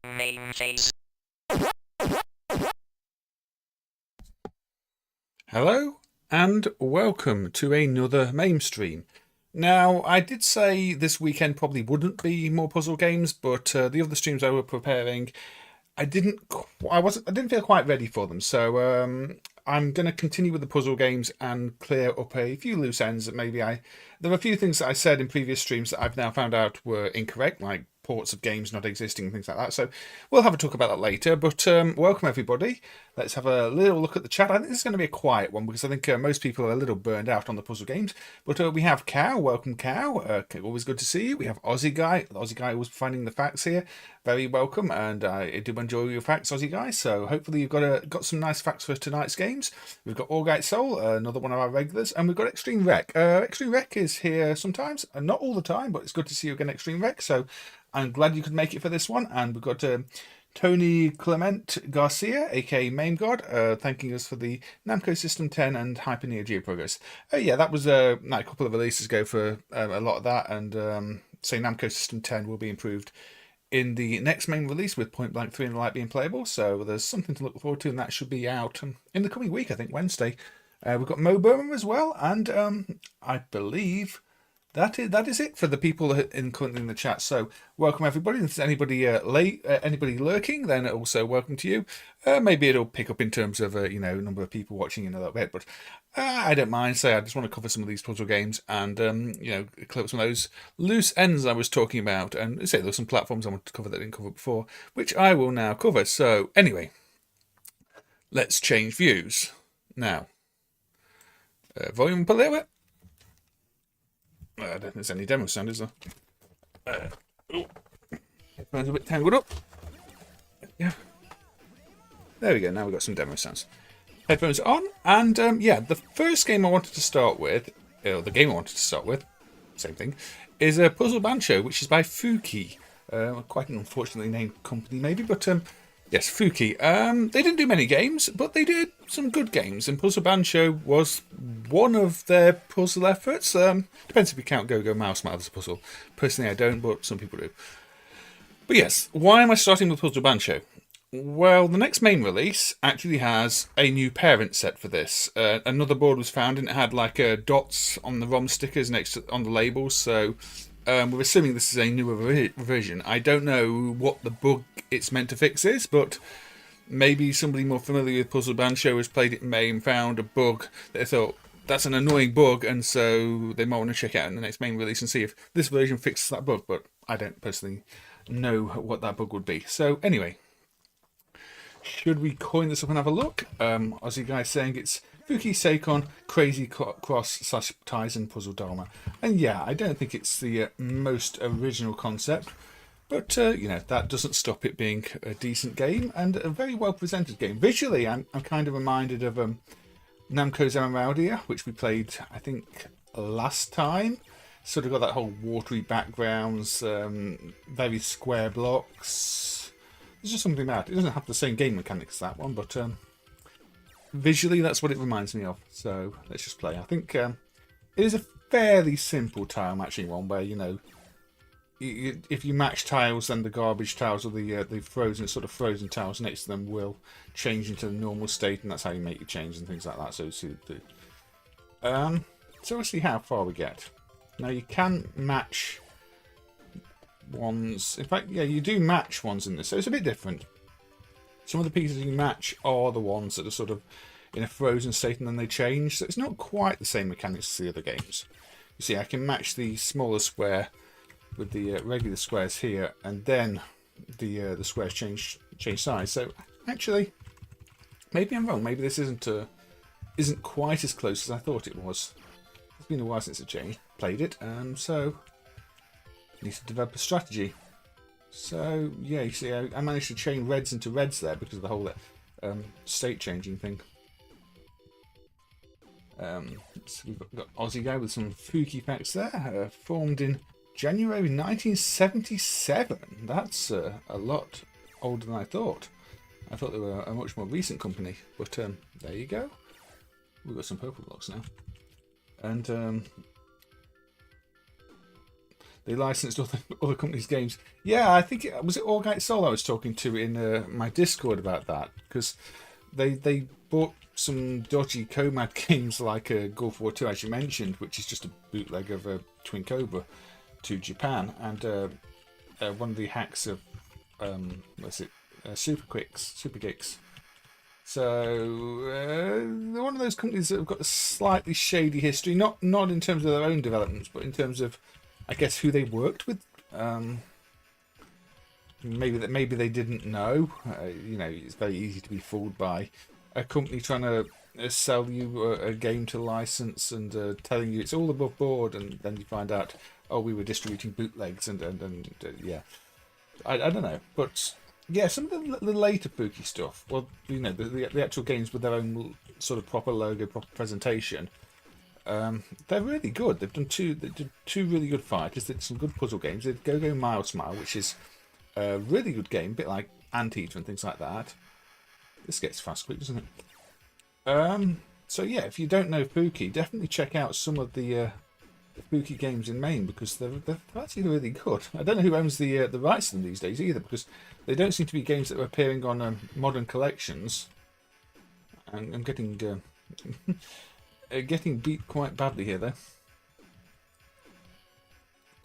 MAME phase. Hello and welcome to another MAME stream. Now, I did say this weekend probably wouldn't be more puzzle games, but the other streams I were preparing, I didn't feel quite ready for them. So I'm going to continue with the puzzle games and clear up a few loose ends that there are a few things that I said in previous streams that I've now found out were incorrect, like ports of games not existing and things like that. So we'll have a talk about that later. But welcome everybody. Let's have a little look at the chat. I think this is going to be a quiet one because I think most people are a little burned out on the puzzle games. But we have Cow. Welcome, Cow. Always good to see you. We have Aussie Guy. The Aussie Guy was finding the facts here. Very welcome, and I do enjoy your facts, Aussie Guy. So hopefully you've got some nice facts for tonight's games. We've got Orgite Soul, another one of our regulars, and we've got Extreme Rec. Extreme Rec is here sometimes, and not all the time, but it's good to see you again, Extreme Rec. So I'm glad you could make it for this one. And we've got Tony Clement Garcia, aka MAME God, thanking us for the Namco System 10 and Hyper Neo Geo Progress. Yeah, that was a couple of releases ago for a lot of that, and say Namco System 10 will be improved in the next main release with Point Blank 3 and the Light being playable. So there's something to look forward to, and that should be out in the coming week, I think Wednesday. We've got Mo Burman as well, and I believe that is it for the people currently in the chat. So welcome everybody. If there's anybody anybody lurking, then also welcome to you. Maybe it'll pick up in terms of number of people watching in a little bit, but I don't mind. Say I just want to cover some of these puzzle games and clear up some of those loose ends I was talking about, and say there's some platforms I want to cover that I didn't cover before, which I will now cover. So anyway, let's change views now. Volume up a little bit. I don't think there's any demo sound, is there? Headphones a bit tangled up. Yeah. There we go, now we've got some demo sounds. Headphones on, and the first game I wanted to start with, or the game I wanted to start with, same thing, is a Puzzle Bancho, which is by Fuki. Quite an unfortunately named company, maybe, but yes, Fuki. They didn't do many games, but they did some good games, and Puzzle Bancho was one of their puzzle efforts. Depends if you count Go-Go Mouse as a puzzle. Personally, I don't, but some people do. But yes, why am I starting with Puzzle Bancho? Well, the next MAME release actually has a new parent set for this. Another board was found, and it had like dots on the ROM stickers on the labels, so we're assuming this is a newer version. I don't know what the bug it's meant to fix is, but maybe somebody more familiar with Puzzle Bancho has played it in MAME, found a bug that they thought, that's an annoying bug, and so they might want to check it out in the next MAME release and see if this version fixes that bug, but I don't personally know what that bug would be. So anyway, should we coin this up and have a look? Aussie guy saying it's Fuki Seikon Crazy Cross / Taisen Puzzle Dharma. And yeah, I don't think it's the most original concept, but that doesn't stop it being a decent game and a very well presented game. Visually, I'm kind of reminded of Namco's Emeraldia, which we played, I think, last time. Sort of got that whole watery backgrounds, very square blocks. There's just something about it. It doesn't have the same game mechanics as that one, but visually that's what it reminds me of. So let's just play. I think it is a fairly simple tile matching one where, if you match tiles, then the garbage tiles or the frozen tiles next to them will change into the normal state, and that's how you make your change and things like that. So we'll see how far we get. Now you can match ones. In fact, yeah, you do match ones in this, so it's a bit different. Some of the pieces you match are the ones that are sort of in a frozen state and then they change, so it's not quite the same mechanics as the other games. You see, I can match the smaller square with the regular squares here, and then the squares change size. So actually, maybe I'm wrong. Maybe this isn't quite as close as I thought it was. It's been a while since I played it, so I need to develop a strategy. So yeah, you see, I managed to chain reds into reds there because of the whole state changing thing. So we've got Aussie guy with some Fuki facts there. Formed in January 1977. That's a lot older than I thought. I thought they were a much more recent company, but there you go. We've got some purple blocks now, and they licensed other companies' games. Yeah, I think it was Orgite Soul I was talking to in my Discord about that, because they bought some dodgy Comad games like Gulf War 2, as you mentioned, which is just a bootleg of Twin Cobra, to Japan, and one of the hacks of Super Geeks. So they're one of those companies that have got a slightly shady history, not in terms of their own developments, but in terms of, I guess, who they worked with. Maybe they didn't know. It's very easy to be fooled by a company trying to sell you a game to license and telling you it's all above board, and then you find out, oh, we were distributing bootlegs and yeah, I don't know, but yeah, some of the later Fuki stuff, well, the actual games with their own sort of proper logo, proper presentation, they're really good. They did two really good fighters. They did some good puzzle games. They did Go-Go Mile Smile, which is a really good game, a bit like Anteater and things like that. This gets fast quick, doesn't it? So yeah, if you don't know Fuki, definitely check out some of the Fuki games in MAME, because they're actually really good. I don't know who owns the rights to them these days either, because they don't seem to be games that are appearing on modern collections. And I'm getting getting beat quite badly here, though.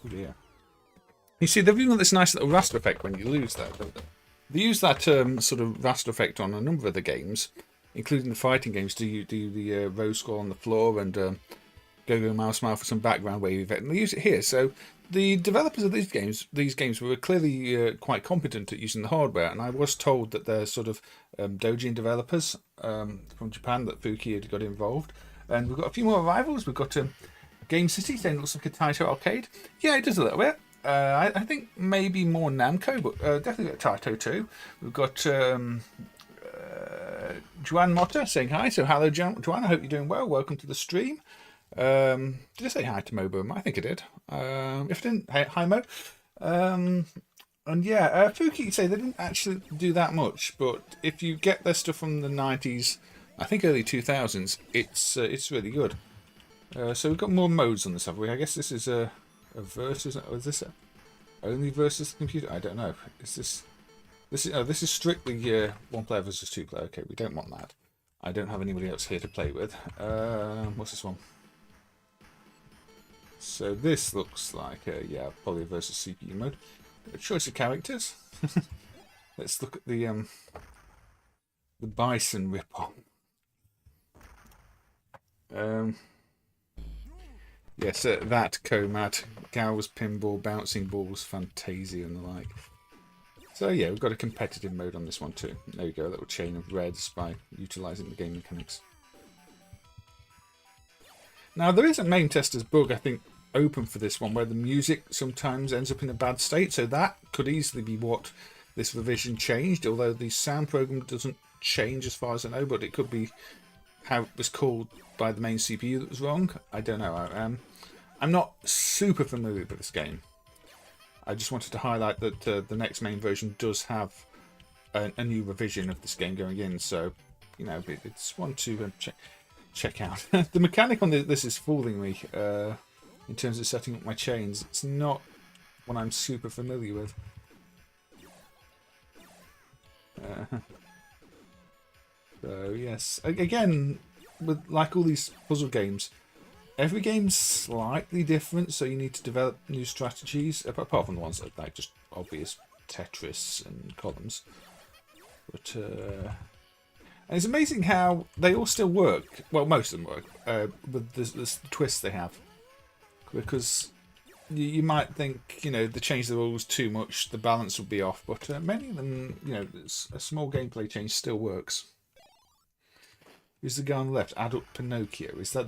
Oh dear. You see, they've even got this nice little raster effect when you lose that, don't they? They use that sort of raster effect on a number of the games, including the fighting games. Do you do the rose score on the floor and go mouse for some background wave effect? And they use it here. So the developers of these games were clearly quite competent at using the hardware. And I was told that they're sort of doujin developers from Japan, that Fuki had got involved. And we've got a few more arrivals. We've got Game City, saying it looks like a Taito arcade. Yeah, it does a little bit. I think maybe more Namco, but definitely got Taito too. We've got Juan Motta saying hi. So hello, Juan. I hope you're doing well. Welcome to the stream. Did I say hi to Mobo? I think I did. If I didn't, hi Mo. And yeah, Fuki say they didn't actually do that much, but if you get their stuff from the 90s, I think early 2000s, it's really good. So we've got more modes on this, have we? I guess this is a versus. Or is this only versus the computer? I don't know. Is this? This is strictly one player versus two player. Okay, we don't want that. I don't have anybody else here to play with. What's this one? So this looks like yeah, probably a versus CPU mode. A choice of characters. Let's look at the Bison rip-off. Yes, that Comat, Gow's Pinball, Bouncing Balls, Fantasia and the like. So yeah, we've got a competitive mode on this one too. There we go, a little chain of reds by utilising the game mechanics. Now there is a MAME tester's bug, I think, open for this one, where the music sometimes ends up in a bad state, so that could easily be what this revision changed, although the sound program doesn't change as far as I know, but it could be how it was called by the main CPU that was wrong. I don't know. I'm not super familiar with this game. I just wanted to highlight that the next MAME version does have a new revision of this game going in, so you know it's one to check out. The mechanic on this is fooling me in terms of setting up my chains. It's not what I'm super familiar with. So yes, again, with like all these puzzle games, every game's slightly different, so you need to develop new strategies, apart from the ones that are like just obvious Tetris and columns. But and it's amazing how they all still work. Well, most of them work with the twists they have, because you might think, you know, they change the rules too much, the balance would be off, but many of them, you know, a small gameplay change still works. Who's the guy on the left? Adult Pinocchio. Is that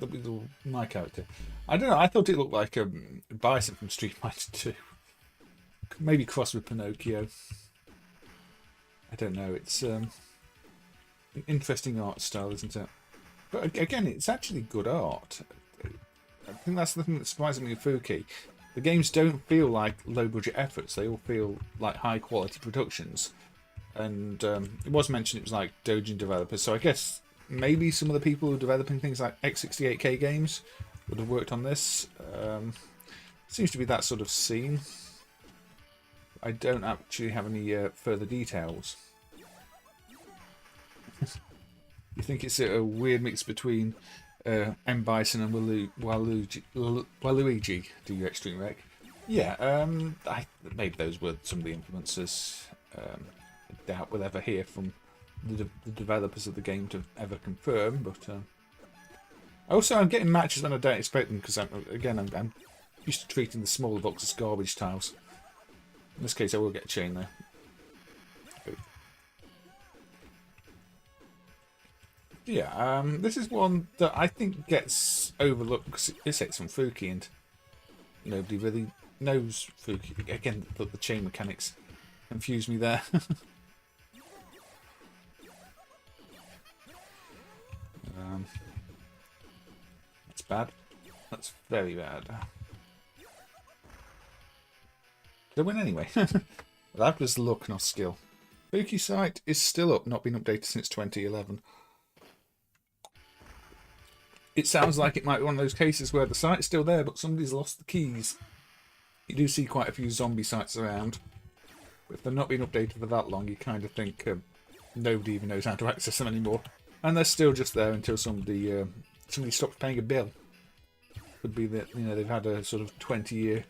my character? I don't know. I thought it looked like a Bison from Street Fighter 2. Maybe crossed with Pinocchio. I don't know. It's an interesting art style, isn't it? But again, it's actually good art. I think that's the thing that surprises me with Fuki. The games don't feel like low-budget efforts. They all feel like high-quality productions. And it was mentioned it was like doujin developers, so I guess maybe some of the people who are developing things like X68K games would have worked on this. Seems to be that sort of scene. I don't actually have any further details. You think it's a weird mix between M. Bison and Waluigi, do you Extreme Wreck? Yeah, maybe those were some of the influences. I doubt we'll ever hear from the developers of the game to ever confirm, but also I'm getting matches when I don't expect them, because I'm used to treating the smaller boxes as garbage tiles. In this case I will get a chain though. Yeah, this is one that I think gets overlooked because it's from Fuki and nobody really knows Fuki. Again, the chain mechanics confuse me there. That's bad. That's very bad. Did I win anyway? That was luck, not skill. Fuki site is still up, not been updated since 2011. It sounds like it might be one of those cases where the site's still there, but somebody's lost the keys. You do see quite a few zombie sites around. But if they're not being updated for that long, you kind of think nobody even knows how to access them anymore. And they're still just there until somebody stops paying a bill. Could be that, you know, they've had a sort of 20-year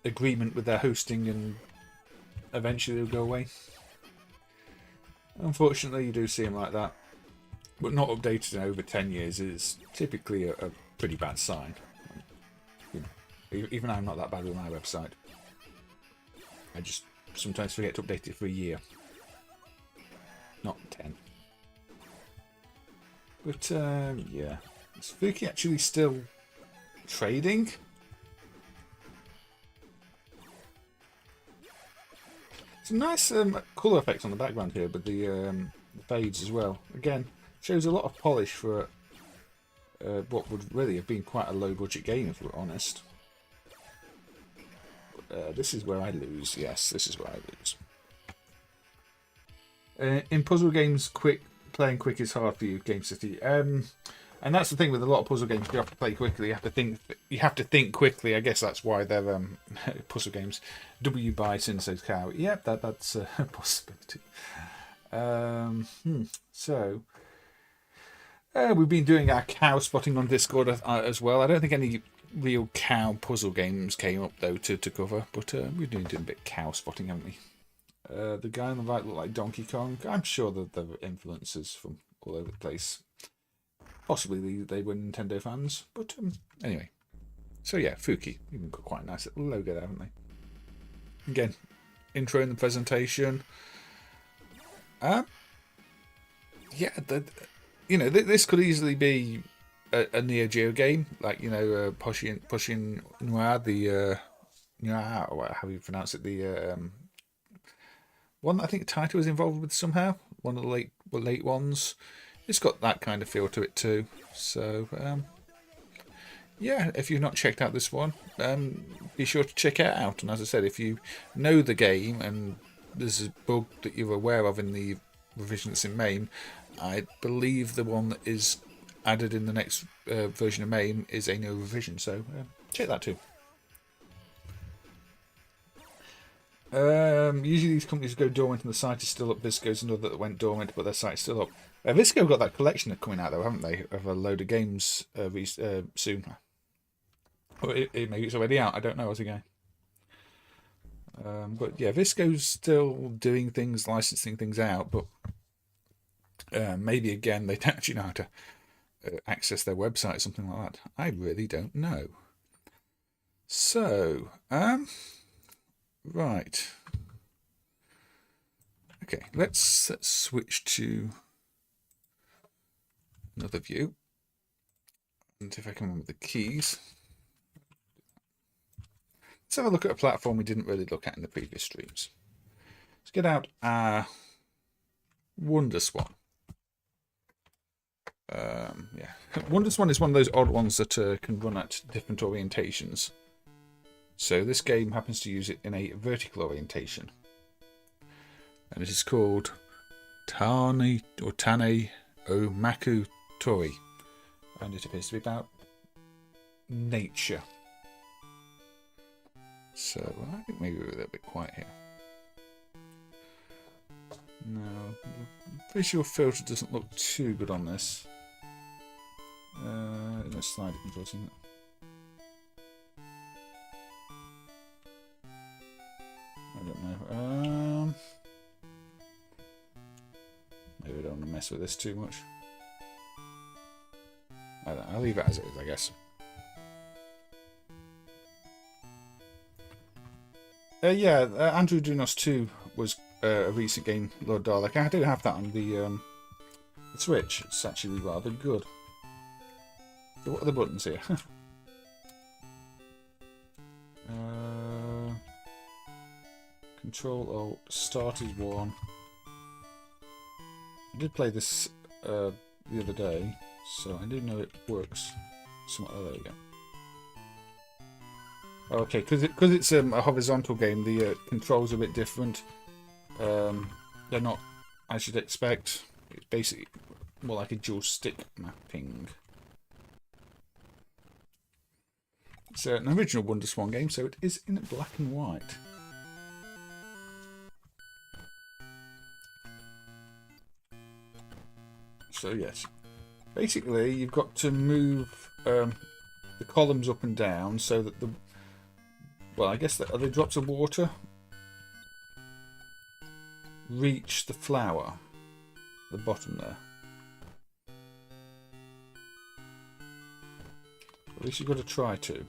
agreement with their hosting and eventually they'll go away. Unfortunately, you do see them like that. But not updated in over 10 years is typically a pretty bad sign. You know, even I'm not that bad with my website. I just sometimes forget to update it for a year. Not 10. But, yeah. Is Fuki actually still trading? Some nice colour effects on the background here, but the fades as well. Again, shows a lot of polish for what would really have been quite a low-budget game, if we're honest. This is where I lose. Yes, this is where I lose. In puzzle games, playing quick is hard for you, Game City. And that's the thing with a lot of puzzle games. You have to play quickly. You have to think quickly. I guess that's why they're puzzle games. W by Sensei's Cow. Yep, that's a possibility. So we've been doing our cow spotting on Discord as well. I don't think any real cow puzzle games came up though to cover, but we've been doing a bit of cow spotting, haven't we? The guy on the right looked like Donkey Kong. I'm sure that there were influences from all over the place. Possibly they were Nintendo fans, but anyway. So yeah, Fuki. Even got quite a nice little logo there, haven't they? Again, intro in the presentation. Yeah, this could easily be a Neo Geo game, like Pushing Noir, the Noir, or how you pronounce it, the one that I think Taito was involved with somehow, one of the late ones. It's got that kind of feel to it too. So yeah, if you've not checked out this one, be sure to check it out. And as I said, if you know the game and there's a bug that you're aware of in the revision that's in MAME, I believe the one that is added in the next version of MAME is a no revision. So check that too. Usually these companies go dormant and the site is still up. Visco's another that went dormant, but their site's still up. Visco got that collection coming out though, haven't they? Of a load of games soon. Or maybe it's already out. I don't know as a guy. But yeah, Visco's still doing things, licensing things out, but maybe again they don't actually know how to access their website or something like that. I really don't know. So, right. Okay, let's switch to another view. And if I can remember the keys. Let's have a look at a platform we didn't really look at in the previous streams. Let's get out our WonderSwan. Yeah, WonderSwan is one of those odd ones that can run at different orientations. So this game happens to use it in a vertical orientation. And it is called Tane or Tane o Maku Tori. And it appears to be about nature. So I think maybe we're a little bit quiet here. No, the visual filter doesn't look too good on this. Let's slide it into it. I don't know. Maybe I don't want to mess with this too much. I don't know. I'll leave it as it is, I guess. Yeah, Andrew Dunos 2 was a recent game, Lord Dalek. I do have that on the Switch. It's actually rather good. So what are the buttons here? Control Alt Start is 1. I did play this the other day, so I do know it works. Somewhat. Oh, there you go. Okay, because it's a horizontal game, the controls are a bit different. They're not as you'd expect. It's basically more like a dual stick mapping. It's an original WonderSwan game, so it is in black and white. So yes, basically you've got to move the columns up and down so that Well, I guess are they drops of water? Reach the flower. The bottom there. At least you've got to try to.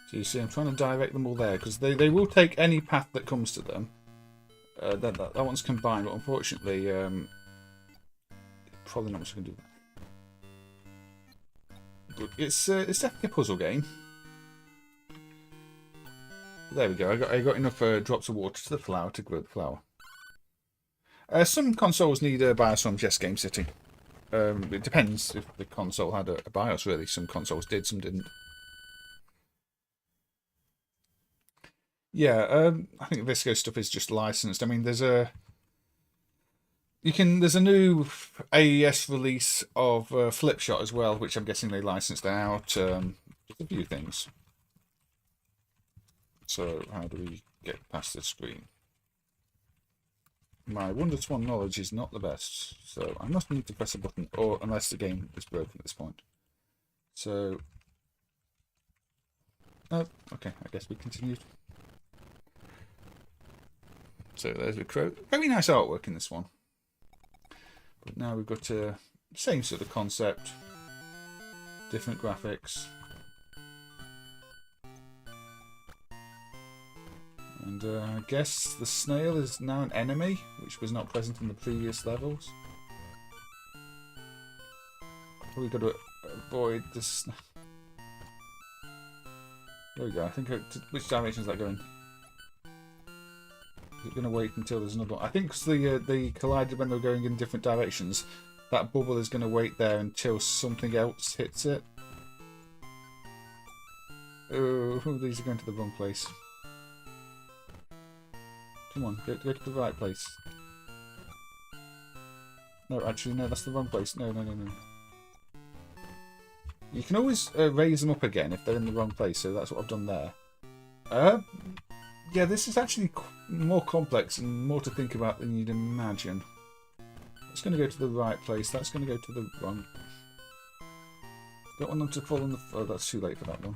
So you see, I'm trying to direct them all there, because they will take any path that comes to them. That one's combined, but unfortunately, probably not much I can do. But it's definitely a puzzle game. There we go. I got enough drops of water to the flower to grow the flower. Some consoles need BIOS from Yes Game City. It depends if the console had a BIOS. Really, some consoles did, some didn't. Yeah, I think Visco stuff is just licensed. I mean, there's a new AES release of Flipshot as well, which I'm guessing they licensed out. Just a few things. So how do we get past this screen? My Wonder-Swan knowledge is not the best, so I must need to press a button, or unless the game is broken at this point. So, oh, okay, I guess we continued. So there's the crow. Very nice artwork in this one. But now we've got same sort of concept, different graphics. And I guess the snail is now an enemy, which was not present in the previous levels. We've got to avoid this. There we go. I think. Which direction is that going? Is it going to wait until there's another one? I think because they collided when they were going in different directions, that bubble is going to wait there until something else hits it. Oh, these are going to the wrong place. Come on, go to the right place. No, actually, no, that's the wrong place. No. You can always raise them up again if they're in the wrong place, so that's what I've done there. Yeah, this is actually more complex and more to think about than you'd imagine. It's going to go to the right place. That's going to go to the wrong. Don't want them to fall on the. Oh, that's too late for that one.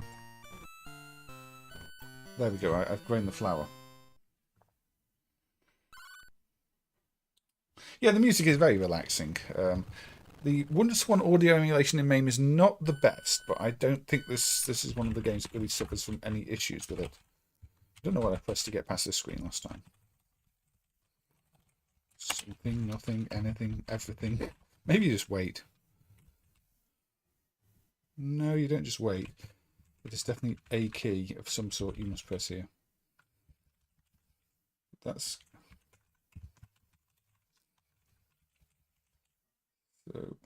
There we go. I've grown the flower. Yeah, the music is very relaxing. The Wonder-Swan audio emulation in MAME is not the best, but I don't think this is one of the games that really suffers from any issues with it. I don't know what I pressed to get past this screen last time. Something, nothing, anything, everything. Maybe you just wait. No, you don't just wait. But there's definitely a key of some sort you must press here. That's... So...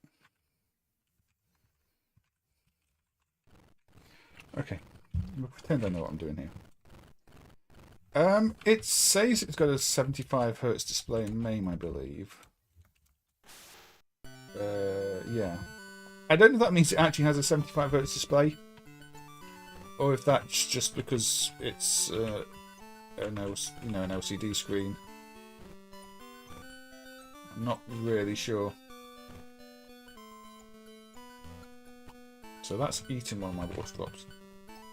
Okay. I'm going to pretend I know what I'm doing here. It says it's got a 75 Hz display in MAME, I believe. Yeah. I don't know if that means it actually has a 75 Hz display, or if that's just because it's an LCD screen. I'm not really sure. So that's eating one of my water drops.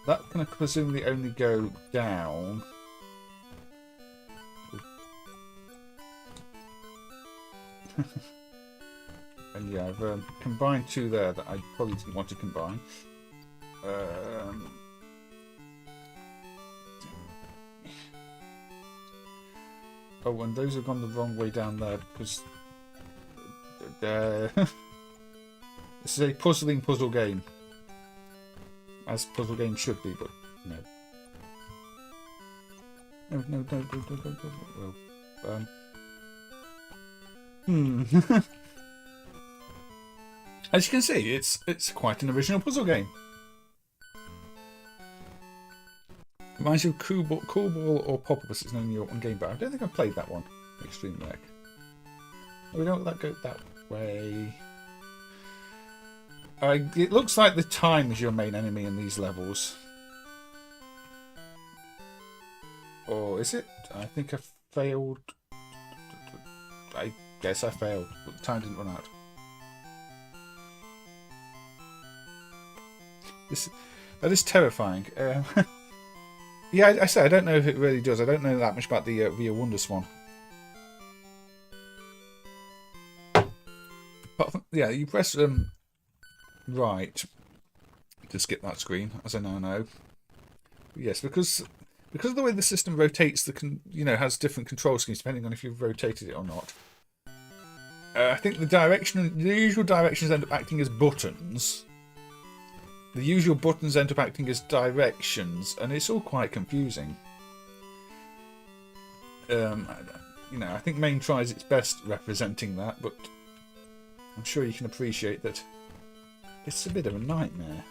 That can presumably only go down. And yeah, I've combined two there that I probably didn't want to combine. Oh, and those have gone the wrong way down there because this is a puzzling puzzle game, as puzzle games should be, but no. No. Well, as you can see, it's quite an original puzzle game. Reminds you of Cool Ball or Popils. It's no New York game, but I don't think I've played that one. Extreme Wreck. We don't let that go that way. It looks like the time is your main enemy in these levels. Or is it? I think I failed. I guess I failed, but the time didn't run out. That is terrifying. Yeah, I say I don't know if it really does. I don't know that much about the Rio Wonder Swan. But yeah, you press right to skip that screen, as I now know. Yes, because of the way the system rotates, has different control schemes depending on if you've rotated it or not. I think the usual directions end up acting as buttons. The usual buttons end up acting as directions, and it's all quite confusing. I think MAME tries its best representing that, but I'm sure you can appreciate that it's a bit of a nightmare.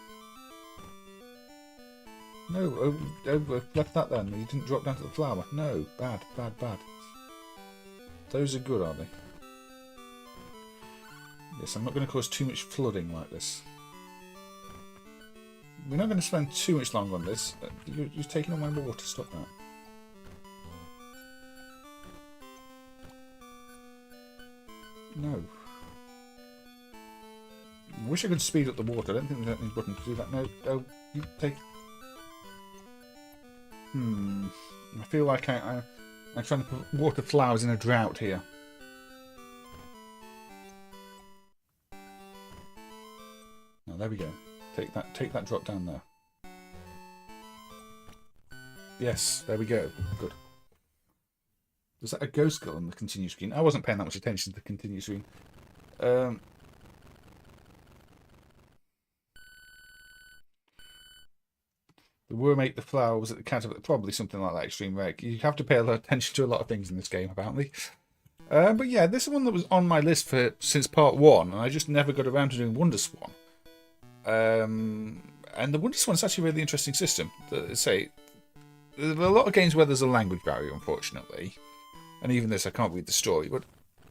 No, left that then. You didn't drop down to the flower. No, bad. Those are good, are they? Yes, I'm not going to cause too much flooding like this. We're not going to spend too much longer on this. You're taking all my water. Stop that. No. I wish I could speed up the water. I don't think there's any button to do that. No, you take... I feel like I'm trying to put water flowers in a drought here. Now, there we go. Take that drop down there. Yes, there we go. Good. Was that a ghost girl on the continue screen? I wasn't paying that much attention to the continue screen. The worm ate the flower, was it the cat? Probably something like that, extreme reg. You have to pay a lot of attention to a lot of things in this game, apparently. But yeah, this is one that was on my list since part 1, and I just never got around to doing Wonder Swan. And the Wonder Swan is actually a really interesting system. Say, there are a lot of games where there's a language barrier, unfortunately. And even this, I can't read the story, but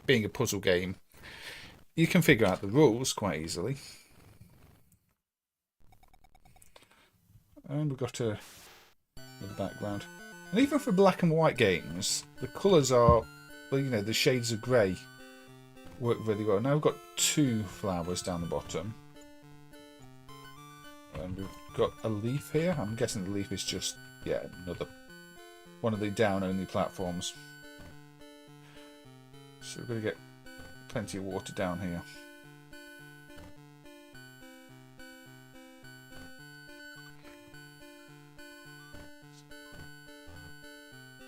being a puzzle game, you can figure out the rules quite easily. And we've got the background. And even for black and white games, the colours are, the shades of grey work really well. Now we've got 2 flowers down the bottom. And we've got a leaf here. I'm guessing the leaf is just, another one of the down-only platforms. So we're going to get plenty of water down here.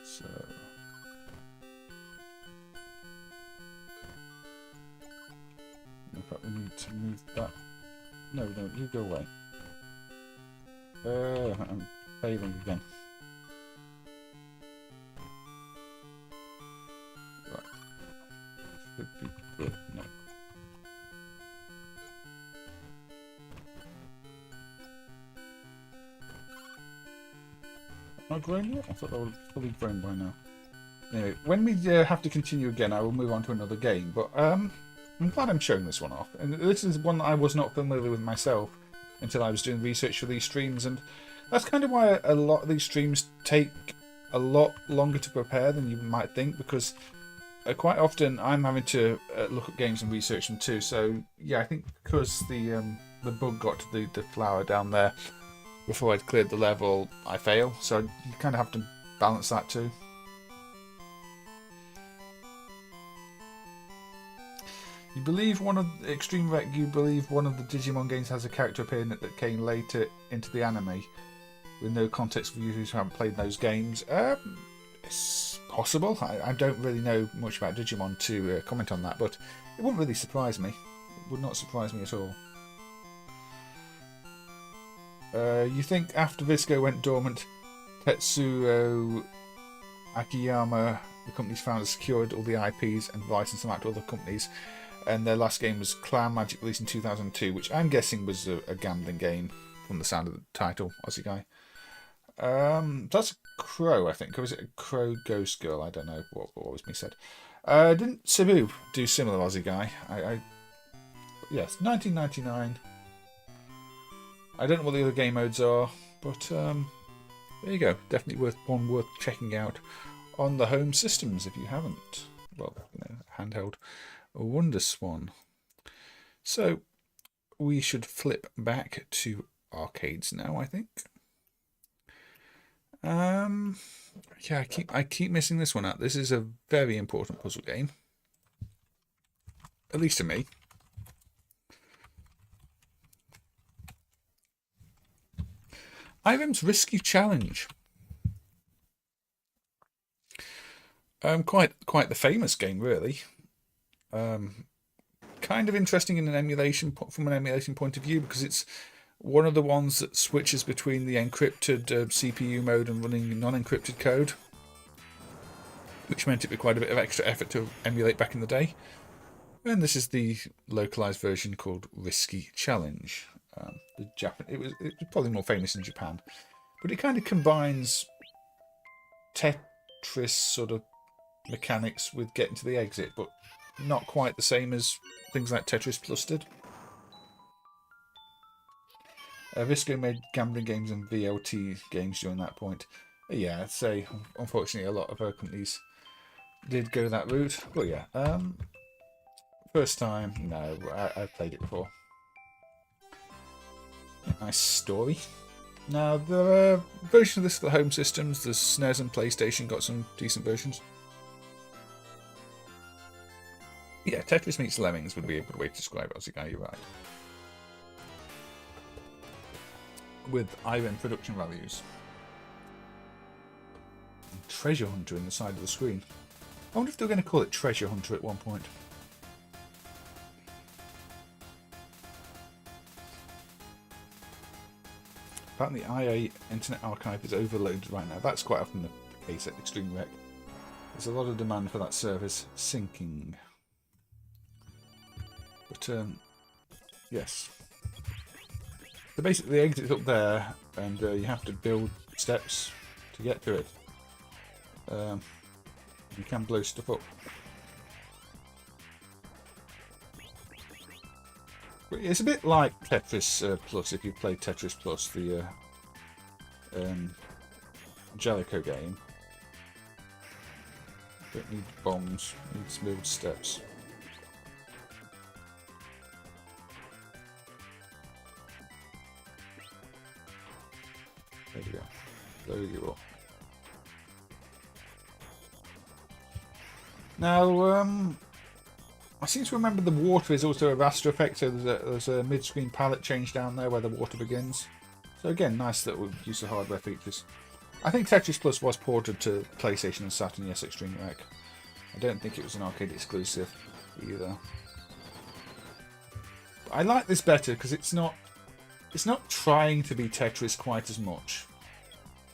So... in fact, we need to move that. No, you go away. I'm failing again. Right. Should be good. No. Not grown yet? I thought that would have fully grown by now. Anyway, when we have to continue again, I will move on to another game. But I'm glad I'm showing this one off. And this is one that I was not familiar with myself until I was doing research for these streams, and that's kind of why a lot of these streams take a lot longer to prepare than you might think, because quite often I'm having to look at games and research them too. So yeah, I think because the bug got to the flower down there before I'd cleared the level, I fail. So you kind of have to balance that too. You believe one of the Extreme Rec, you believe one of the Digimon games has a character appearing that came later into the anime, with no context for users who haven't played those games. It's possible. I don't really know much about Digimon to comment on that, but it wouldn't really surprise me. It would not surprise me at all. You think after Visco went dormant, Tetsuo Akiyama, the company's founder, secured all the IPs and licensed them out to other companies, and their last game was Clown Magic, released in 2002, which I'm guessing was a gambling game from the sound of the title, Aussie guy. That's a crow, I think. Or is it a crow ghost girl? I don't know what was being said. Didn't Cebu do similar, Aussie guy? Yes, 1999. I don't know what the other game modes are, but there you go. Definitely worth checking out on the home systems if you haven't. Well, handheld Wonder Swan. So we should flip back to arcades now, I think. Yeah, I keep missing this one out. This is a very important puzzle game, at least to me. Irem's Risky Challenge. Quite the famous game, really. Kind of interesting in an emulation from an emulation point of view, because it's one of the ones that switches between the encrypted CPU mode and running non-encrypted code, which meant it required a bit of extra effort to emulate back in the day. And this is the localized version called Risky Challenge. It was probably more famous in Japan, but it kind of combines Tetris sort of mechanics with getting to the exit, but not quite the same as things like Tetris Plus did. Visco made gambling games and VLT games during that point. Yeah, I'd say unfortunately a lot of companies did go that route. But yeah, first time, no, I've played it before. Nice story. Now, there are versions of this for the home systems. The SNES and PlayStation got some decent versions. Yeah, Tetris meets Lemmings would be a good way to describe it. You're right. With Irem production values. And Treasure Hunter in the side of the screen. I wonder if they're going to call it Treasure Hunter at one point. Apparently IA Internet Archive is overloaded right now. That's quite often the case at Extreme Rec. There's a lot of demand for that service syncing. But, yes. So basically the exit's up there, and you have to build steps to get to it. You can blow stuff up. But it's a bit like Tetris Plus, if you play Tetris Plus, the Jellicoe game. Don't need bombs, need to build steps. There we go. Blow you up. Now, I seem to remember the water is also a raster effect, so there's a mid-screen palette change down there where the water begins. So again, nice that we've used the hardware features. I think Tetris Plus was ported to PlayStation and Saturn, yes, Extreme Rec. I don't think it was an arcade exclusive either. But I like this better because it's not trying to be Tetris quite as much.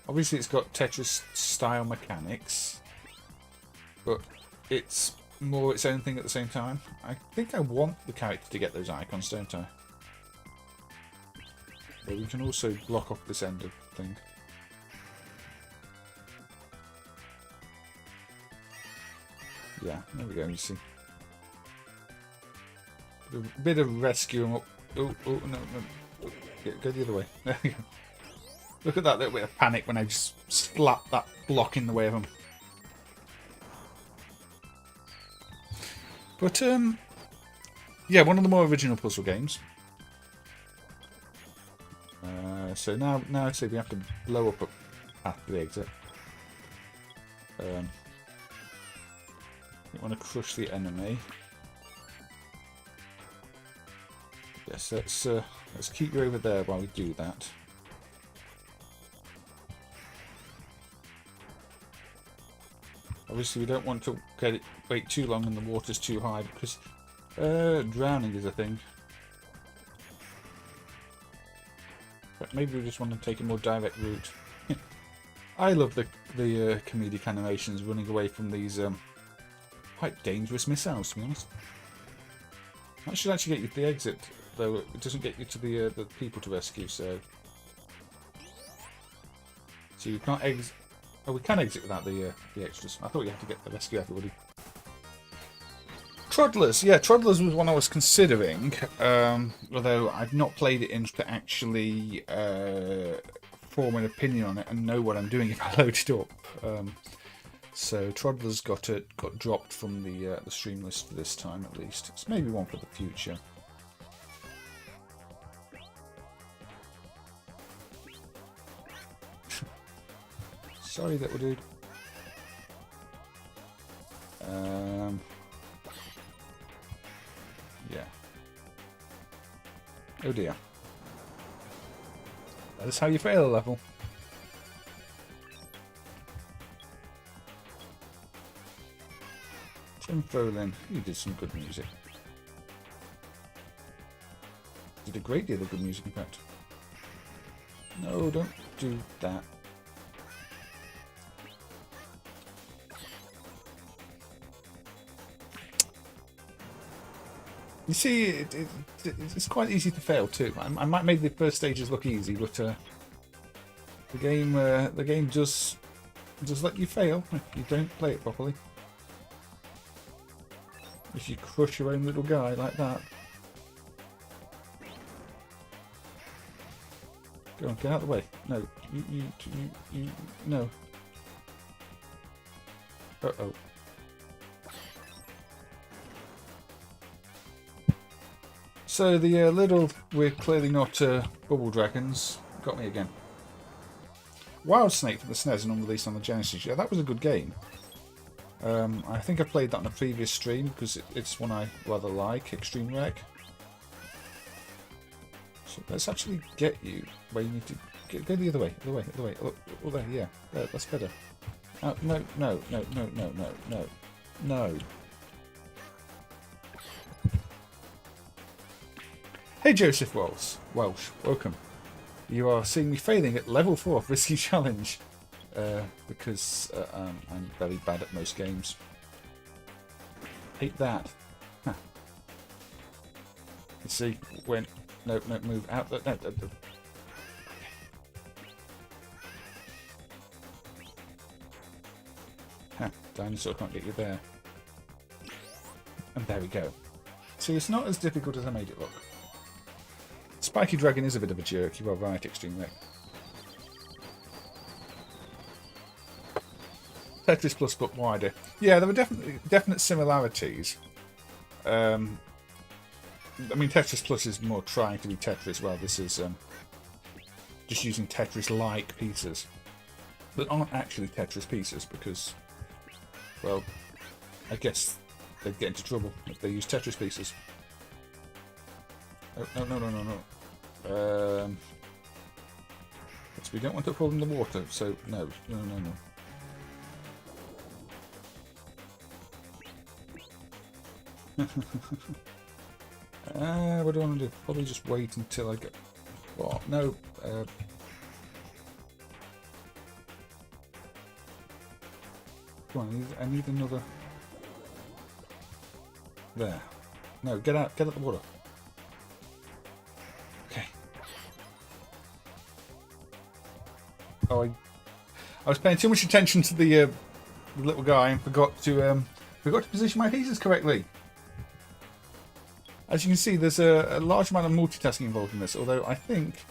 Obviously it's got Tetris style mechanics, but it's more its own thing at the same time. I think I want the character to get those icons, don't I? But we can also block off this end of the thing. Yeah, there we go, you see. A bit of rescue him up. Oh, no. Go the other way. There we go. Look at that little bit of panic when I just slapped that block in the way of him. But, yeah, one of the more original puzzle games. So now I'd say we have to blow up a path to the exit. You want to crush the enemy. Yes, let's keep you over there while we do that. Obviously, we don't want to wait too long and the water's too high, because drowning is a thing. But maybe we just want to take a more direct route. I love the comedic animations running away from these quite dangerous missiles, to be honest. That should actually get you to the exit, though it doesn't get you to the people to rescue. So you can't exit. Oh, we can exit without the extras. I thought you had to get the rescue everybody. Troddlers, yeah, Troddlers was one I was considering, although I've not played it in to actually form an opinion on it and know what I'm doing if I load it up. So Troddlers got dropped from the stream list for this time, at least. It's maybe one for the future. Sorry, little dude. Yeah. Oh dear. That is how you fail a level. Tim Folin, you did some good music. Did a great deal of good music, in fact. No, don't do that. You see, it's quite easy to fail too. I might make the first stages look easy, but the game does let you fail if you don't play it properly. If you crush your own little guy like that. Go on, get out of the way. No, you no. Uh-oh. So the little, we're clearly not bubble dragons, got me again. Wild Snake for the SNES and unreleased on the Genesis. Yeah, that was a good game. I think I played that on a previous stream because it's one I rather like, Extreme Wreck. So let's actually get you where you need to go the other way, Oh, there, yeah, there, that's better. No. Hey Joseph Welsh, welcome. You are seeing me failing at level 4 of Risky Challenge because I'm very bad at most games. Hate that. Huh. You see, when... No, move out. No. Huh, dinosaur can't get you there. And there we go. See, it's not as difficult as I made it look. Spiky Dragon is a bit of a jerk, you are right, Extreme Wreck. Tetris Plus but wider. Yeah, there were definite similarities. I mean, Tetris Plus is more trying to be Tetris, while this is just using Tetris-like pieces that aren't actually Tetris pieces because, well, I guess they'd get into trouble if they use Tetris pieces. Oh, no. But we don't want to fall in the water, so no. What do I want to do? Probably just wait until I get... Oh, no. Come on, I need another... There. No, get out the water. Okay. Oh, I was paying too much attention to the little guy and forgot to position my pieces correctly. As you can see, there's a large amount of multitasking involved in this, although I think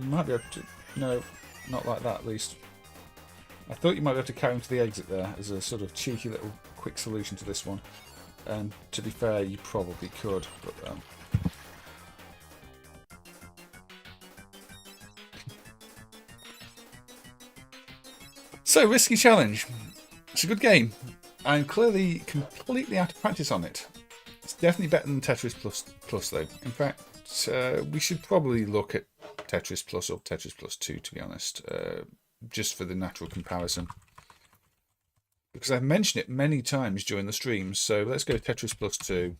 you might be able to... No, not like that at least. I thought you might be able to carry him to the exit there as a sort of cheeky little quick solution to this one. And to be fair, you probably could, but... So, Risky Challenge. It's a good game. I'm clearly completely out of practice on it. It's definitely better than Tetris Plus though. In fact, we should probably look at Tetris Plus or Tetris Plus 2, to be honest, just for the natural comparison. Because I've mentioned it many times during the streams, so let's go Tetris Plus 2.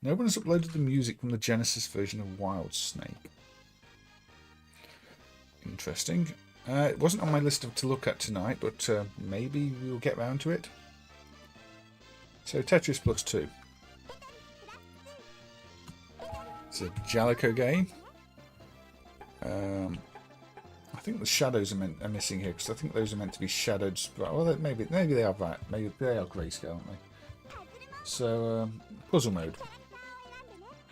No one has uploaded the music from the Genesis version of Wild Snake. Interesting. It wasn't on my list to look at tonight, but maybe we'll get round to it. So Tetris Plus 2. It's a JAKKS game. I think the shadows are missing here because I think those are meant to be shadowed. Well, maybe they are right. Maybe they are grayscale, aren't they? So puzzle mode.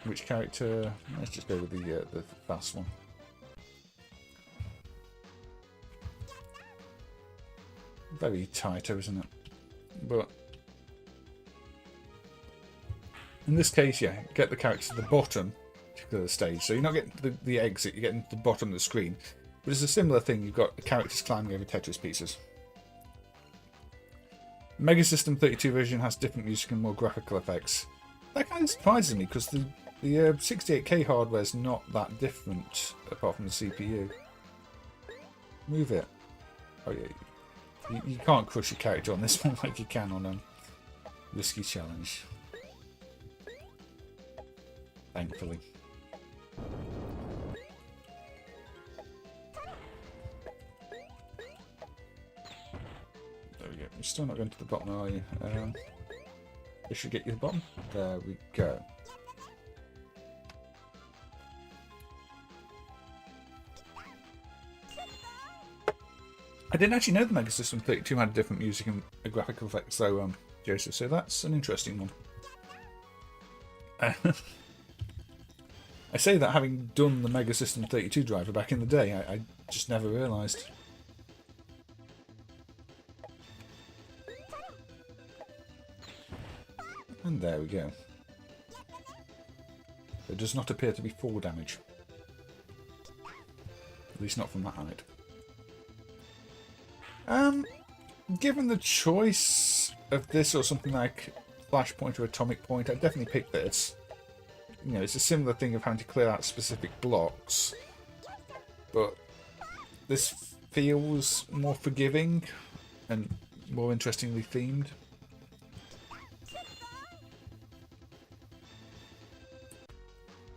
Which character? Let's just go with the fast one. Very tighter, isn't it? But in this case, yeah, get the characters at the bottom to particular stage. So you're not getting to the exit, you're getting to the bottom of the screen. But it's a similar thing. You've got the characters climbing over Tetris pieces. Mega System 32 version has different music and more graphical effects. That kind of surprises me because the 68K hardware is not that different apart from the CPU. Move it. Oh yeah, you can't crush your character on this one like you can on a risky challenge. Thankfully. There we go. You're still not going to the bottom, are you? This should get you to the bottom. There we go. I didn't actually know the Mega System 32 had different music and graphical effects, though, Joseph, so that's an interesting one. I say that having done the Mega System 32 driver back in the day, I just never realised. And there we go. There does not appear to be fall damage. At least not from that height. Given the choice of this or something like Flashpoint or Atomic Point, I'd definitely pick this. You know, it's a similar thing of having to clear out specific blocks, but this feels more forgiving and more interestingly themed.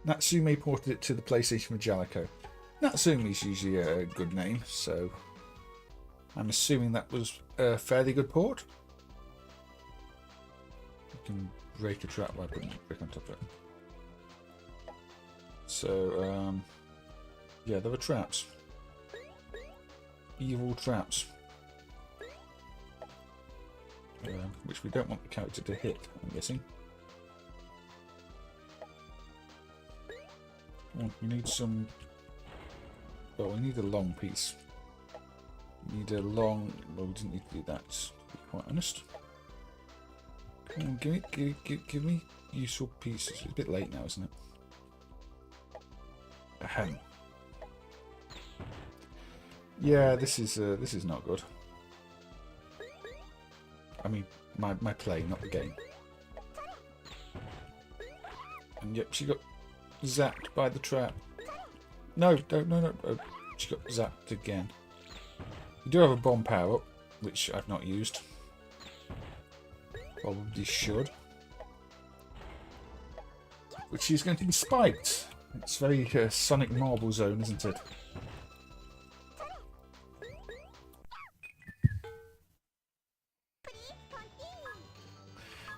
Natsume ported it to the PlayStation for JAKKS. Natsume is usually a good name, so I'm assuming that was a fairly good port. You can break a trap by putting a brick on top of it. So, yeah, there were traps. Evil traps. Which we don't want the character to hit, I'm guessing. Oh, we need some... Well, we need a long piece. We need a long... Well, we didn't need to do that, to be quite honest. Come on, give me useful pieces. It's a bit late now, isn't it? Ahem. Yeah, this is not good. I mean, my play, not the game. And yep, she got zapped by the trap. No, no. Oh, she got zapped again. You do have a bomb power up, which I've not used. Probably should. Which is going to be spiked. It's very Sonic Marble Zone, isn't it?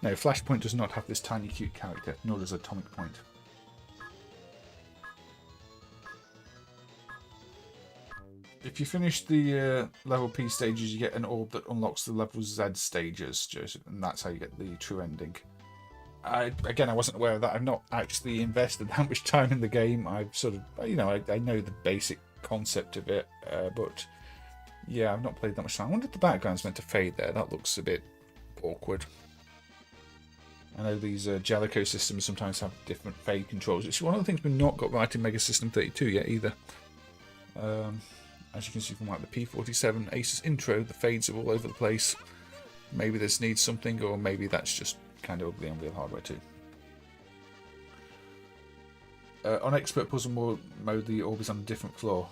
No, Flashpoint does not have this tiny cute character, nor does Atomic Point. If you finish the level P stages, you get an orb that unlocks the level Z stages, Joseph, and that's how you get the true ending. Again, I wasn't aware of that. I've not actually invested that much time in the game. I've sort of, you know, I know the basic concept of it, but yeah, I've not played that much time. I wonder if the background's meant to fade there. That looks a bit awkward. I know these JAKKS systems sometimes have different fade controls, which is one of the things we've not got right in Mega System 32 yet either. As you can see from like the P47 Aces intro, the fades are all over the place. Maybe this needs something, or maybe that's just kind of ugly on real hardware too. On Expert Puzzle mode, the orb is on a different floor,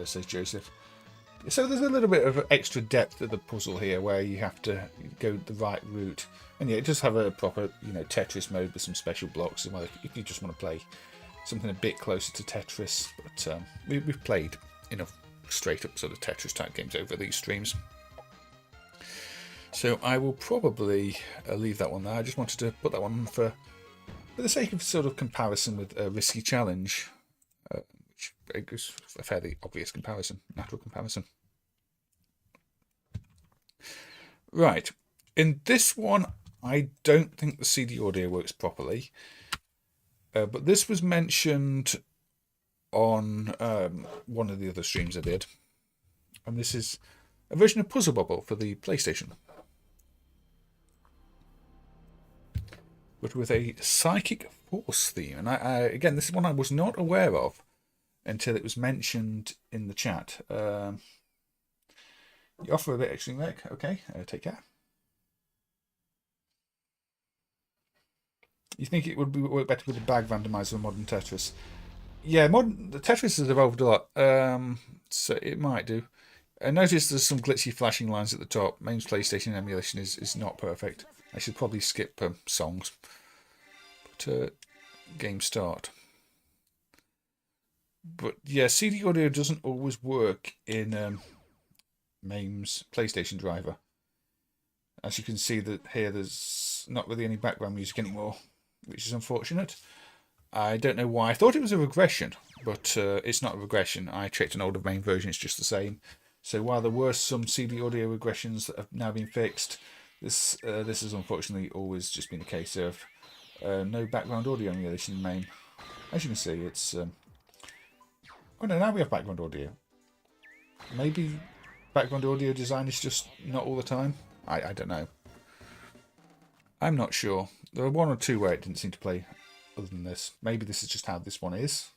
says Joseph. So there's a little bit of extra depth to the puzzle here, where you have to go the right route. And yeah, it does have a proper, you know, Tetris mode with some special blocks. Well, if you just want to play something a bit closer to Tetris, but we've played enough straight up sort of Tetris type games over these streams. So I will probably leave that one there. I just wanted to put that one for the sake of sort of comparison with a risky challenge, which is a fairly obvious comparison, natural comparison. Right, in this one, I don't think the CD audio works properly, but this was mentioned on one of the other streams I did, and this is a version of Puzzle Bobble for the PlayStation. but with a Psychic Force theme. And again, this is one I was not aware of until it was mentioned in the chat. You offer a bit extreme leg. Okay, take care. You think it would work better with a bag randomizer than modern Tetris? Yeah, the Tetris has evolved a lot, so it might do. I noticed there's some glitchy flashing lines at the top. MAME's PlayStation emulation is not perfect. I should probably skip songs. But game start. But yeah, CD audio doesn't always work in MAME's PlayStation driver. As you can see that here, there's not really any background music anymore, which is unfortunate. I don't know why. I thought it was a regression, but it's not a regression. I checked an older MAME version, it's just the same. So while there were some CD audio regressions that have now been fixed, this has unfortunately always just been a case of no background audio emulation in MAME. As you can see, it's... Oh no, now we have background audio. Maybe background audio design is just not all the time? I don't know. I'm not sure. There were one or two where it didn't seem to play other than this. Maybe this is just how this one is.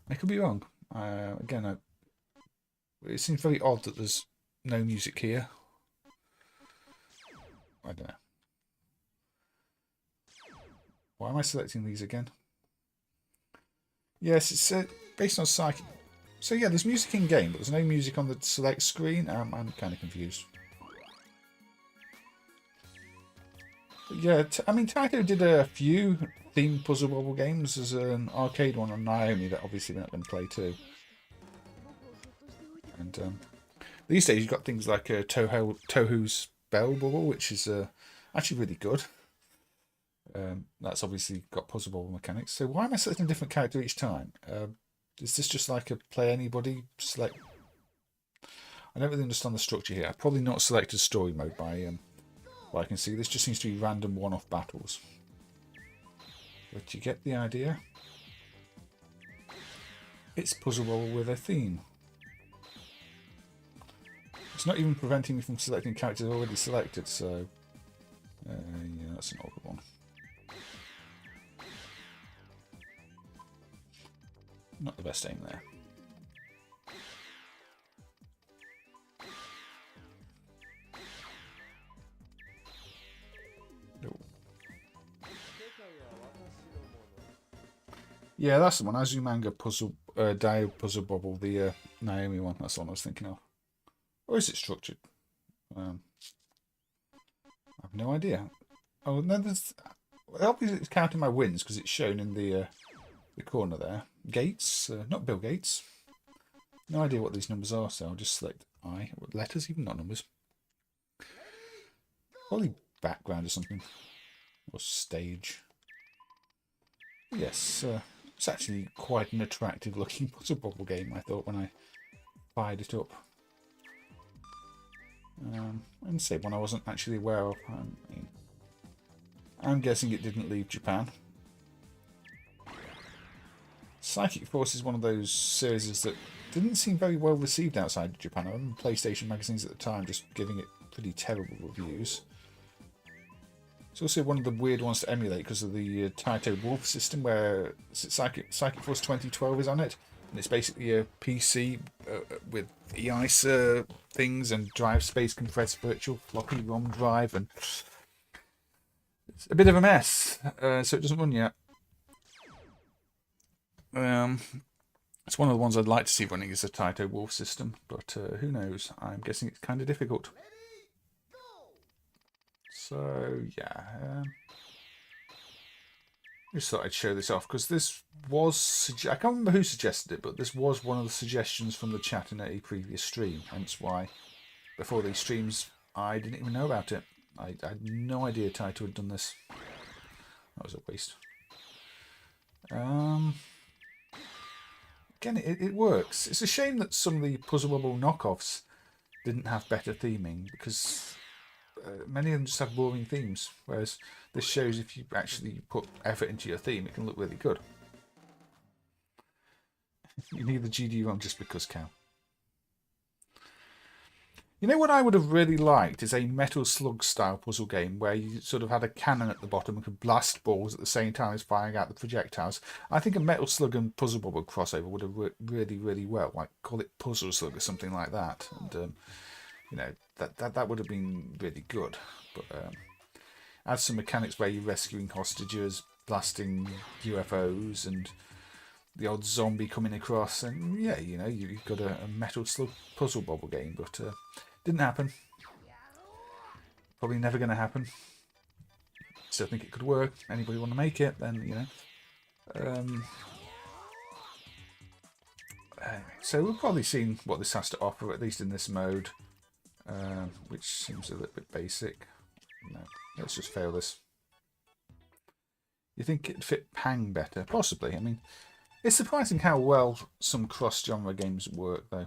I could be wrong. Again, it seems very odd that there's no music here. I don't know. Why am I selecting these again? Yes, it's based on Psychic. So yeah, there's music in game, but there's no music on the select screen. I'm kind of confused. But yeah, I mean, Taito did a few themed puzzle bobble games. There's an arcade one on Naomi that obviously we're not going to play too. And these days you've got things like Tohu's Bell Bubble, which is actually really good. That's obviously got puzzle bobble mechanics. So why am I selecting a different character each time? Is this just like a play anybody select? I don't really understand the structure here. I've probably not selected story mode by what I can see. This just seems to be random one-off battles. But you get the idea. It's puzzle bobble with a theme. It's not even preventing me from selecting characters already selected, so yeah, that's an awkward one. Not the best aim there. No. Yeah, that's the one. Azumanga puzzle, Dio puzzle bobble, the Naomi one. That's the one I was thinking of. Or is it structured? I have no idea. Oh, no, there's... Obviously it's counting my wins because it's shown in the corner there. Gates, not Bill Gates. No idea what these numbers are, so I'll just select I. Letters, even not numbers. Probably background or something. Or stage. Yes, it's actually quite an attractive looking puzzle bobble game, I thought, when I fired it up. And say one I wasn't actually aware of. I'm guessing it didn't leave Japan. Psychic Force is one of those series that didn't seem very well received outside of Japan. I remember PlayStation magazines at the time just giving it pretty terrible reviews. It's also one of the weird ones to emulate because of the Taito Wolf system, where Psychic Force 2012 is on it. And it's basically a PC with EICE things and drive space compressed virtual floppy ROM drive, and it's a bit of a mess, so it doesn't run yet. It's one of the ones I'd like to see running is a Taito Wolf system, but who knows? I'm guessing it's kind of difficult. So yeah, just thought I'd show this off because this was, I can't remember who suggested it, but this was one of the suggestions from the chat in a previous stream, hence why before these streams I didn't even know about it. I had no idea Taito had done this. That was a waste. Again, it works. It's a shame that some of the Puzzle Bobble knockoffs didn't have better theming, because many of them just have boring themes, whereas this shows if you actually put effort into your theme, it can look really good. You need the GD wrong just because, Cal. You know what I would have really liked is a Metal Slug style puzzle game where you sort of had a cannon at the bottom and could blast balls at the same time as firing out the projectiles. I think a Metal Slug and Puzzle Bubble crossover would have worked really, really well. Like call it Puzzle Slug or something like that, and you know that would have been really good. But add some mechanics where you're rescuing hostages, blasting UFOs, and the odd zombie coming across, and yeah, you know you've got a Metal Slug Puzzle Bubble game, but. Didn't happen. Probably never going to happen. Still think it could work. Anybody want to make it? Then you know. Anyway, so we've probably seen what this has to offer, at least in this mode, which seems a little bit basic. No, let's just fail this. You think it'd fit Pang better? Possibly. I mean, it's surprising how well some cross-genre games work, though.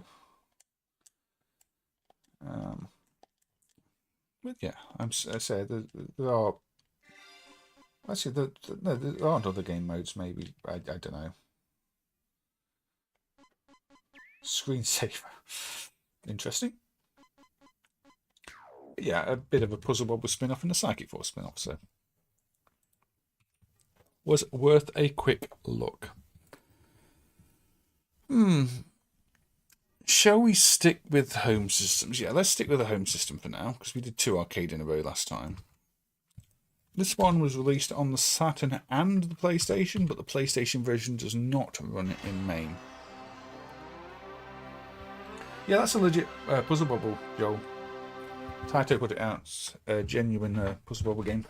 But yeah, I say there are actually there aren't other game modes. Maybe I don't know. Screensaver, interesting. But yeah, a bit of a Puzzle Bobble spin-off and a Psychic Force spin-off. So was worth a quick look. Shall we stick with home systems? Yeah, let's stick with the home system for now, because we did 2 arcade in a row last time. This one was released on the Saturn and the PlayStation, but the PlayStation version does not run it in MAME. Yeah, that's a legit Puzzle Bobble, Joel. Taito put it out. It's a genuine Puzzle Bobble game.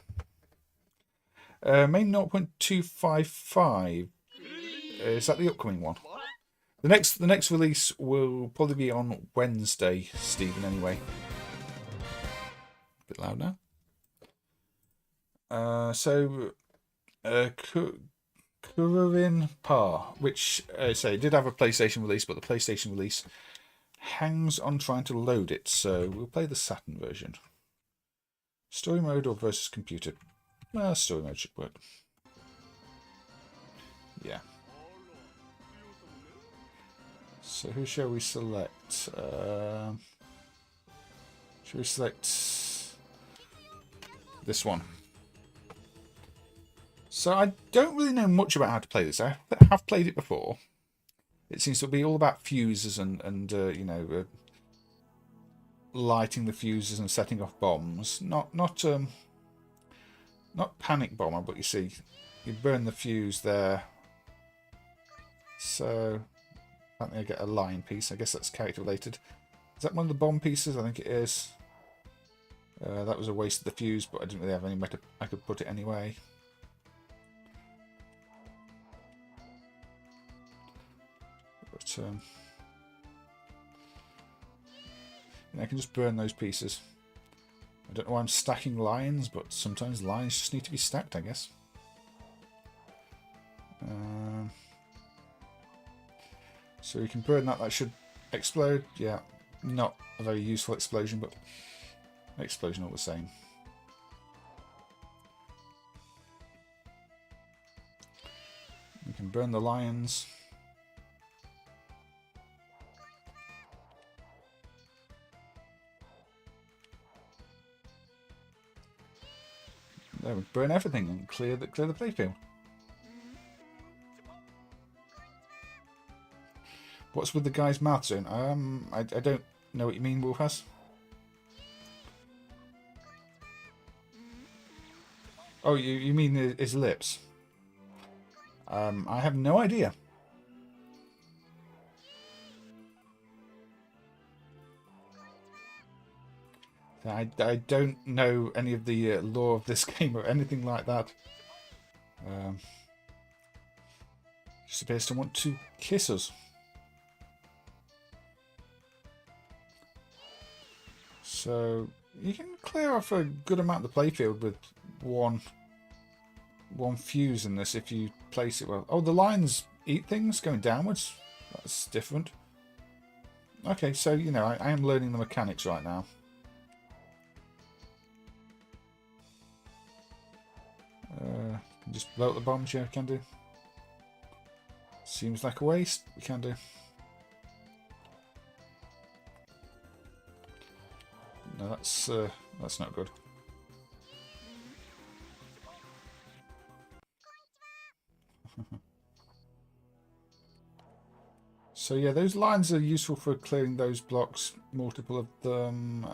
MAME 0.255. Is that the upcoming one? The next release will probably be on Wednesday, Stephen, anyway. A bit loud now. Kururin Pa, which did have a PlayStation release, but the PlayStation release hangs on trying to load it, so we'll play the Saturn version. Story mode or versus computer? Story mode should work. Yeah. So who shall we select? Shall we select this one? So I don't really know much about how to play this. I have played it before. It seems to be all about fuses and you know, lighting the fuses and setting off bombs. Not panic bomber, but you see, you burn the fuse there. So I think I get a line piece. I guess that's character related. Is that one of the bomb pieces? I think it is. That was a waste of the fuse, but I didn't really have any way I could put it anyway. But I can just burn those pieces. I don't know why I'm stacking lines, but sometimes lines just need to be stacked, I guess. So you can burn that. That should explode. Yeah, not a very useful explosion, but explosion all the same. We can burn the lions. There, we burn everything and clear the playfield. What's with the guy's mouth zone? I don't know what you mean, Wolfas. Oh, you mean his lips? I have no idea. I don't know any of the lore of this game or anything like that. Just appears to want to kiss us. So you can clear off a good amount of the playfield with one fuse in this if you place it well. Oh, the lines eat things going downwards. That's different. Okay, so you know I am learning the mechanics right now. Can just blow up the bombs, yeah, we can do. Seems like a waste, we can do. No, that's not good. So yeah, those lines are useful for clearing those blocks, multiple of them.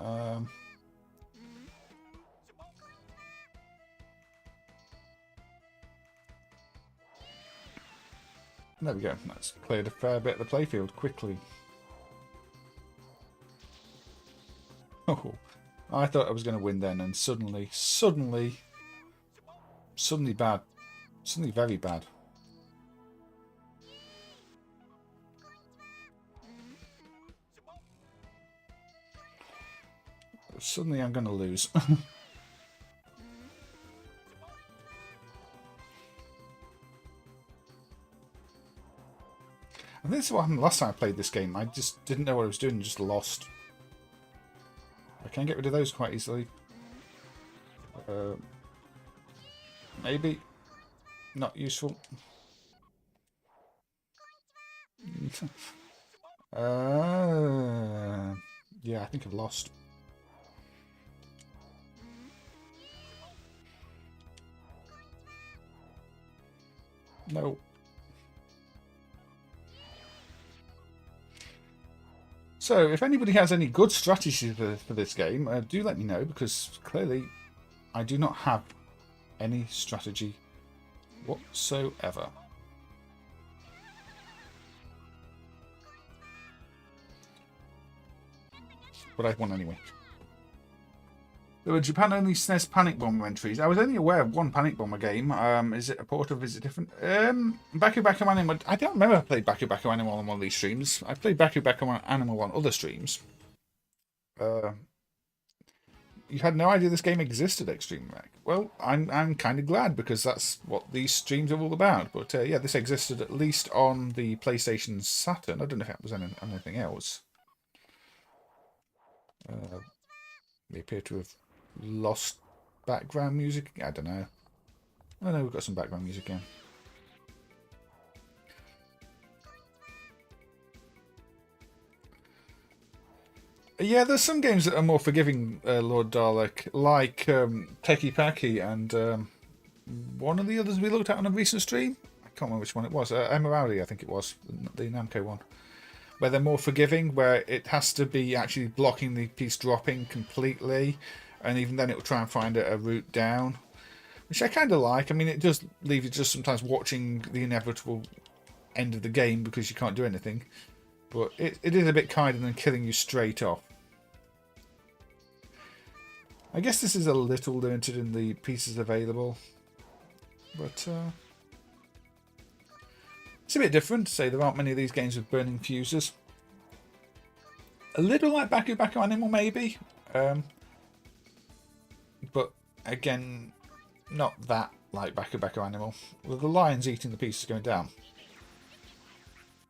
There we go. That's cleared a fair bit of the playfield quickly. Oh, I thought I was going to win then, and suddenly bad. Suddenly very bad. Suddenly I'm going to lose. And this is what happened last time I played this game. I just didn't know what I was doing and just lost. I can get rid of those quite easily. Maybe. Not useful. Yeah, I think I've lost. No. So, if anybody has any good strategies for this game, do let me know, because clearly I do not have any strategy whatsoever. But I won anyway. There were Japan-only SNES Panic Bomber entries. I was only aware of one Panic Bomber game. Is it a port of? Is it different? Baku Baku Animal. I don't remember I played Baku Baku Animal on one of these streams. I played Baku Baku Animal on other streams. You had no idea this game existed, Extreme Mac. Well, I'm kind of glad, because that's what these streams are all about. But yeah, this existed at least on the PlayStation Saturn. I don't know if it was on anything else. They appear to have lost background music. I don't know. Oh no, we've got some background music again. Yeah, there's some games that are more forgiving, Lord Dalek, like Teki Paki and one of the others we looked at on a recent stream. I can't remember which one it was. Emeraldi, I think it was, the Namco one. Where they're more forgiving, where it has to be actually blocking the piece dropping completely, and even then it will try and find a route down, which I kind of like. I mean, it does leave you just sometimes watching the inevitable end of the game because you can't do anything, but it is a bit kinder than killing you straight off. I guess this is a little limited in the pieces available, but it's a bit different. Say there aren't many of these games with burning fuses. A little like Baku Baku Animal, maybe. But again, not that like Baku Baku Animal. With the lion's eating the pieces going down.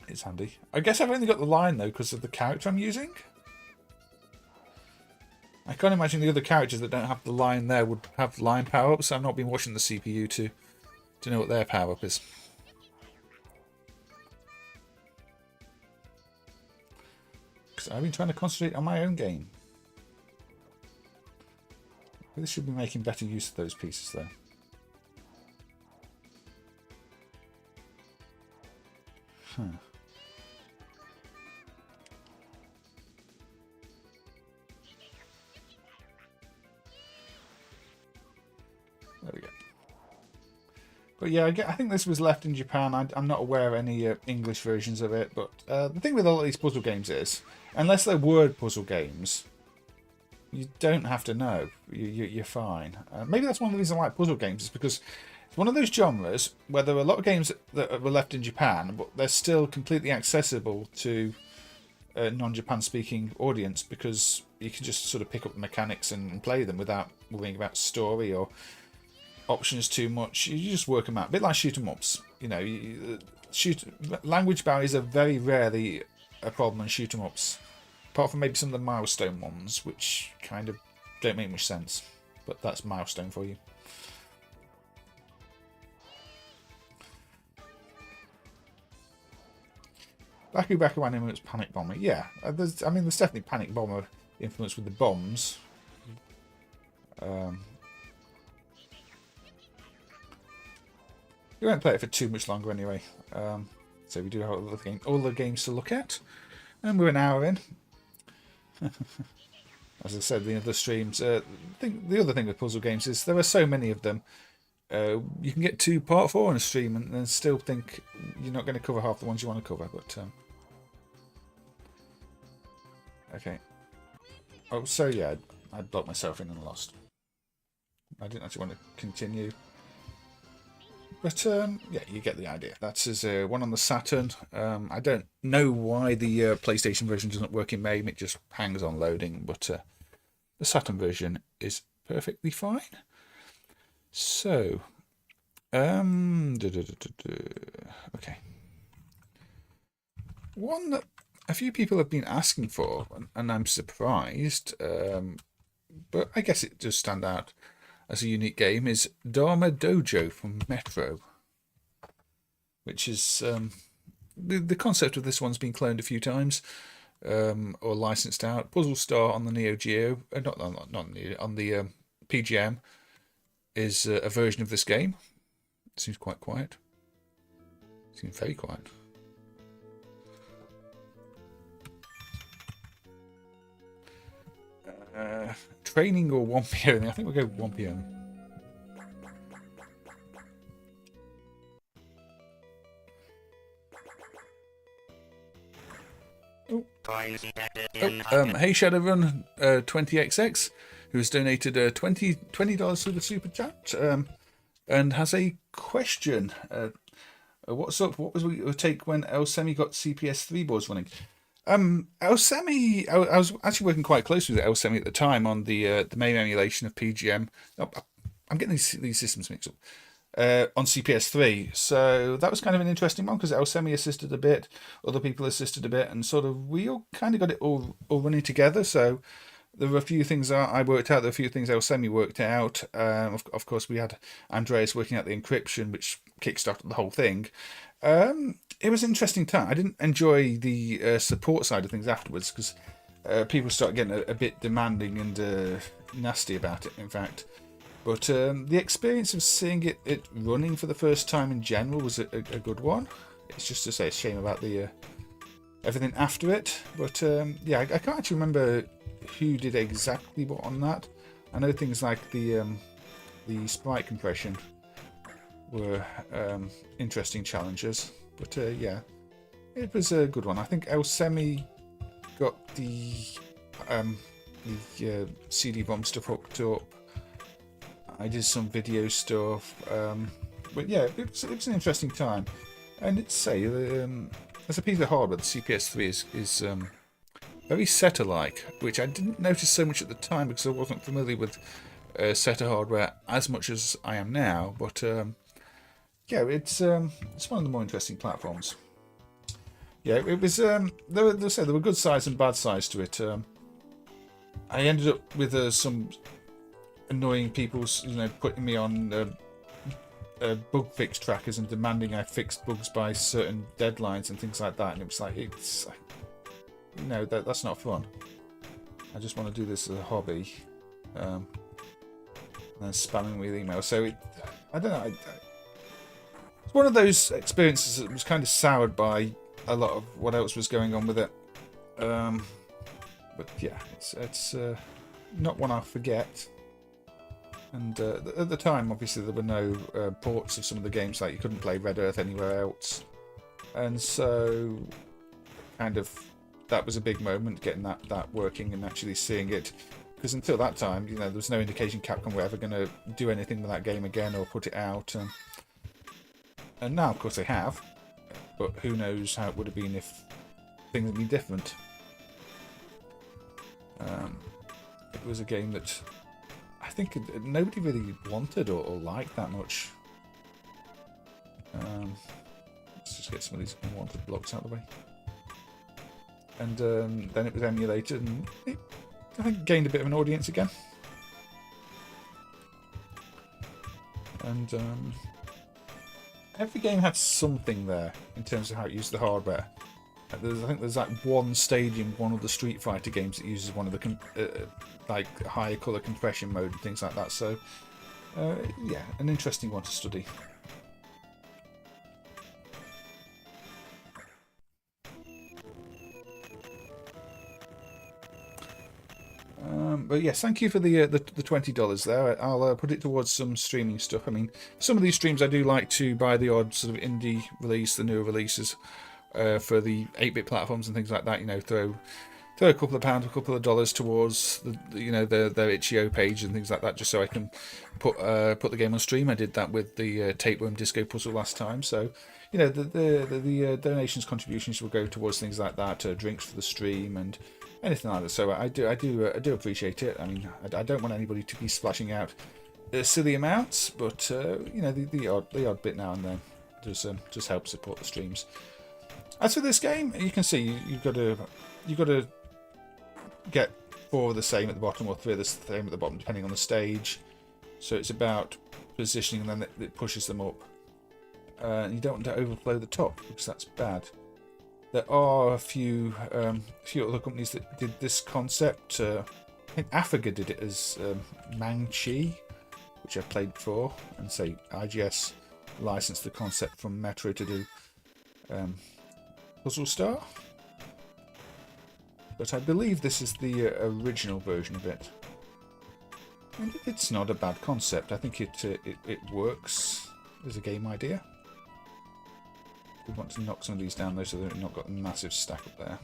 It's handy. I guess I've only got the lion though because of the character I'm using. I can't imagine the other characters that don't have the lion there would have lion power-ups. I've not been watching the CPU to know what their power-up is. Because I've been trying to concentrate on my own game. Really should be making better use of those pieces though. Huh. There we go. But yeah, I think this was left in Japan. I'm not aware of any English versions of it. But the thing with all of these puzzle games is, unless they're word puzzle games, you don't have to know. You're fine. Maybe that's one of the reasons I like puzzle games, is because it's one of those genres where there are a lot of games that were left in Japan, but they're still completely accessible to a non-Japan speaking audience, because you can just sort of pick up the mechanics and play them without worrying about story or options too much. You just work them out, a bit like shoot 'em ups. You know, language barriers are very rarely a problem in shoot 'em ups, apart from maybe some of the milestone ones, which kind of don't make much sense. But that's milestone for you. Baku Baku Animal, it's Panic Bomber. Yeah, there's definitely Panic Bomber influence with the bombs. We won't play it for too much longer anyway. So we do have all the games to look at. And we're an hour in. As I said, the other streams. The other thing with puzzle games is there are so many of them. You can get to part 4 on a stream and then still think you're not going to cover half the ones you want to cover. But okay. Oh, so yeah, I blocked myself in and lost. I didn't actually want to continue. But yeah, you get the idea. That's his one on the Saturn. I don't know why the PlayStation version doesn't work in MAME. It just hangs on loading. But the Saturn version is perfectly fine. So, okay. One that a few people have been asking for, and I'm surprised, but I guess it does stand out as a unique game, is Dharma Doujou from Metro, which is the concept of this one's been cloned a few times or licensed out. Puzzle Star on the Neo Geo, not on the PGM, is a version of this game. It seems quite quiet. It seems very quiet. Training or 1 p.m. I think we'll go 1 p.m. Hey Shadowrun 20XX, who has donated $20 to the super chat, and has a question. What's up? What was your take when El Semi got CPS 3 boards running? El Semi, I was actually working quite closely with El Semi at the time on the MAME emulation of PGM. Oh, I'm getting these systems mixed up. On CPS3, so that was kind of an interesting one because El Semi assisted a bit, other people assisted a bit, and sort of we all kind of got it all running together. So there were a few things I worked out, there were a few things El Semi worked out. Of course, we had Andreas working out the encryption, which kickstarted the whole thing. It was an interesting time. I didn't enjoy the support side of things afterwards because people started getting a bit demanding and nasty about it, in fact. But the experience of seeing it running for the first time in general was a good one. It's just to say a shame about the everything after it. But yeah, I can't actually remember who did exactly what on that. I know things like the sprite compression were interesting challenges. But yeah, it was a good one. I think El Semi got the CD-ROM stuff hooked up. I did some video stuff, but yeah, it was an interesting time. And it's say, as a piece of hardware, the CPS3 is very SETA-like, which I didn't notice so much at the time because I wasn't familiar with SETA hardware as much as I am now. But yeah, it's one of the more interesting platforms. Yeah, it was. There were good sides and bad sides to it. I ended up with some annoying people, putting me on bug fix trackers and demanding I fixed bugs by certain deadlines and things like that. And it was like, that's not fun. I just want to do this as a hobby. And then spamming me with emails. So I don't know. It's one of those experiences that was kind of soured by a lot of what else was going on with it. But yeah, it's not one I'll forget. And at the time, obviously, there were no ports of some of the games, like you couldn't play Red Earth anywhere else. And so, kind of, that was a big moment, getting that working and actually seeing it. Because until that time, there was no indication Capcom were ever going to do anything with that game again or put it out. And now, of course, they have. But who knows how it would have been if things had been different. It was a game that I think nobody really wanted or liked that much. Let's just get some of these unwanted blocks out of the way. And then it was emulated, and it, I think, gained a bit of an audience again. And every game had something there in terms of how it used the hardware. I think there's like one stage in one of the Street Fighter games that uses one of the like higher color compression mode and things like that. So yeah, an interesting one to study. But yes, thank you for the $20 there. I'll put it towards some streaming stuff. I mean, some of these streams I do like to buy the odd sort of indie release, the newer releases for the 8-bit platforms and things like that. You know, throw a couple of pounds, a couple of dollars towards their itch.io page and things like that, just so I can put the game on stream. I did that with the Tapeworm Disco Puzzle last time, so you know the donations contributions will go towards things like that, drinks for the stream and anything like that. So I do appreciate it. I mean, I don't want anybody to be splashing out silly amounts, but you know the odd bit now and then just help support the streams. As for this game, you can see you've got to get 4 of the same at the bottom or 3 of the same at the bottom, depending on the stage. So it's about positioning, and then it pushes them up. You don't want to overflow the top because that's bad. There are a few other companies that did this concept. I think Africa did it as MAME, which I've played before, and say IGS licensed the concept from Metro to do Puzzle Star. But I believe this is the original version of it. And it's not a bad concept. I think it works as a game idea. We want to knock some of these down though, so they've not got a massive stack up there.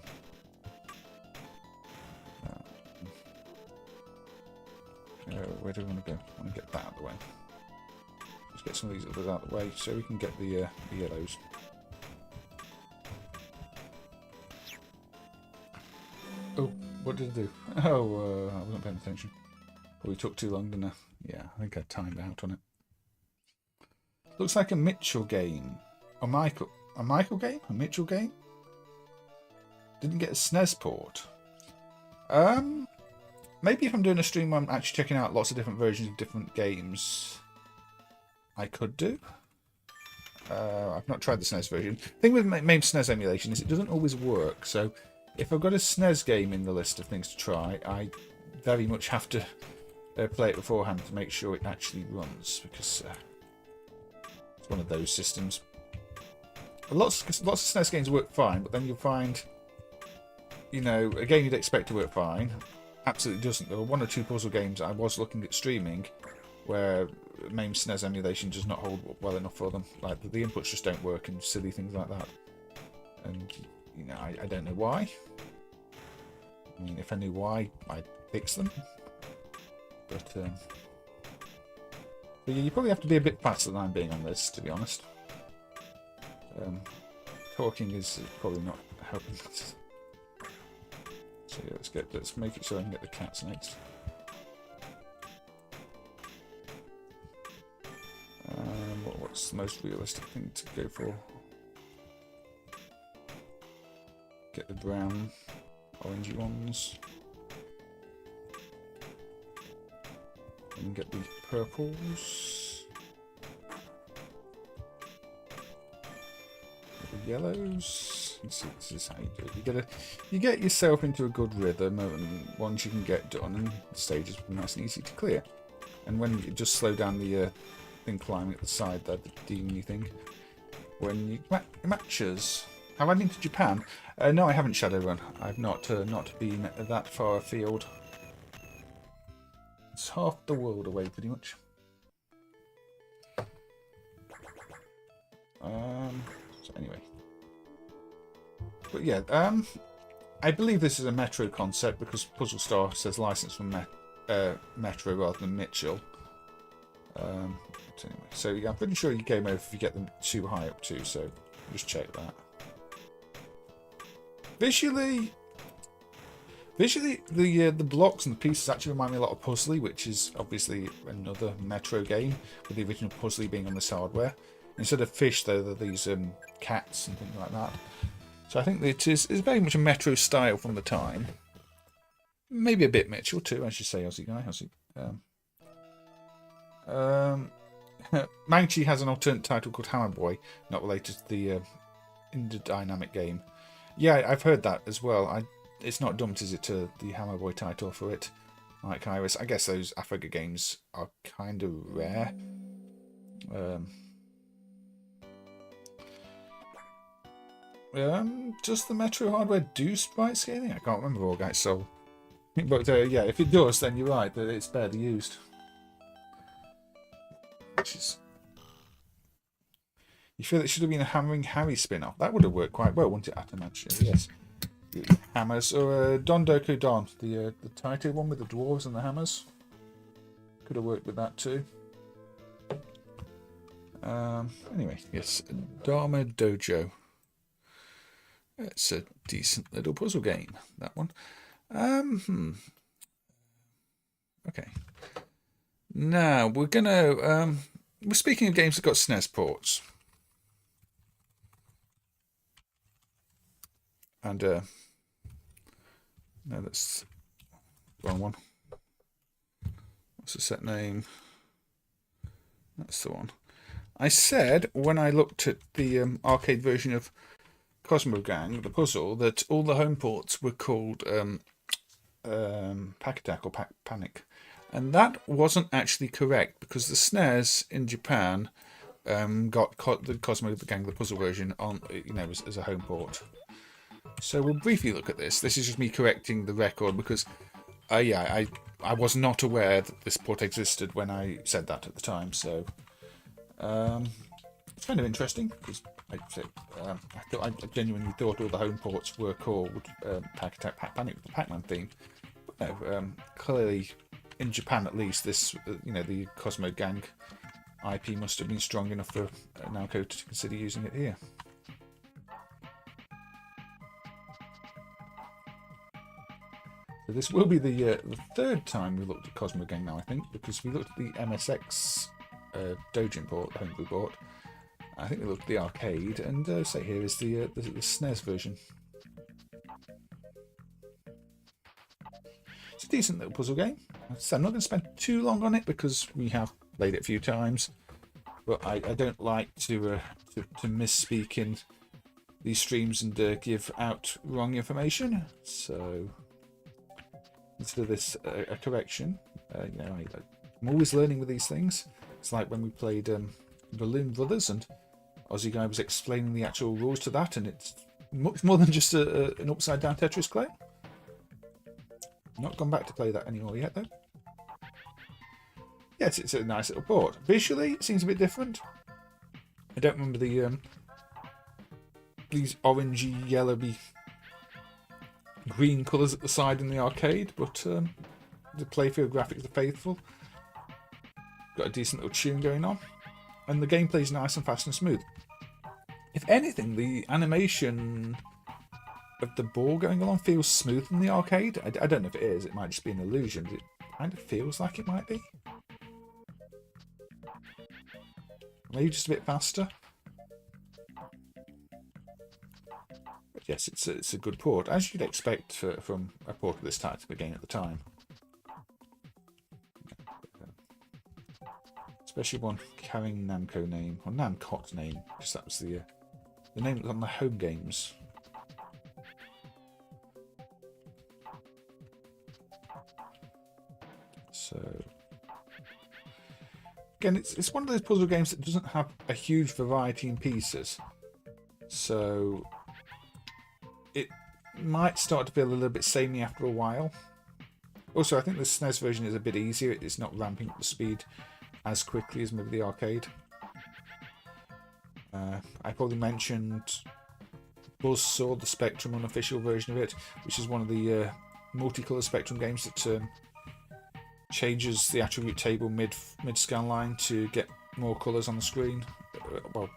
Where do we want to go? I want to get that out of the way. Let's get some of these others out of the way so we can get the yellows. Oh, what did I do? Oh, I wasn't paying attention. Oh, we took too long, didn't I? Yeah, I think I timed out on it. Looks like a Mitchell game. A Michael game? A Mitchell game? Didn't get a SNES port. Maybe if I'm doing a stream where I'm actually checking out lots of different versions of different games, I could do. I've not tried the SNES version. The thing with MAME SNES emulation is it doesn't always work, so if I've got a SNES game in the list of things to try, I very much have to play it beforehand to make sure it actually runs, because it's one of those systems. Lots of SNES games work fine, but then you'll find, you know, a game you'd expect to work fine absolutely doesn't. There were 1 or 2 puzzle games I was looking at streaming where MAME SNES emulation does not hold well enough for them. Like the inputs just don't work and silly things like that. And you know, I don't know why. I mean, if I knew why, I'd fix them. But yeah, you probably have to be a bit faster than I'm being on this, to be honest. Talking is probably not helping. So yeah, let's make it so I can get the cats next. What's the most realistic thing to go for? Get the brown, orangey ones. And get the purples. Get the yellows. Let's see, this is how you do it. You get yourself into a good rhythm, and once you can get done, and the stages will be nice and easy to clear. And when you just slow down the thing climbing at the side there, the demony thing. When you matches. Have I been to Japan? No, I haven't Shadowrun. I've not been that far afield. It's half the world away, pretty much. So anyway. But yeah, I believe this is a Metro concept because Puzzle Star says license from Metro rather than Mitchell. But anyway, so yeah, I'm pretty sure you game over if you get them too high up too, so just check that. Visually, the blocks and the pieces actually remind me a lot of Puzzly, which is obviously another Metro game, with the original Puzzly being on this hardware. Instead of fish, though, they're these cats and things like that. So I think it is very much a Metro style from the time. Maybe a bit Mitchell too, I should say, Aussie guy. Manchi has an alternate title called Hammer Boy, not related to the Interdynamic game. Yeah, I've heard that as well. It's not dumped, is it, to the Hammer Boy title for it? Like Iris. I guess those Africa games are kind of rare. Does the Metro hardware do sprite scaling? I can't remember, all guys. So, but yeah, if it does, then you're right that it's barely used. Which is, you feel it should have been a Hammering Harry spin-off? That would have worked quite well, wouldn't it? At imagine, yes. Hammers or Don Doku Don, the title one with the dwarves and the hammers. Could have worked with that too. Anyway, yes, Dharma Doujou. It's a decent little puzzle game, that one. Okay. Now we're gonna we're speaking of games that got SNES ports. And no, that's the wrong one. What's the set name? That's the one. I said when I looked at the arcade version of Cosmo Gang, the puzzle, that all the home ports were called Pack Attack or Pack Panic, and that wasn't actually correct because the SNES in Japan got the Cosmo Gang, the puzzle version, on as a home port. So we'll briefly look at this. This is just me correcting the record because, I was not aware that this port existed when I said that at the time. So it's kind of interesting because I genuinely thought all the home ports were called Pack Attack, Pack Panic with the Pac-Man theme. But no, clearly in Japan at least, this the Cosmo Gang IP must have been strong enough for Namco to consider using it here. So this will be the third time we looked at Cosmo Gang now, I think, because we looked at the MSX Doujin port, the homebrew port. I think we looked at the arcade, and say here is the SNES version. It's a decent little puzzle game. So I'm not going to spend too long on it because we have played it a few times, but I don't like to misspeak in these streams and give out wrong information. So consider this a correction. I'm always learning with these things. It's like when we played Balloon Brothers and Aussie guy was explaining the actual rules to that, and it's much more than just an upside down Tetris clay. Not gone back to play that anymore yet though. Yes, it's a nice little port. Visually, it seems a bit different. I don't remember these orangey, yellowy, green colours at the side in the arcade, but the playfield graphics are faithful. Got a decent little tune going on, and the gameplay is nice and fast and smooth. If anything, the animation of the ball going along feels smoother than the arcade. I don't know if it is. It might just be an illusion. It kind of feels like it might be. Maybe just a bit faster. But yes, it's a good port, as you'd expect from a port of this type of a game at the time. Especially one carrying Namco name, or Namcot name, because that was the name that was on the home games. So again, it's one of those puzzle games that doesn't have a huge variety in pieces, so it might start to feel a little bit samey after a while. Also, I think the SNES version is a bit easier. It's not ramping up the speed as quickly as maybe the arcade. I probably mentioned Buzzsaw, the Spectrum unofficial version of it, which is one of the multicolour Spectrum games that changes the attribute table mid-scan line to get more colours on the screen. Well,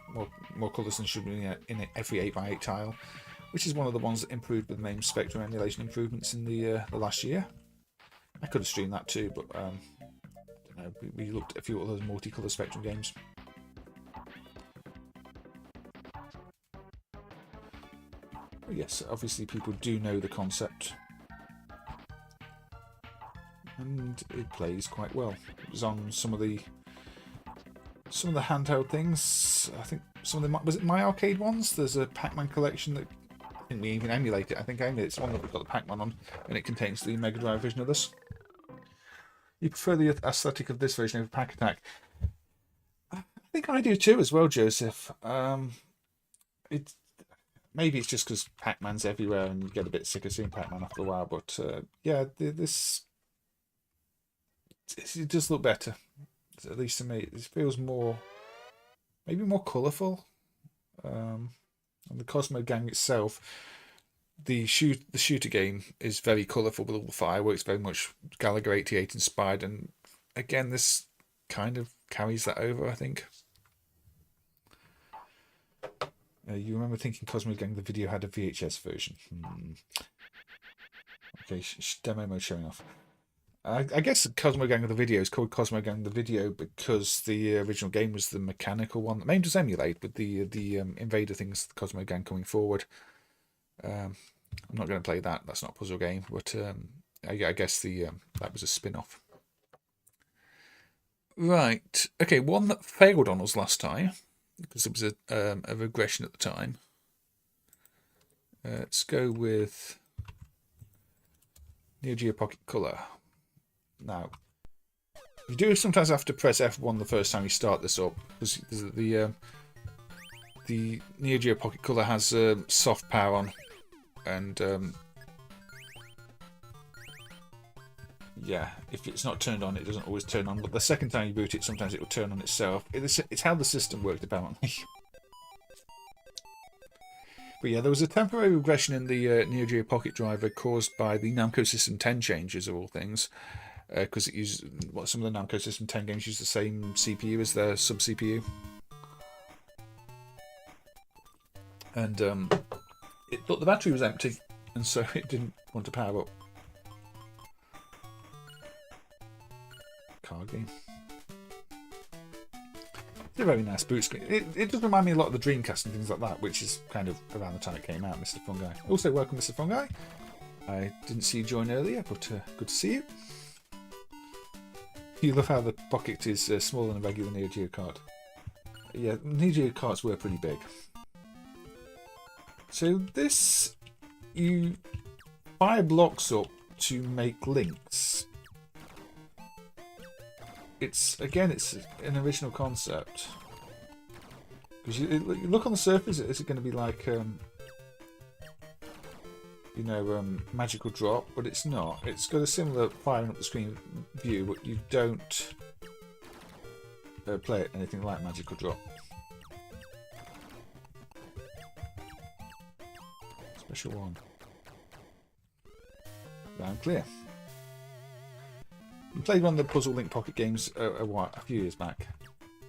more colours than should be in every 8x8 tile, which is one of the ones that improved with the MAME Spectrum emulation improvements in the last year. I could have streamed that too, but I don't know. We looked at a few of those multicolour Spectrum games. But yes, obviously people do know the concept, and it plays quite well. It was on some of the handheld things. I think some of the, was it My Arcade ones? There's a Pac-Man collection that I think we even emulate it. I think it's one that we've got the Pac-Man on, and it contains the Mega Drive version of this. You prefer the aesthetic of this version over Pack Attack? I think I do too, as well, Joseph. It's maybe it's just because Pac-Man's everywhere, and you get a bit sick of seeing Pac-Man after a while. But yeah, this it does look better, at least to me. It feels more, maybe more colourful. And the Cosmo gang itself, the shooter game is very colourful with all the fireworks, very much Gallagher 88 inspired, and again this kind of carries that over, I think. You remember thinking Cosmo Gang the video had a VHS version? Okay, demo mode showing off. I guess Cosmo Gang of the video is called Cosmo Gang the video because the original game was the mechanical one that MAME does emulate with the invader things, the Cosmo Gang coming forward. I'm not going to play that. That's not a puzzle game, but I guess that was a spin-off. Right. Okay, one that failed on us last time because it was a regression at the time. Let's go with Neo Geo Pocket Color. Now, you do sometimes have to press F1 the first time you start this up because the Neo Geo Pocket Color has soft power on, and yeah, if it's not turned on, it doesn't always turn on. But the second time you boot it, sometimes it will turn on itself. It's how the system worked, apparently. But yeah, there was a temporary regression in the Neo Geo Pocket driver caused by the Namco System 10 changes, of all things. Because it uses some of the Namco System 10 games use the same CPU as their sub CPU, and it thought the battery was empty, and so it didn't want to power up. Card game. It's a very nice boot screen. It does remind me a lot of the Dreamcast and things like that, which is kind of around the time it came out. Mr. Fungi. Also, welcome, Mr. Fungi. I didn't see you join earlier, but good to see you. You love how the pocket is smaller than a regular Neo Geo card. Yeah, Neo Geo cards were pretty big. So this, you fire blocks up to make links. It's an original concept. Because you look on the surface, is it going to be like magical drop, but it's not. It's got a similar firing up the screen view, but you don't play it anything like magical drop. Special one. Round clear. We played one of the Puzzle Link Pocket games a few years back.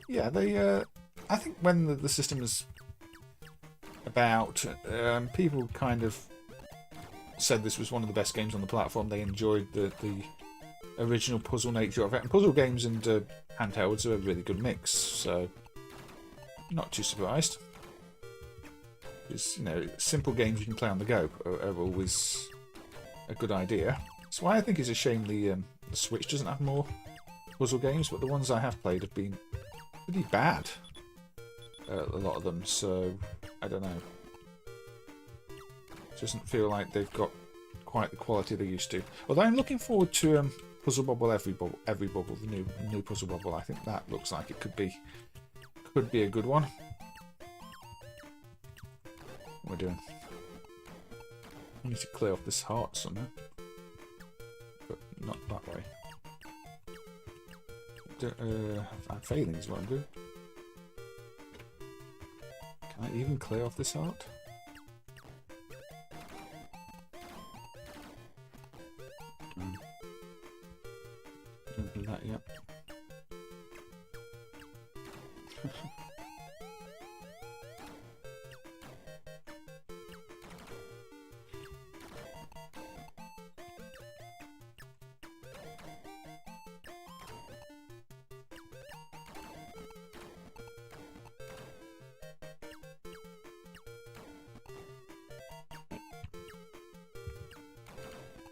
Yeah, they. I think when the system was about, people kind of said this was one of the best games on the platform. They enjoyed the original puzzle nature of it, and puzzle games and handhelds are a really good mix. So, not too surprised. Because simple games you can play on the go are always a good idea. That's why I think it's a shame the Switch doesn't have more puzzle games, but the ones I have played have been pretty bad. A lot of them, so I don't know. Doesn't feel like they've got quite the quality they used to. Although I'm looking forward to Puzzle Bobble Every Bubble, the new Puzzle Bobble. I think that looks like it could be a good one. What are we doing? I need to clear off this heart somehow, but not that way. I'm failing is what I'm doing. Can I even clear off this heart? Don't do that yet.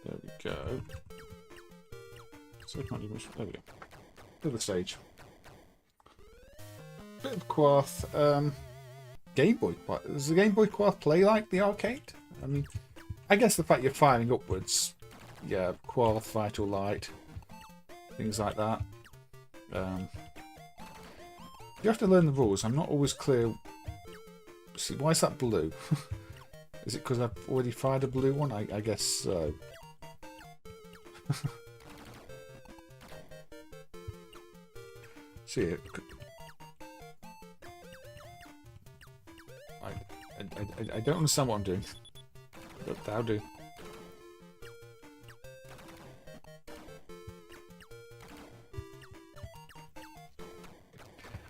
There we go. So we can't do much. There we go. To the stage. Bit of Quarth. Game Boy Quarth. Does the Game Boy Quarth play like the arcade? I mean, I guess the fact you're firing upwards, yeah, qual, vital light, things like that. You have to learn the rules. I'm not always clear. See, why is that blue? Is it because I've already fired a blue one? I guess so. See it. I don't understand what I'm doing, but thou do.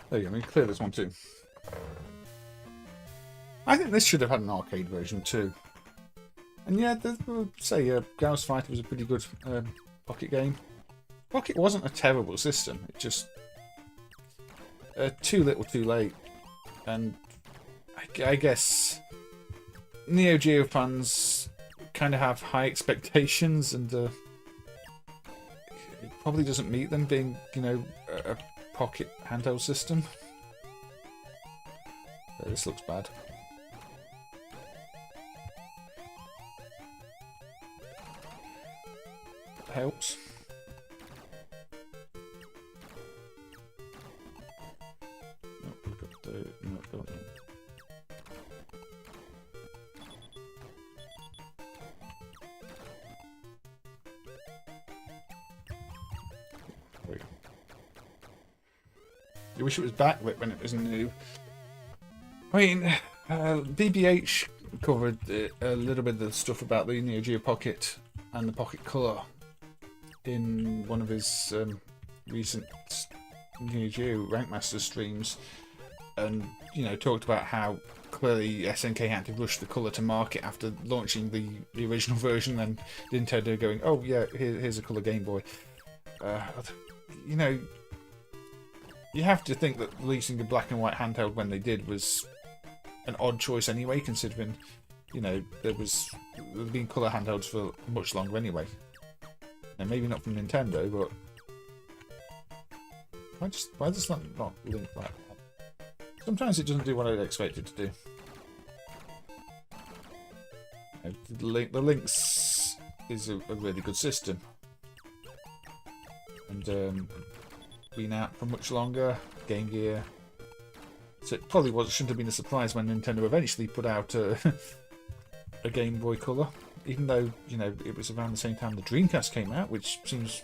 There you go. I mean, clear this one too. I think this should have had an arcade version too. And yeah, say Gauss Fighter was a pretty good Pocket game. Pocket wasn't a terrible system. It just too little, too late. And I guess Neo Geo fans kind of have high expectations, and it probably doesn't meet them, being, you know, a Pocket handheld system. This looks bad. That helps. Oh, we've got the... No, don't know. There we go. You wish it was backlit when it was new. I mean, BBH covered a little bit of the stuff about the Neo Geo Pocket and the Pocket Color in one of his recent Neo Geo Rankmaster streams, and, you know, talked about how clearly SNK had to rush the Color to market after launching the original version, and Nintendo going, oh yeah, here's a Color Game Boy. You know, you have to think that releasing a black and white handheld when they did was an odd choice anyway, considering, you know, there'd been colour handhelds for much longer anyway. And maybe not from Nintendo, but why does that not link like that? Sometimes it doesn't do what I'd expect it to do. You know, the Lynx is a really good system, and been out for much longer. Game Gear. So it probably shouldn't have been a surprise when Nintendo eventually put out a Game Boy Color, even though, you know, it was around the same time the Dreamcast came out, which seems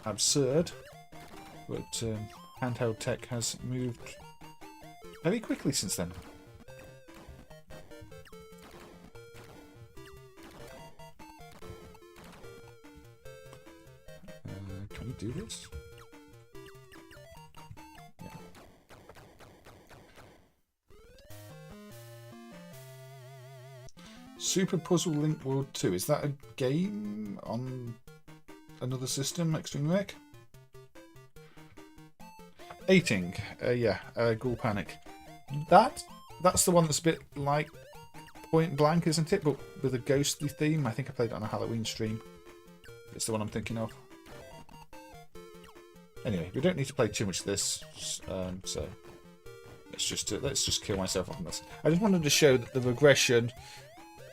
absurd. But handheld tech has moved very quickly since then. Can we do this? Super Puzzle Link World 2. Is that a game on another system, Extreme Rec? 18. Yeah, Ghoul Panic. That's the one that's a bit like Point Blank, isn't it? But with a ghostly theme. I think I played it on a Halloween stream. It's the one I'm thinking of. Anyway, we don't need to play too much of this, so let's just kill myself on this. I just wanted to show that the regression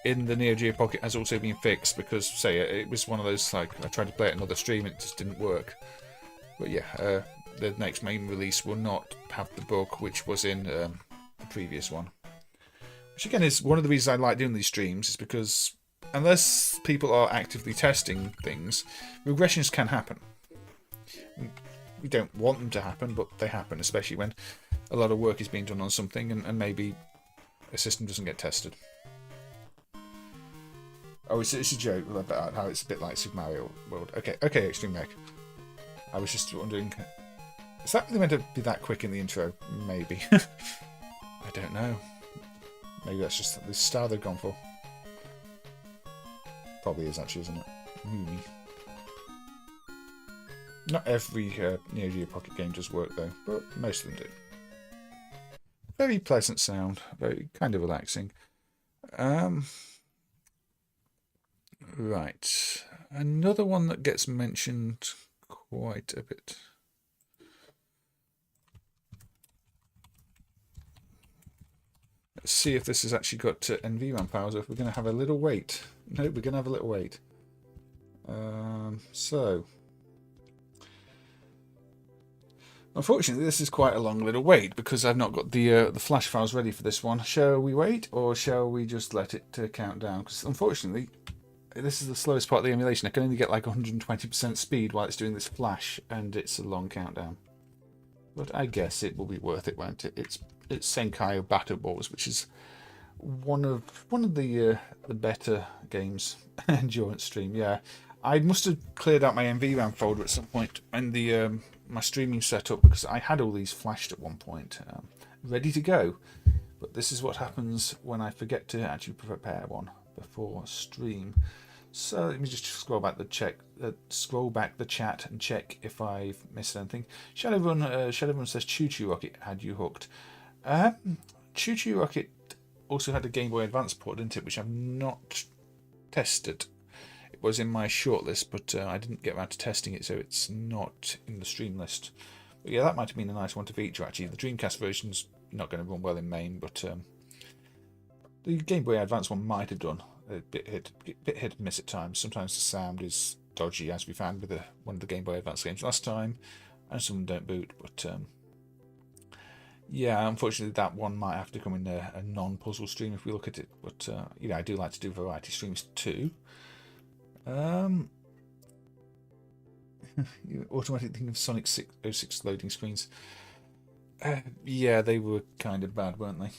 in the Neo Geo Pocket has also been fixed, because, say, it was one of those, like, I tried to play it another stream, it just didn't work. But yeah, the next MAME release will not have the bug which was in the previous one. Which again is one of the reasons I like doing these streams, is because unless people are actively testing things, regressions can happen. We don't want them to happen, but they happen, especially when a lot of work is being done on something and maybe a system doesn't get tested. Oh, it's a joke about how it's a bit like Super Mario World. Okay, Extreme Rec. I was just wondering, is that really meant to be that quick in the intro? Maybe. I don't know. Maybe that's just the style they've gone for. Probably is, actually, isn't it? Not every Neo Geo Pocket game does work, though, but most of them do. Very pleasant sound, very kind of relaxing. Right, another one that gets mentioned quite a bit. Let's see if this has actually got NVRAM powers, or if we're going to have a little wait. No, we're going to have a little wait. So, unfortunately, this is quite a long little wait because I've not got the flash files ready for this one. Shall we wait, or shall we just let it count down? Because unfortunately, this is the slowest part of the emulation. I can only get like 120% speed while it's doing this flash, and it's a long countdown. But I guess it will be worth it, won't it? It's Senkyu Battle Balls, which is one of the better games. Endurance stream, yeah. I must have cleared out my NVRAM folder at some point in the my streaming setup, because I had all these flashed at one point, ready to go. But this is what happens when I forget to actually prepare one before stream. So let me just scroll back the chat and check if I've missed anything. Shadowrun says Choo Choo Rocket had you hooked. Choo Choo Rocket also had a Game Boy Advance port, didn't it? Which I've not tested. It was in my shortlist, but I didn't get around to testing it, so it's not in the stream list. But yeah, that might have been a nice one to feature actually. The Dreamcast version's not going to run well in MAME, but the Game Boy Advance one might have done. A bit hit and miss at times. Sometimes the sound is dodgy, as we found with one of the Game Boy Advance games last time, and some don't boot. But yeah, unfortunately, that one might have to come in a non-puzzle stream if we look at it. But you know, I do like to do variety streams too. You automatically think of Sonic 06 loading screens. Yeah, they were kind of bad, weren't they?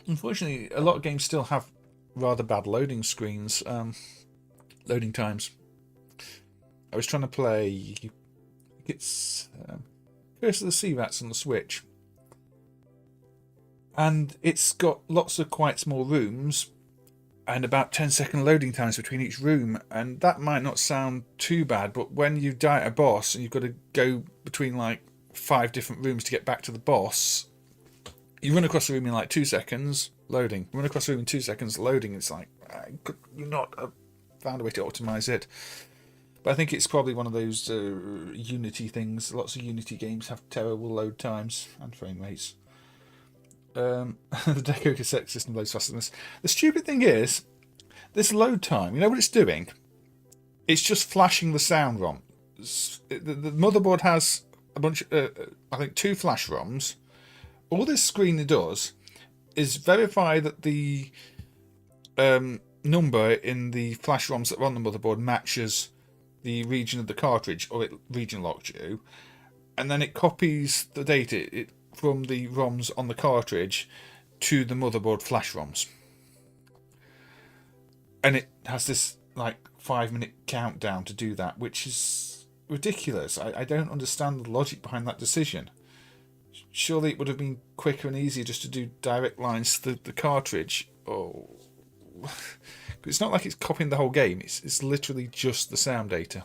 Unfortunately, a lot of games still have rather bad loading screens, loading times. I was trying to play it's Curse of the Sea Rats on the Switch, and it's got lots of quite small rooms and about 10-second loading times between each room, and that might not sound too bad, but when you die at a boss and you've got to go between like 5 different rooms to get back to the boss, you run across the room in like 2 seconds, loading. You run across the room in 2 seconds, loading. It's like, could you not have found a way to optimize it? But I think it's probably one of those Unity things. Lots of Unity games have terrible load times and frame rates. The Deco cassette system loads faster than this. The stupid thing is, this load time, you know what it's doing? It's just flashing the sound ROM. The motherboard has a bunch, I think 2 flash ROMs. All this screen does is verify that the number in the flash ROMs that are on the motherboard matches the region of the cartridge, or it region locked you, and then it copies the data from the ROMs on the cartridge to the motherboard flash ROMs. And it has this like 5-minute countdown to do that, which is ridiculous. I don't understand the logic behind that decision. Surely it would have been quicker and easier just to do direct lines to the cartridge. Oh, it's not like it's copying the whole game. It's literally just the sound data.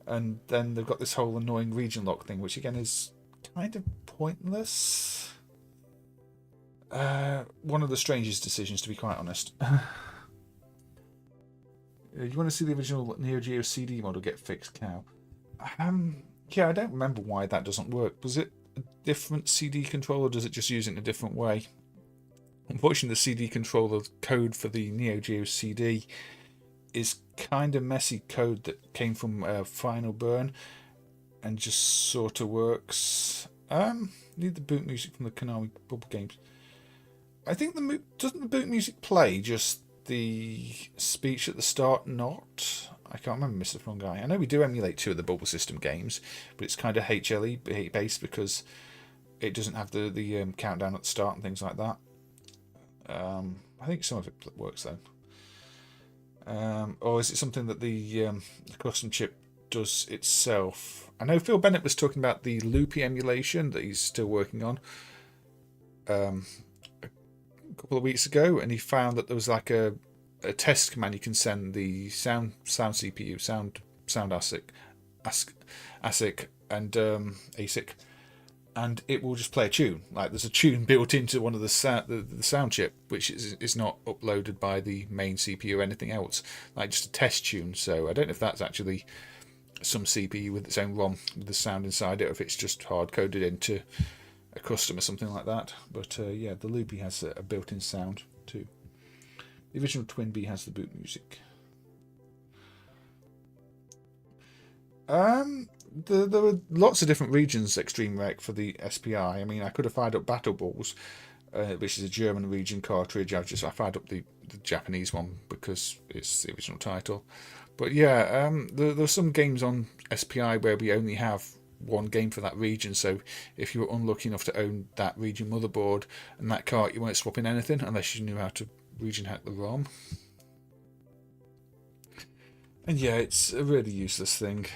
And then they've got this whole annoying region lock thing, which again is kind of pointless. One of the strangest decisions, to be quite honest. You want to see the original Neo Geo CD model get fixed, Cow? Yeah, I don't remember why that doesn't work. Was it a different CD controller, or does it just use it in a different way? Unfortunately, the CD controller code for the Neo Geo CD is kind of messy code that came from Final Burn and just sort of works. Need the boot music from the Konami Bubble games. I think doesn't the boot music play just the speech at the start? Not. I can't remember, Mr. Fun Guy. I know we do emulate 2 of the Bubble System games, but it's kind of HLE based because it doesn't have the countdown at the start and things like that. I think some of it works though. Or is it something that the custom chip does itself? I know Phil Bennett was talking about the Loopy emulation that he's still working on a couple of weeks ago, and he found that there was like a test command you can send the sound CPU, sound ASIC and ASIC, and it will just play a tune. Like there's a tune built into one of the sound chip, which is not uploaded by the main CPU or anything else, like just a test tune. So I don't know if that's actually some CPU with its own ROM with the sound inside it, or if it's just hard coded into a custom or something like that. But yeah, the Loopy has a built-in sound too. The original Twin Bee has the boot music. There were lots of different regions Extreme Rec for the SPI. I mean, I could have fired up Battle Balls, which is a German region cartridge. I fired up the Japanese one because it's the original title. But yeah, there were some games on SPI where we only have one game for that region. So if you were unlucky enough to own that region motherboard and that cart, you weren't swapping anything unless you knew how to region hack the ROM. And yeah, it's a really useless thing.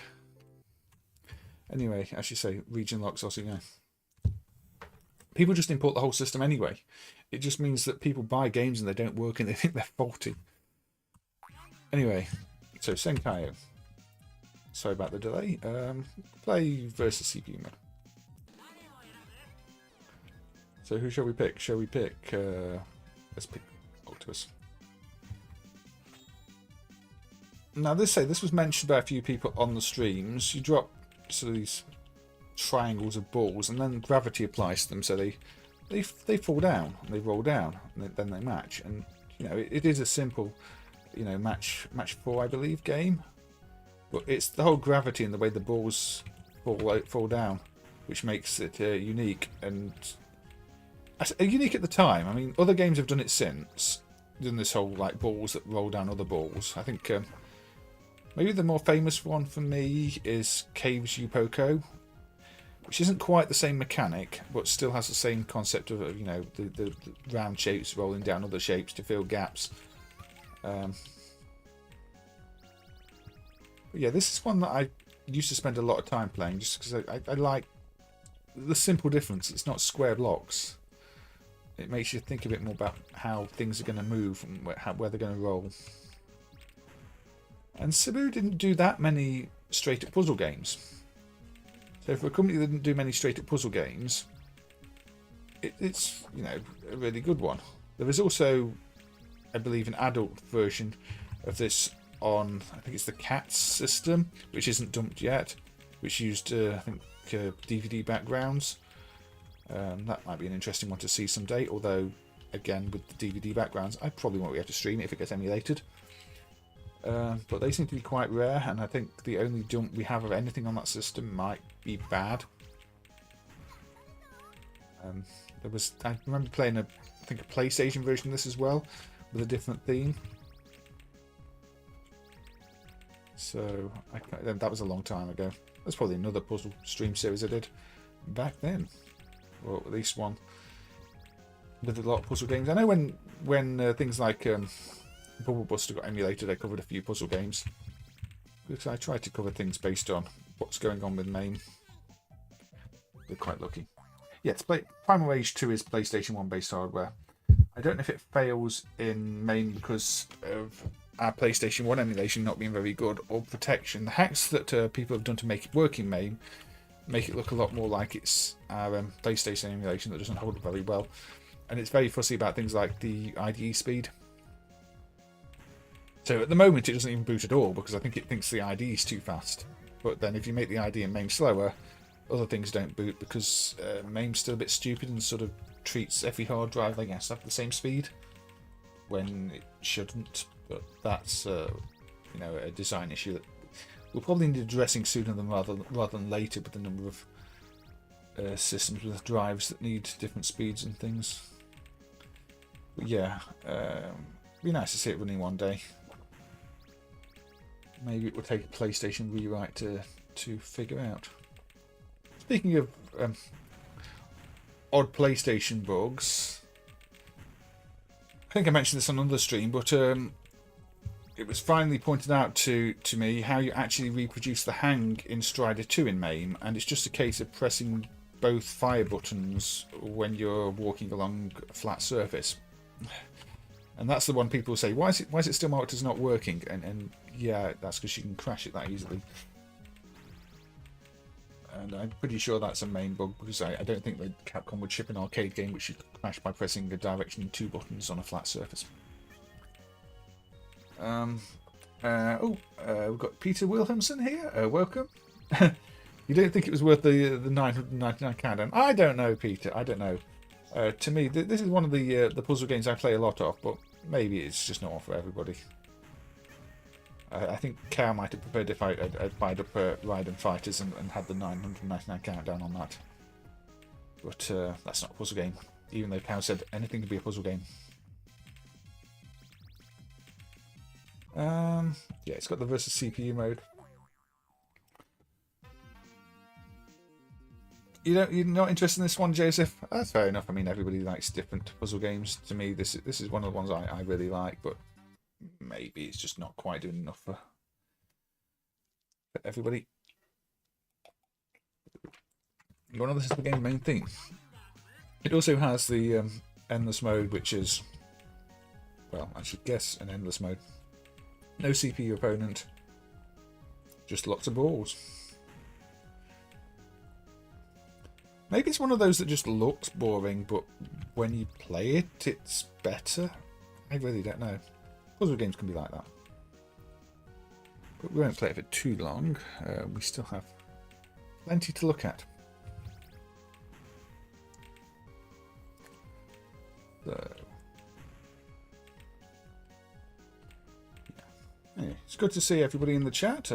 Anyway, as you say, region locks also, yeah. People just import the whole system anyway. It just means that people buy games and they don't work and they think they're faulty. Anyway, so Senkyu. Sorry about the delay. Play versus CPU mode. So who shall we pick? Shall we pick... let's pick Octopus. Now this was mentioned by a few people on the streams. You drop sort of these triangles of balls and then gravity applies to them, so they fall down and they roll down and then they match. And you know, it is a simple, you know, match 4 I believe game, but it's the whole gravity and the way the balls fall down which makes it unique, and unique at the time. I mean, other games have done it since, done this whole like balls that roll down other balls. I think maybe the more famous one for me is Caves Upoko, which isn't quite the same mechanic, but still has the same concept of, you know, the round shapes rolling down other shapes to fill gaps. But yeah, this is one that I used to spend a lot of time playing just because I like the simple difference. It's not square blocks. It makes you think a bit more about how things are going to move and where they're going to roll. And Cebu didn't do that many straight-up puzzle games. So for a company that didn't do many straight-up puzzle games, it's, you know, a really good one. There is also, I believe, an adult version of this on, I think it's the CATS system, which isn't dumped yet, which used, I think, DVD backgrounds. That might be an interesting one to see someday, although, again, with the DVD backgrounds, I probably won't be able to stream it if it gets emulated. But they seem to be quite rare, and I think the only dump we have of anything on that system might be bad. I remember playing I think a PlayStation version of this as well, with a different theme. So that was a long time ago. That's probably another puzzle stream series I did back then, or at least one with a lot of puzzle games. I know when things like Bubble Buster got emulated, I covered a few puzzle games because I tried to cover things based on what's going on with MAME. We're quite lucky. Yeah, Primal Rage 2 is PlayStation 1 based hardware. I don't know if it fails in MAME because of our PlayStation 1 emulation not being very good, or protection. The hacks that people have done to make it work in MAME make it look a lot more like it's our PlayStation emulation that doesn't hold very well. And it's very fussy about things like the IDE speed. So at the moment it doesn't even boot at all because I think it thinks the IDE is too fast. But then if you make the IDE and MAME slower, other things don't boot because MAME's still a bit stupid and sort of treats every hard drive, I guess, at the same speed when it shouldn't. But that's you know, a design issue that we'll probably need addressing sooner than rather than later with the number of systems with drives that need different speeds and things. But yeah, be nice to see it running one day. Maybe it will take a PlayStation rewrite to figure out. Speaking of odd PlayStation bugs, I think I mentioned this on another stream, but it was finally pointed out to me how you actually reproduce the hang in Strider 2 in MAME, and it's just a case of pressing both fire buttons when you're walking along a flat surface. And that's the one people say, why is it still marked as not working? And yeah, that's because you can crash it that easily. And I'm pretty sure that's a main bug because I don't think that Capcom would ship an arcade game which you could crash by pressing a direction and 2 buttons on a flat surface. And We've got Peter Wilhelmsen here. Welcome. You don't think it was worth the 999 countdown? I don't know, Peter. I don't know. To me, this is one of the puzzle games I play a lot of, but maybe it's just not one for everybody. I think Cow might have preferred if I'd buyed up Raiden Fighters and had the 999 countdown on that. But that's not a puzzle game, even though Cow said anything could be a puzzle game. Yeah, it's got the versus CPU mode. You're not interested in this one, Joseph? That's fair enough. I mean, everybody likes different puzzle games. To me, this is one of the ones I really like, but maybe it's just not quite doing enough for everybody. You want to listen to the game's main theme? It also has the endless mode, which is, well, I should guess an endless mode. No CPU opponent, just lots of balls. Maybe it's one of those that just looks boring, but when you play it, it's better. I really don't know. Puzzle games can be like that. But we won't play it for too long. We still have plenty to look at. So, anyway, it's good to see everybody in the chat.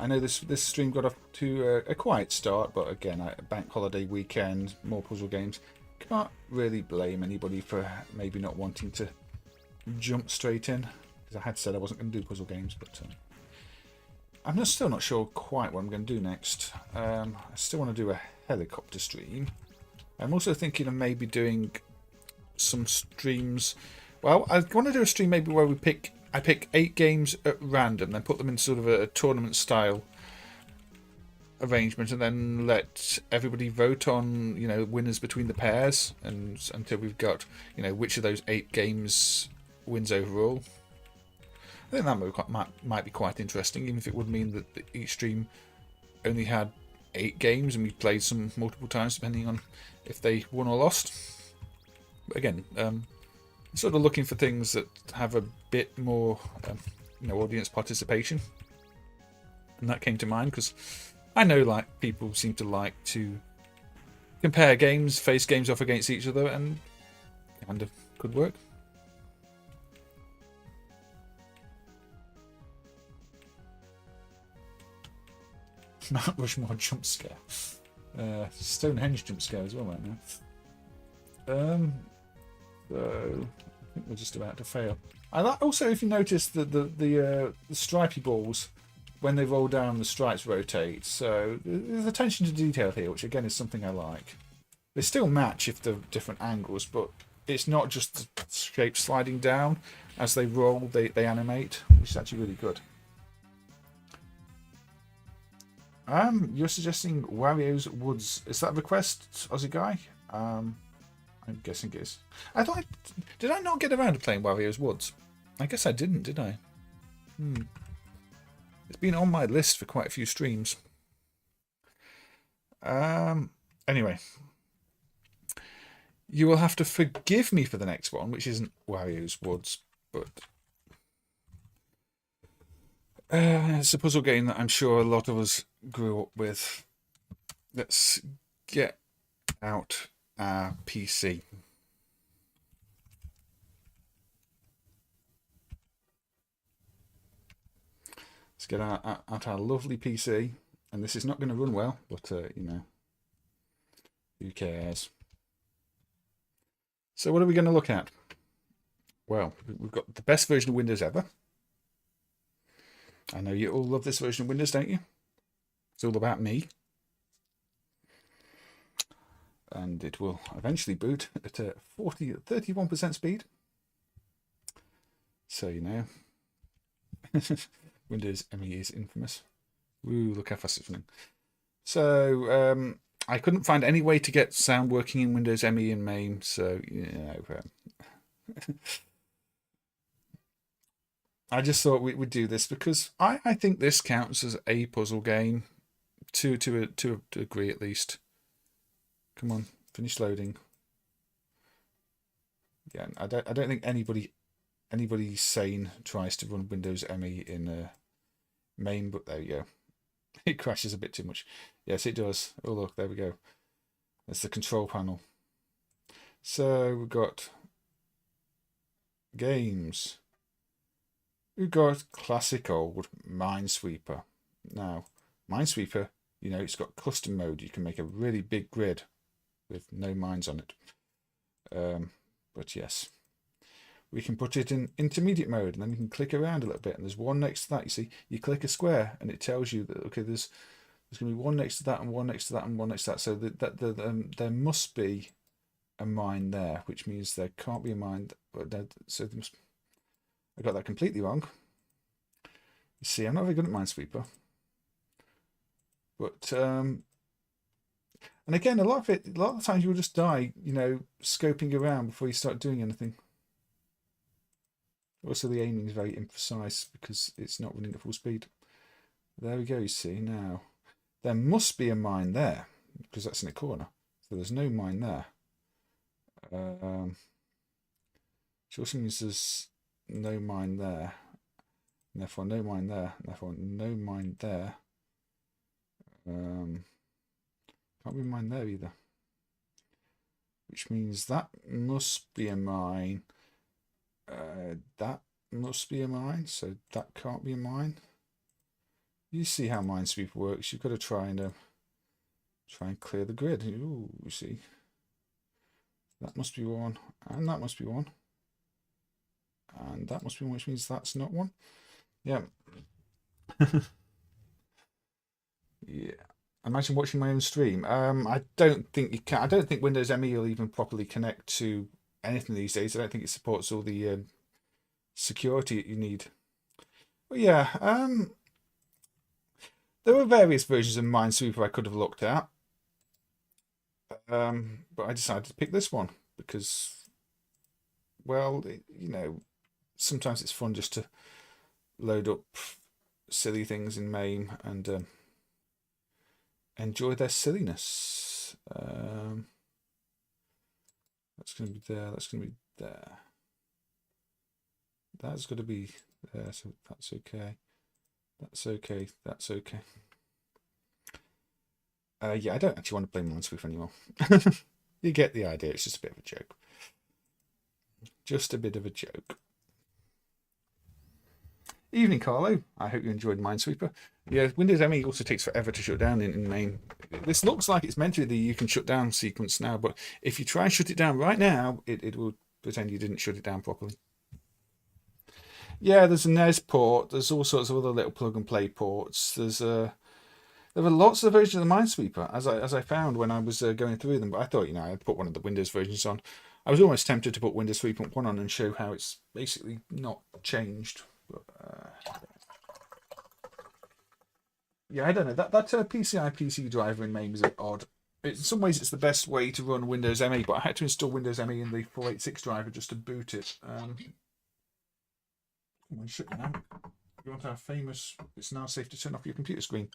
I know this stream got off to a quiet start, but again, bank holiday weekend, more puzzle games. Can't really blame anybody for maybe not wanting to jump straight in, because I had said I wasn't going to do puzzle games, but I'm still not sure quite what I'm going to do next. I still want to do a helicopter stream. I'm also thinking of maybe doing some streams. Well, I want to do a stream maybe where I pick 8 games at random, then put them in sort of a tournament style arrangement, and then let everybody vote on, you know, winners between the pairs, and until we've got, you know, which of those 8 games wins overall. I think that might be quite interesting, even if it would mean that each stream only had 8 games and we played some multiple times depending on if they won or lost. But again, sort of looking for things that have a bit more, you know, audience participation. And that came to mind because I know, like, people seem to like to compare games, face games off against each other, and kind of could work. Mount Rushmore jump scare. Stonehenge jump scare as well right now. So I think we're just about to fail. I like also, if you notice, the stripy balls, when they roll down, the stripes rotate. So there's attention to detail here, which again is something I like. They still match if they're different angles, but it's not just the shapes sliding down as they roll. They animate, which is actually really good. You're suggesting Wario's Woods. Is that a request, Aussie guy? I'm guessing it is. Did I not get around to playing Wario's Woods? I guess I didn't, did I? It's been on my list for quite a few streams. Anyway, you will have to forgive me for the next one, which isn't Wario's Woods, but it's a puzzle game that I'm sure a lot of us grew up with. Let's get out our PC. Let's get out our lovely PC. And this is not going to run well, but, you know, who cares? So what are we going to look at? Well, we've got the best version of Windows ever. I know you all love this version of Windows, don't you? It's all about me. And it will eventually boot at a 31% speed. So, you know, Windows ME is infamous. Ooh, look how fast it's running. So, I couldn't find any way to get sound working in Windows ME and MAME, so, you know, I just thought we would do this because I think this counts as a puzzle game, to a degree at least. Come on, finish loading. Yeah, I don't think anybody anybody sane tries to run Windows ME in MAME, but there you go. It crashes a bit too much. Yes, it does. Oh look, there we go. That's the control panel. So we've got games. We've got classic old Minesweeper. Now, Minesweeper, you know, it's got custom mode. You can make a really big grid with no mines on it. But yes, we can put it in intermediate mode, and then we can click around a little bit. And there's one next to that. You see, you click a square, and it tells you that okay, there's going to be one next to that, and one next to that, and one next to that. So there must be a mine there, which means there can't be a mine. So there must. I got that completely wrong. You see, I'm not very good at Minesweeper. But and again, a lot of the times you'll just die, you know, scoping around before you start doing anything. Also, the aiming is very imprecise because it's not running at full speed. There we go. You see now, there must be a mine there because that's in a corner. So there's no mine there. Which also means there's no mine there, and therefore no mine there, and therefore no mine there. Can't be a mine there either, which means that must be a mine. That must be a mine, so that can't be a mine. You see how Minesweeper works. You've got to try and clear the grid. Ooh, you see, that must be one, and that must be one. And that must be one, which means that's not one. Yeah. Yeah. Imagine watching my own stream. I don't think you can. I don't think Windows ME will even properly connect to anything these days. I don't think it supports all the security that you need. But yeah, there were various versions of Minesweeper I could have looked at. But I decided to pick this one because, well, you know, sometimes it's fun just to load up silly things in MAME and enjoy their silliness. That's going to be there. That's going to be there. That's got to be there. So that's okay. That's okay. That's okay. Yeah, I don't actually want to play Minesweeper anymore. You get the idea. It's just a bit of a joke. Just a bit of a joke. Evening, Carlo. I hope you enjoyed Minesweeper. Yeah, Windows ME also takes forever to shut down in MAME. This looks like it's meant to be the you can shut down sequence now, but if you try and shut it down right now, it will pretend you didn't shut it down properly. Yeah, there's a NES port. There's all sorts of other little plug and play ports. There were lots of versions of the Minesweeper as I found when I was going through them. But I thought, you know, I'd put one of the Windows versions on. I was almost tempted to put Windows 3.1 on and show how it's basically not changed. But, yeah, I don't know. That PCI PC driver in MAME is a bit odd. In some ways, it's the best way to run Windows ME, but I had to install Windows ME in the 486 driver just to boot it. Shut now. You want our famous, it's now safe to turn off your computer screen,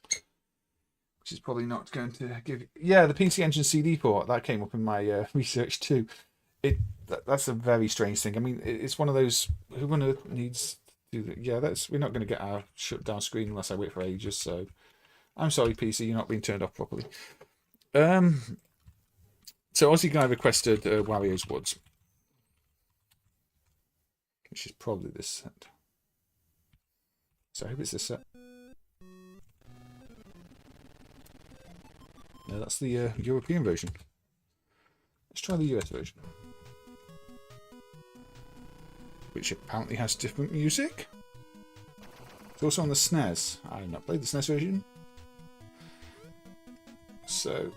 which is probably not going to give you... Yeah, the PC Engine CD port, that came up in my research too. That's a very strange thing. I mean, it's one of those, who on earth needs to do that? Yeah, we're not going to get our shut down screen unless I wait for ages, so I'm sorry, PC, you're not being turned off properly. So Aussie Guy requested Wario's Woods, which is probably this set. So I hope it's this set. No, that's the European version. Let's try the US version, which apparently has different music. It's also on the SNES. I have not played the SNES version. So,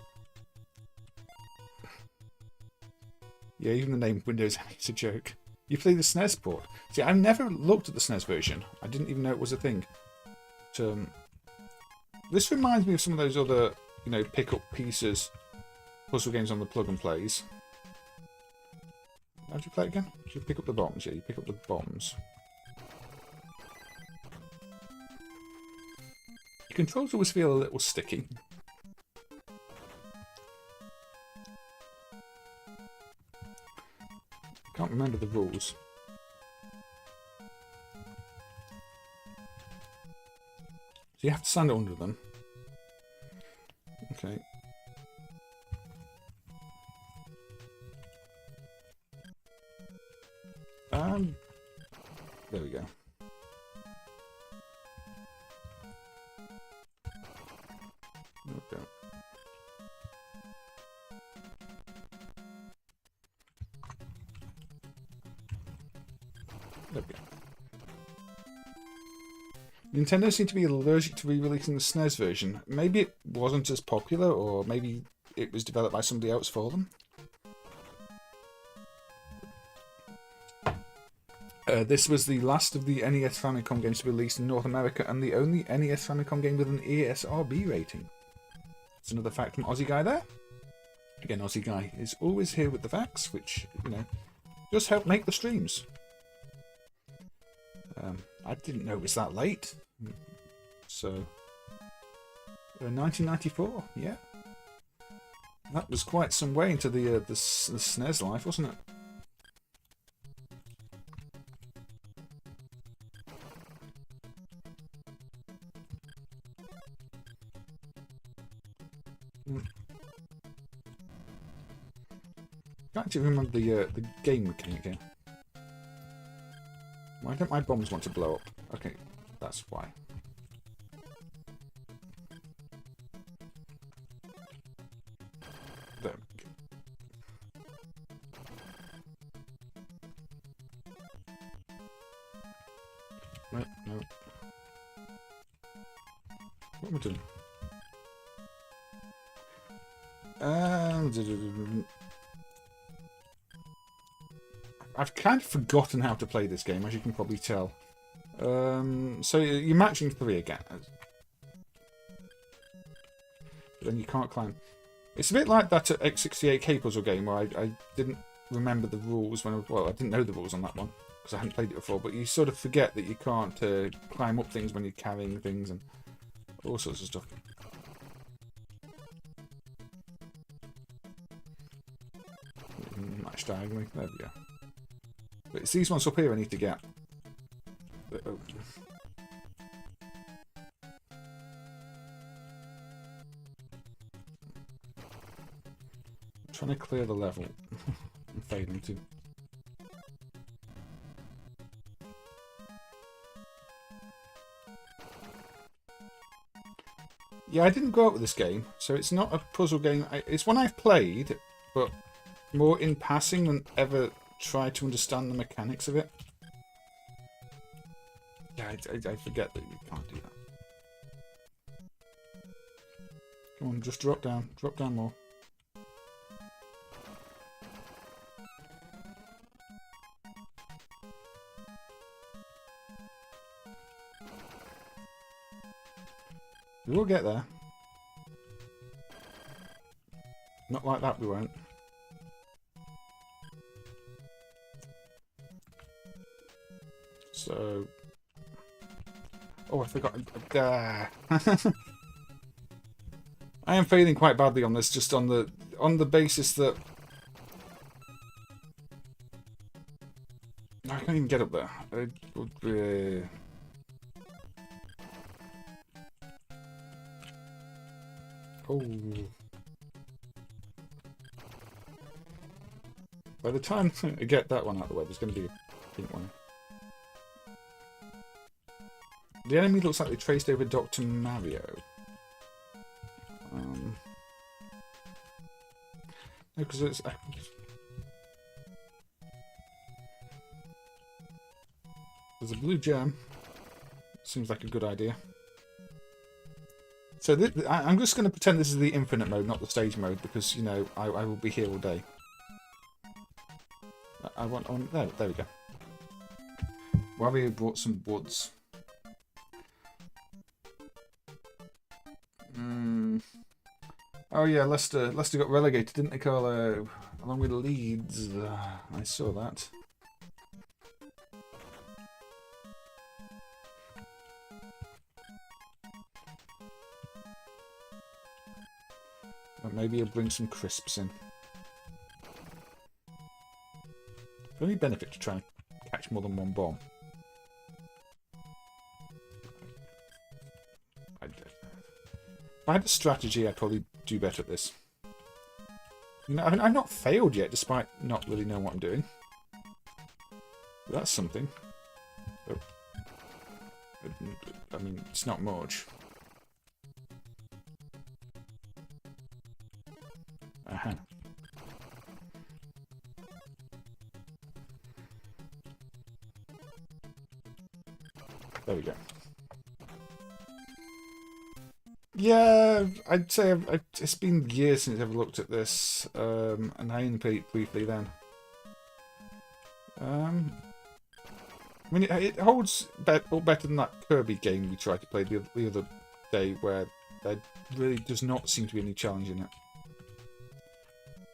yeah, even the name Windows ME is a joke. You play the SNES port. See, I've never looked at the SNES version. I didn't even know it was a thing. But, this reminds me of some of those other, you know, pick up pieces puzzle games on the plug and plays. How do you play it again? Do you pick up the bombs? Yeah, you pick up the bombs. Your controls always feel a little sticky. Can't remember the rules. So you have to stand under them. Okay. There we go. Okay. There we go. Nintendo seemed to be allergic to re-releasing the SNES version. Maybe it wasn't as popular, or maybe it was developed by somebody else for them. This was the last of the NES Famicom games to be released in North America, and the only NES Famicom game with an ESRB rating. That's another fact from Aussie Guy there. Again, Aussie Guy is always here with the facts, which, you know, just help make the streams. I didn't know it was that late. So, 1994, yeah. That was quite some way into the SNES life, wasn't it? I can't actually remember the game mechanic here. Why don't my bombs want to blow up? Okay, that's why. There we go. Right, no. What am I doing? I've kind of forgotten how to play this game, as you can probably tell. So you're matching 3 again. But then you can't climb. It's a bit like that X68K puzzle game where I didn't remember the rules when I didn't know the rules on that one because I hadn't played it before, but you sort of forget that you can't climb up things when you're carrying things and all sorts of stuff. Match diagonally. There we go. But it's these ones up here I need to get. Oh. I'm trying to clear the level. I'm failing to. Yeah, I didn't grow up with this game, so it's not a puzzle game. It's one I've played, but more in passing than ever tried to understand the mechanics of it. Yeah, I forget that you can't do that. Come on, just drop down more. We will get there. Not like that, we won't. So... Oh, I forgot. I am failing quite badly on this, just on the basis that... I can't even get up there. It would be... Oh. By the time I get that one out of the way, there's going to be a pink one. The enemy looks like they traced over Dr. Mario. No, because it's... There's a blue gem. Seems like a good idea. So I'm just going to pretend this is the infinite mode, not the stage mode, because, you know, I will be here all day. I want on... There we go. Wario brought some woods. Oh yeah, Leicester got relegated, didn't they, Carlo? Along with Leeds. I saw that. Maybe he'll bring some crisps in. Only benefit to try and catch more than one bomb. I had a strategy, I'd probably do better at this. You know, I've not failed yet, despite not really knowing what I'm doing. But that's something. Oh. I mean, it's not much. Aha. There we go. Yeah, I'd say it's been years since I've looked at this, and I only played it briefly then. I mean, it holds better than that Kirby game we tried to play the other day, where there really does not seem to be any challenge in it.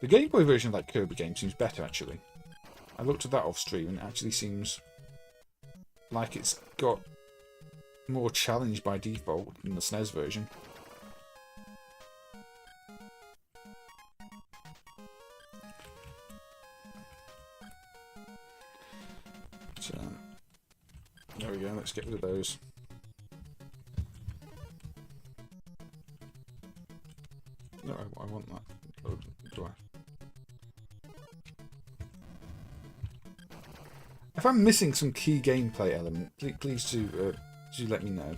The Game Boy version of that Kirby game seems better, actually. I looked at that off stream, and it actually seems like it's got more challenge by default than the SNES version. So, there we go, let's get rid of those. No, I want that. Oh, do I? If I'm missing some key gameplay element, please do let me know.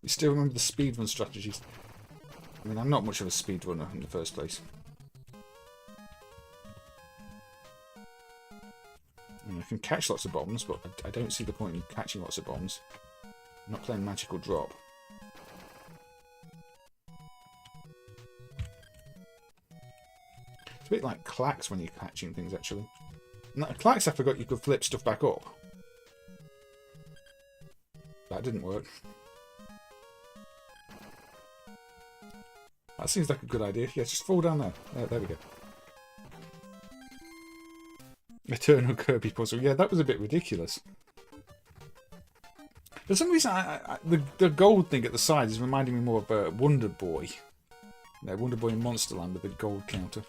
You still remember the speedrun strategies? I mean, I'm not much of a speedrunner in the first place. I mean, I can catch lots of bombs, but I don't see the point in catching lots of bombs. I'm not playing Magical Drop. It's a bit like clacks when you're catching things, actually. No, clacks, I forgot you could flip stuff back up. That didn't work. That seems like a good idea. Yeah, just fall down there. There we go. Eternal Kirby puzzle. Yeah, that was a bit ridiculous. For some reason, the gold thing at the side is reminding me more of Wonder Boy. No, Wonder Boy in Monsterland with the gold counter.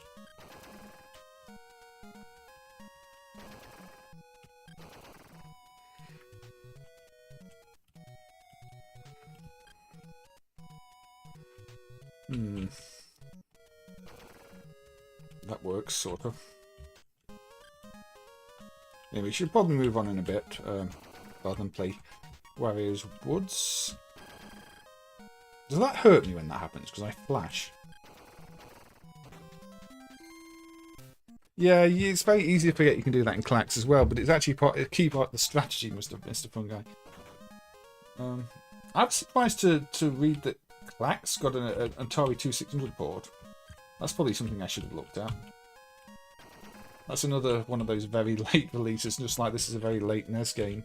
That works, sort of. Yeah, we should probably move on in a bit, rather than play Wario's Woods. Does that hurt me when that happens? Because I flash. Yeah, it's very easy to forget you can do that in clacks as well, but it's actually a key part of the strategy, Mr. Fungi. I'm surprised to read that clacks got an Atari 2600 port. That's probably something I should have looked at. That's another one of those very late releases, just like this is a very late NES game.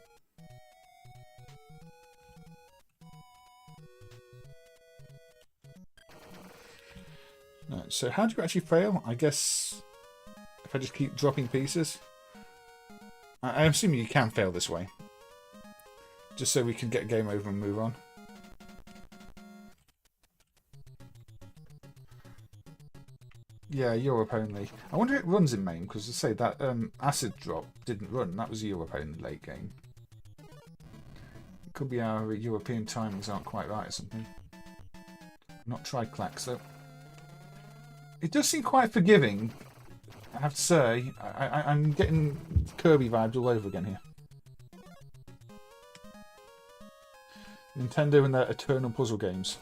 Right, so how do you actually fail? I guess if I just keep dropping pieces. I'm assuming you can fail this way. Just so we can get game over and move on. Yeah, Europe only. I wonder if it runs in MAME, because I say that acid drop didn't run. That was a Europe only late game. It could be our European timings aren't quite right or something. Not tried clacks though. It does seem quite forgiving, I have to say. I'm getting Kirby vibes all over again here. Nintendo and their eternal puzzle games.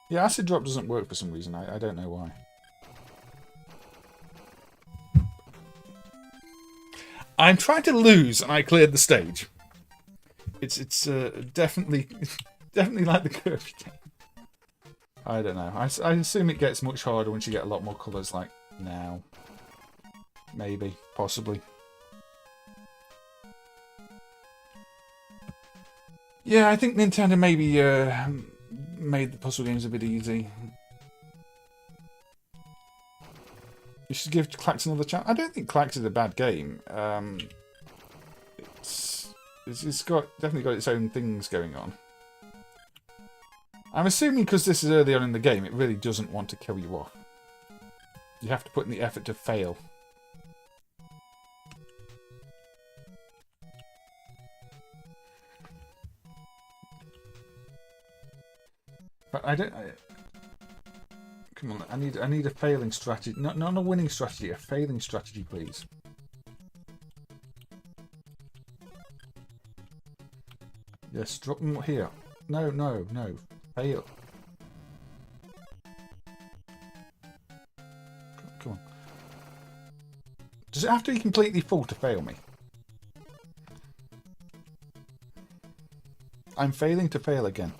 Yeah, acid drop doesn't work for some reason. I don't know why. I'm trying to lose, and I cleared the stage. It's definitely like the Kirby game. I don't know. I assume it gets much harder once you get a lot more colours like now. Maybe, possibly. Yeah, I think Nintendo maybe made the puzzle games a bit easy. You should give Clacks another chance. I don't think Clacks is a bad game. It's definitely got its own things going on. I'm assuming because this is early on in the game, it really doesn't want to kill you off. You have to put in the effort to fail. But I don't... come on, I need a failing strategy. Not a winning strategy, a failing strategy, please. Yes, drop them here. No, no, no. Fail. Come on. Does it have to be completely full to fail me? I'm failing to fail again.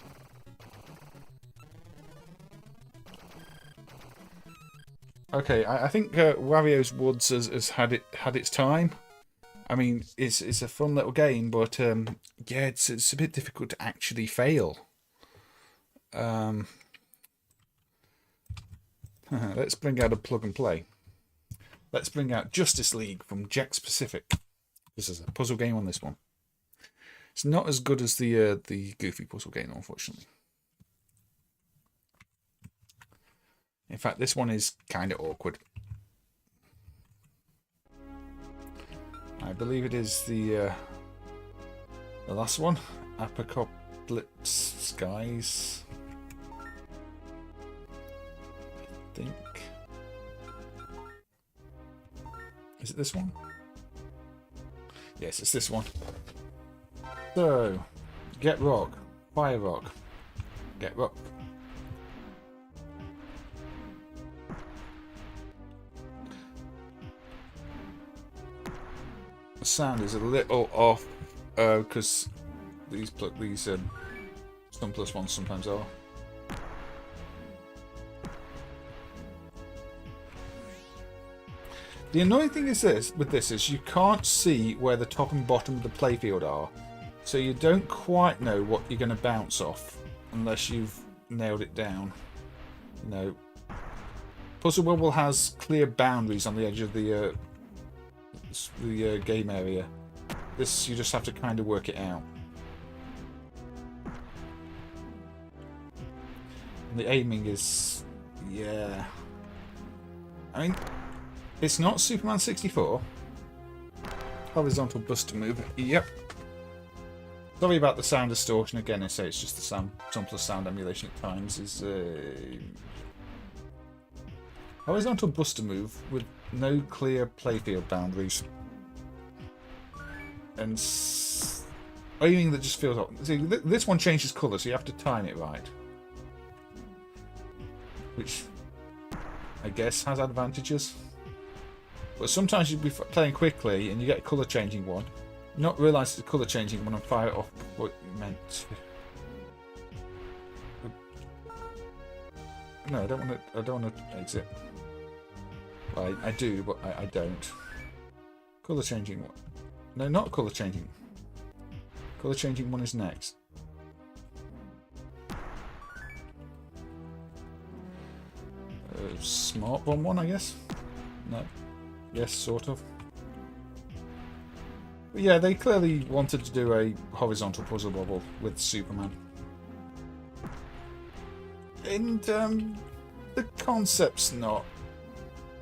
Okay, I think Wario's Woods has had its time. I mean, it's a fun little game, but yeah, it's a bit difficult to actually fail. Let's bring out a plug and play. Let's bring out Justice League from JAKKS Pacific. This is a puzzle game on this one. It's not as good as the Goofy puzzle game, unfortunately. In fact, this one is kind of awkward. I believe it is the last one, Apocalypse Skies. I think. Is it this one? Yes, it's this one. So, get rock, fire rock, get rock. The sound is a little off because these some plus ones sometimes are. The annoying thing is this you can't see where the top and bottom of the playfield are, so you don't quite know what you're going to bounce off unless you've nailed it down. You know, Puzzle Bubble has clear boundaries on the edge of the game area. This you just have to kind of work it out. And the aiming is, yeah. I mean, it's not Superman 64. Horizontal buster move. Yep. Sorry about the sound distortion again. I say it's just the sound plus sound emulation at times. Is horizontal buster move with no clear playfield boundaries. And aiming that just feels off. See, this one changes colour, so you have to time it right. Which I guess has advantages. But sometimes you'll be playing quickly and you get a colour changing one. Not realise it's a colour changing one and fire it off what you meant. No, I don't want to exit. Well, I do, but I don't. Colour changing one. No, not colour changing. Colour changing one is next. Smart bomb one, I guess. No. Yes, sort of. But yeah, they clearly wanted to do a horizontal puzzle bubble with Superman. And the concept's not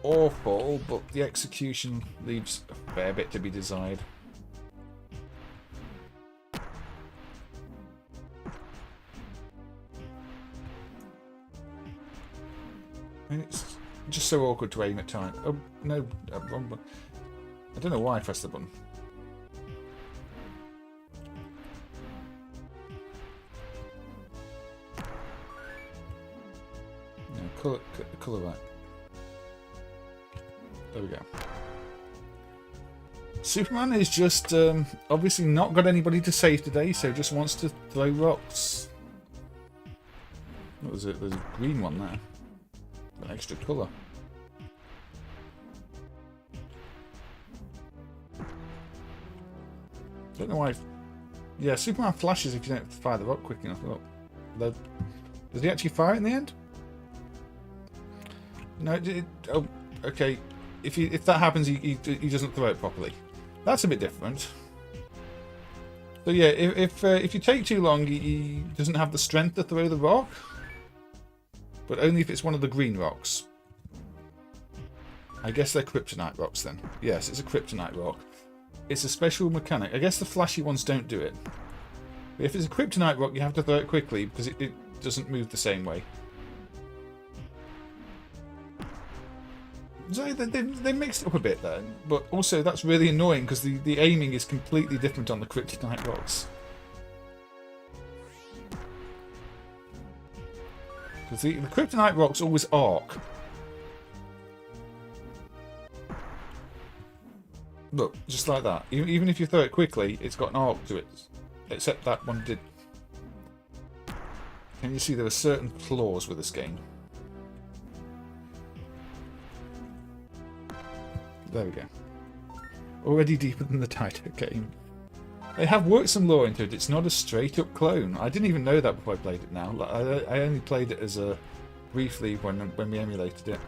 awful, but the execution leaves a fair bit to be desired. I mean, it's just so awkward to aim at times. Oh, no, wrong button. I don't know why I pressed the button. No, colour right. There we go. Superman is just obviously not got anybody to save today, so just wants to throw rocks. What was it? There's a green one there. An extra colour. Don't know why. Yeah, Superman flashes if you don't fire the rock quick enough. Look. Does he actually fire it in the end? No. Oh, okay. If that happens, he doesn't throw it properly. That's a bit different. So yeah, if you take too long, he doesn't have the strength to throw the rock. But only if it's one of the green rocks. I guess they're kryptonite rocks then. Yes, it's a kryptonite rock. It's a special mechanic. I guess the flashy ones don't do it. But if it's a kryptonite rock, you have to throw it quickly because it doesn't move the same way. So they mixed it up a bit there, but also that's really annoying because the aiming is completely different on the kryptonite rocks. Because the kryptonite rocks always arc. Look, just like that. Even if you throw it quickly, it's got an arc to it. Except that one did. Can you see there are certain flaws with this game? There we go. Already deeper than the Taito game. They have worked some lore into it. It's not a straight up clone. I didn't even know that before I played it now. I only played it as a briefly when we emulated it.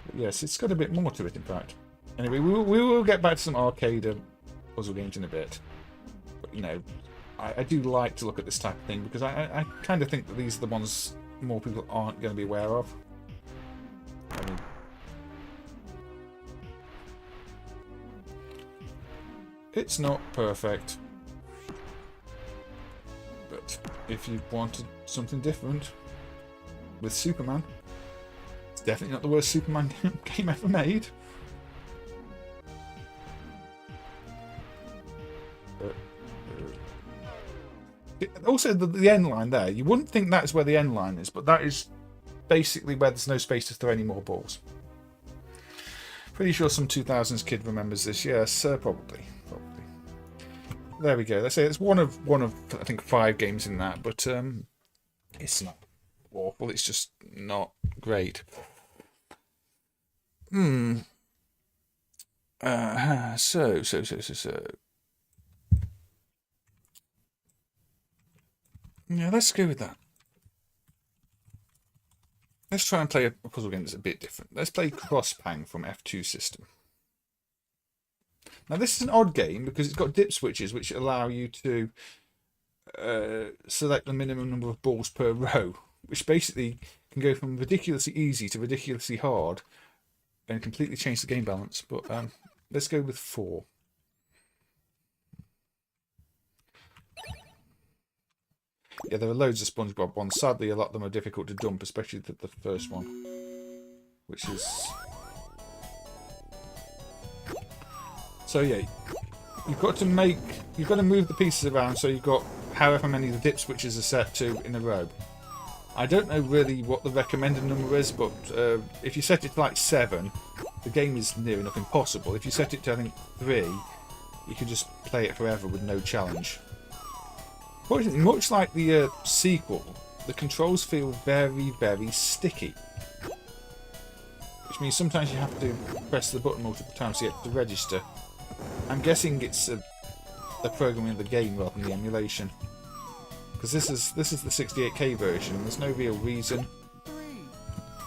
But yes, it's got a bit more to it in fact. Anyway, we will get back to some arcade puzzle games in a bit. But you know, I do like to look at this type of thing because I kind of think that these are the ones more people aren't going to be aware of. I mean, it's not perfect, but if you wanted something different with Superman, it's definitely not the worst Superman game ever made. Also, the end line there, you wouldn't think that's where the end line is, but that is basically where there's no space to throw any more balls. Pretty sure some 2000s kid remembers this. Yes, probably. There we go. Let's say it's one of I think 5 games in that, but it's not awful. It's just not great. So. Yeah, let's go with that. Let's try and play a puzzle game that's a bit different. Let's play Crosspang from F2 System. Now this is an odd game because it's got dip switches which allow you to select the minimum number of balls per row, which basically can go from ridiculously easy to ridiculously hard and completely change the game balance. But let's go with 4. Yeah, there are loads of SpongeBob ones. Sadly, a lot of them are difficult to dump, especially the first one, which is... So yeah, you've got to move the pieces around so you've got however many the dip switches are set to in a row. I don't know really what the recommended number is, but if you set it to like 7, the game is near enough impossible. If you set it to I think 3, you can just play it forever with no challenge. Fortunately, much like the sequel, the controls feel very, very sticky. Which means sometimes you have to press the button multiple times to get to register. I'm guessing it's the programming of the game rather than the emulation. Because this is the 68K version, and there's no real reason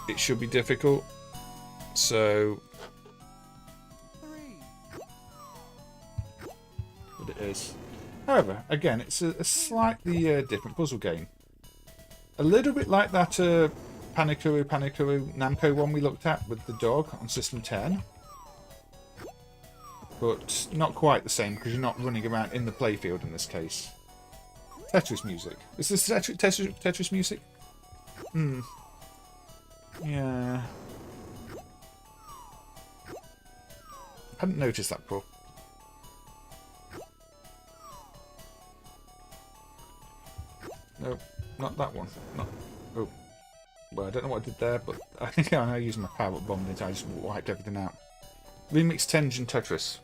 it should be difficult. So... But it is. However, again, it's a slightly different puzzle game. A little bit like that Panikuru Namco one we looked at with the dog on System 10. But not quite the same because you're not running around in the playfield in this case. Tetris music. Is this Tetris music? Yeah. I hadn't noticed that before. No, not that one. Not. Oh. Well, I don't know what I did there, but I think I used my power-up bomb and I just wiped everything out. Remix Tengen Tetris.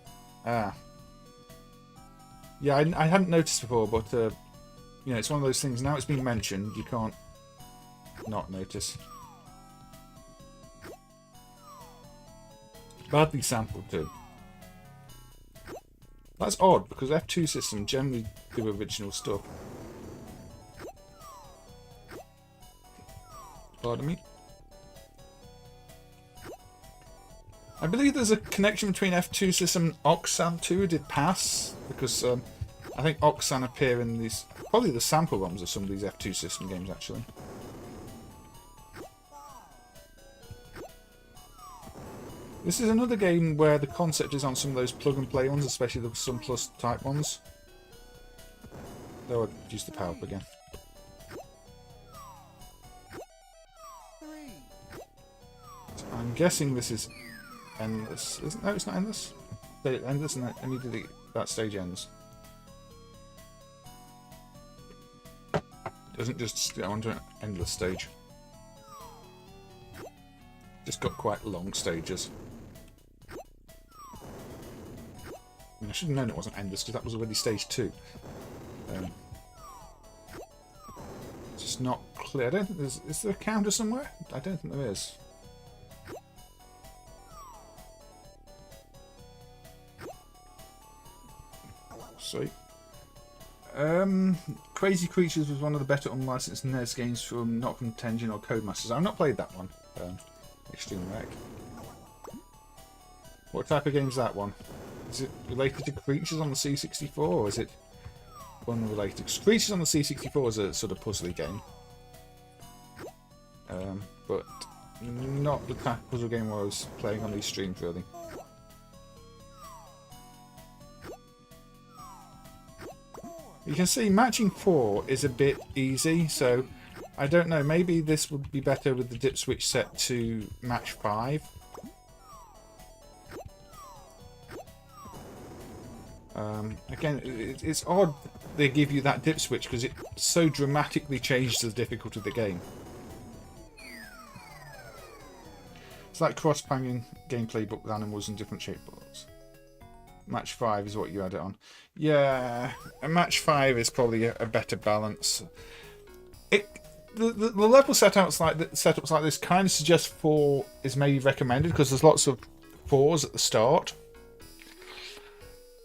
Ah. Yeah, I hadn't noticed before, but you know, it's one of those things. Now it's been mentioned, you can't not notice. Badly sampled too. That's odd because F2 System generally do original stuff. Pardon me. I believe there's a connection between F2 system and Oxan 2 did pass, because I think Oxan appear in these, probably the sample ROMs of some of these F2 system games actually. This is another game where the concept is on some of those plug and play ones, especially the Sun Plus type ones. Though I'd use the power up again. I'm guessing this is endless. No, it's not endless. Endless, and immediately that stage ends. Doesn't just go onto an endless stage. Just got quite long stages. I mean, I should have known it wasn't endless because that was already stage 2. It's just not clear. I don't think there's. Is there a counter somewhere? I don't think there is. Sweet. Crazy Creatures was one of the better unlicensed NES games not from Tenjin or Codemasters. I've not played that one. Extreme Wreck. What type of game is that one? Is it related to Creatures on the C64 or is it unrelated? Because Creatures on the C64 is a sort of puzzly game. But not the type of puzzle game I was playing on these streams really. You can see matching 4 is a bit easy, so I don't know, maybe this would be better with the dip switch set to match 5. Again, it's odd they give you that dip switch because it so dramatically changes the difficulty of the game. It's like cross-panging gameplay book with animals and different shape balls. Match 5 is what you add it on. Yeah, a match 5 is probably a better balance. The level setups like this kind of suggest 4 is maybe recommended because there's lots of 4s at the start.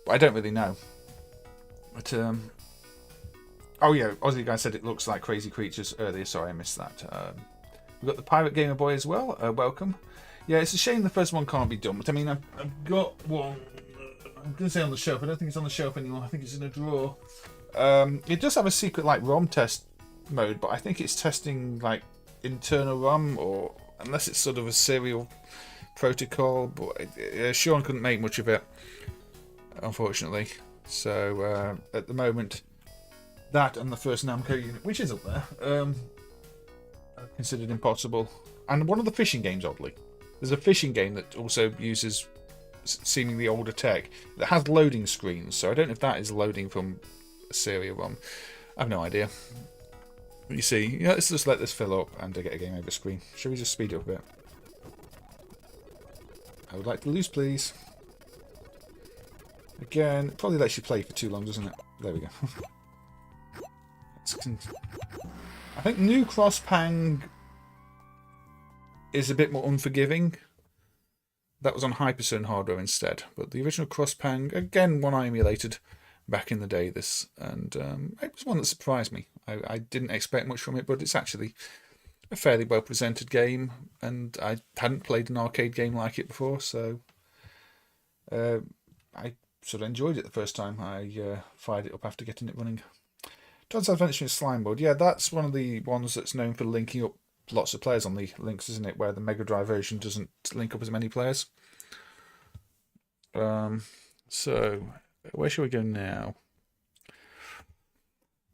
But I don't really know. But oh yeah, Aussie guy said it looks like Crazy Creatures earlier. Sorry, I missed that. We've got the Pirate Gamer Boy as well. Welcome. Yeah, it's a shame the first one can't be done. But I mean, I've got one. I'm going to say on the shelf. I don't think it's on the shelf anymore. I think it's in a drawer. It does have a secret like ROM test mode, but I think it's testing like internal ROM, or unless it's sort of a serial protocol. But Sean couldn't make much of it, unfortunately. So at the moment, that and the first Namco unit, which is up there, are considered impossible. And one of the fishing games, oddly, there's a fishing game that also uses seemingly older tech that has loading screens, so I don't know if that is loading from a serial ROM. I have no idea. But you see, yeah, let's just let this fill up and get a game over screen. Shall we just speed it up a bit? I would like to lose, please. Again, it probably lets you play for too long, doesn't it? There we go. I think new Crosspang is a bit more unforgiving. That was on Hypersun hardware instead, but the original Crosspang, again, one I emulated back in the day. This, and it was one that surprised me. I didn't expect much from it, but it's actually a fairly well presented game, and I hadn't played an arcade game like it before, so I sort of enjoyed it the first time I fired it up after getting it running. Todd's Adventure in Slime Board, yeah, that's one of the ones that's known for linking up lots of players on the links, isn't it? Where the Mega Drive version doesn't link up as many players. So where shall we go now?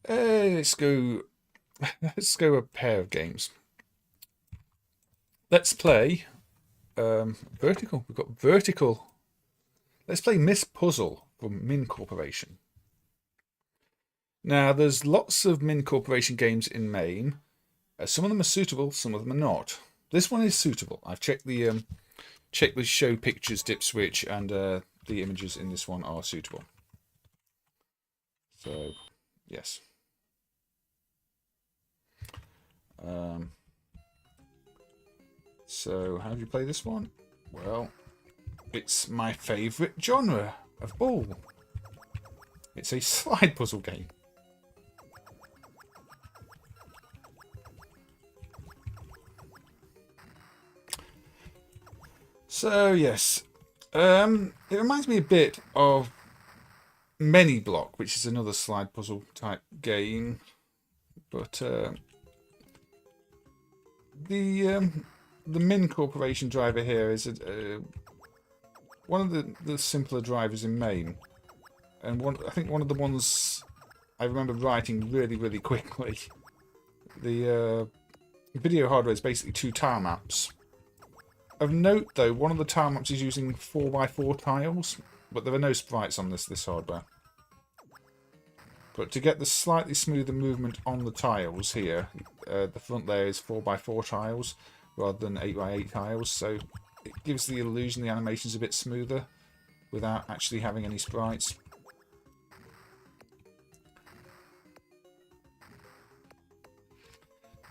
Let's go a pair of games. Let's play Vertical. We've got Vertical. Let's play Miss Puzzle from Min Corporation. Now, there's lots of Min Corporation games in MAME. Some of them are suitable, some of them are not. This one is suitable. I've checked the show pictures dip switch, and the images in this one are suitable. So, yes. So, how do you play this one? Well, it's my favourite genre of all. It's a slide puzzle game. So yes, it reminds me a bit of Many Block, which is another slide puzzle type game, but the Min Corporation driver here is one of the simpler drivers in MAME, and I think one of the ones I remember writing really quickly. The video hardware is basically 2 tile maps. Of note, though, one of the tile maps is using 4x4 tiles, but there are no sprites on this hardware. But to get the slightly smoother movement on the tiles here, the front layer is 4x4 tiles rather than 8x8 tiles, so it gives the illusion the animation's a bit smoother without actually having any sprites.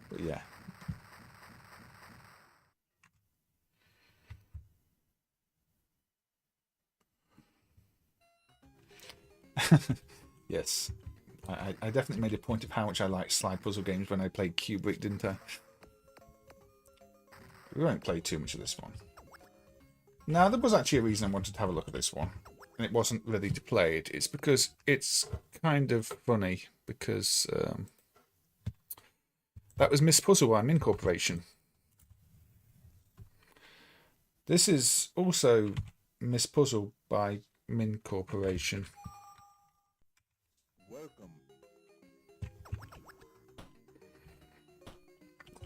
But yeah. Yes. I definitely made a point of how much I like slide puzzle games when I played Kubrick, didn't I? We won't play too much of this one. Now, there was actually a reason I wanted to have a look at this one, and it wasn't ready to play it. It's because it's kind of funny, because that was Miss Puzzle by Min Corporation. This is also Miss Puzzle by Min Corporation. Welcome.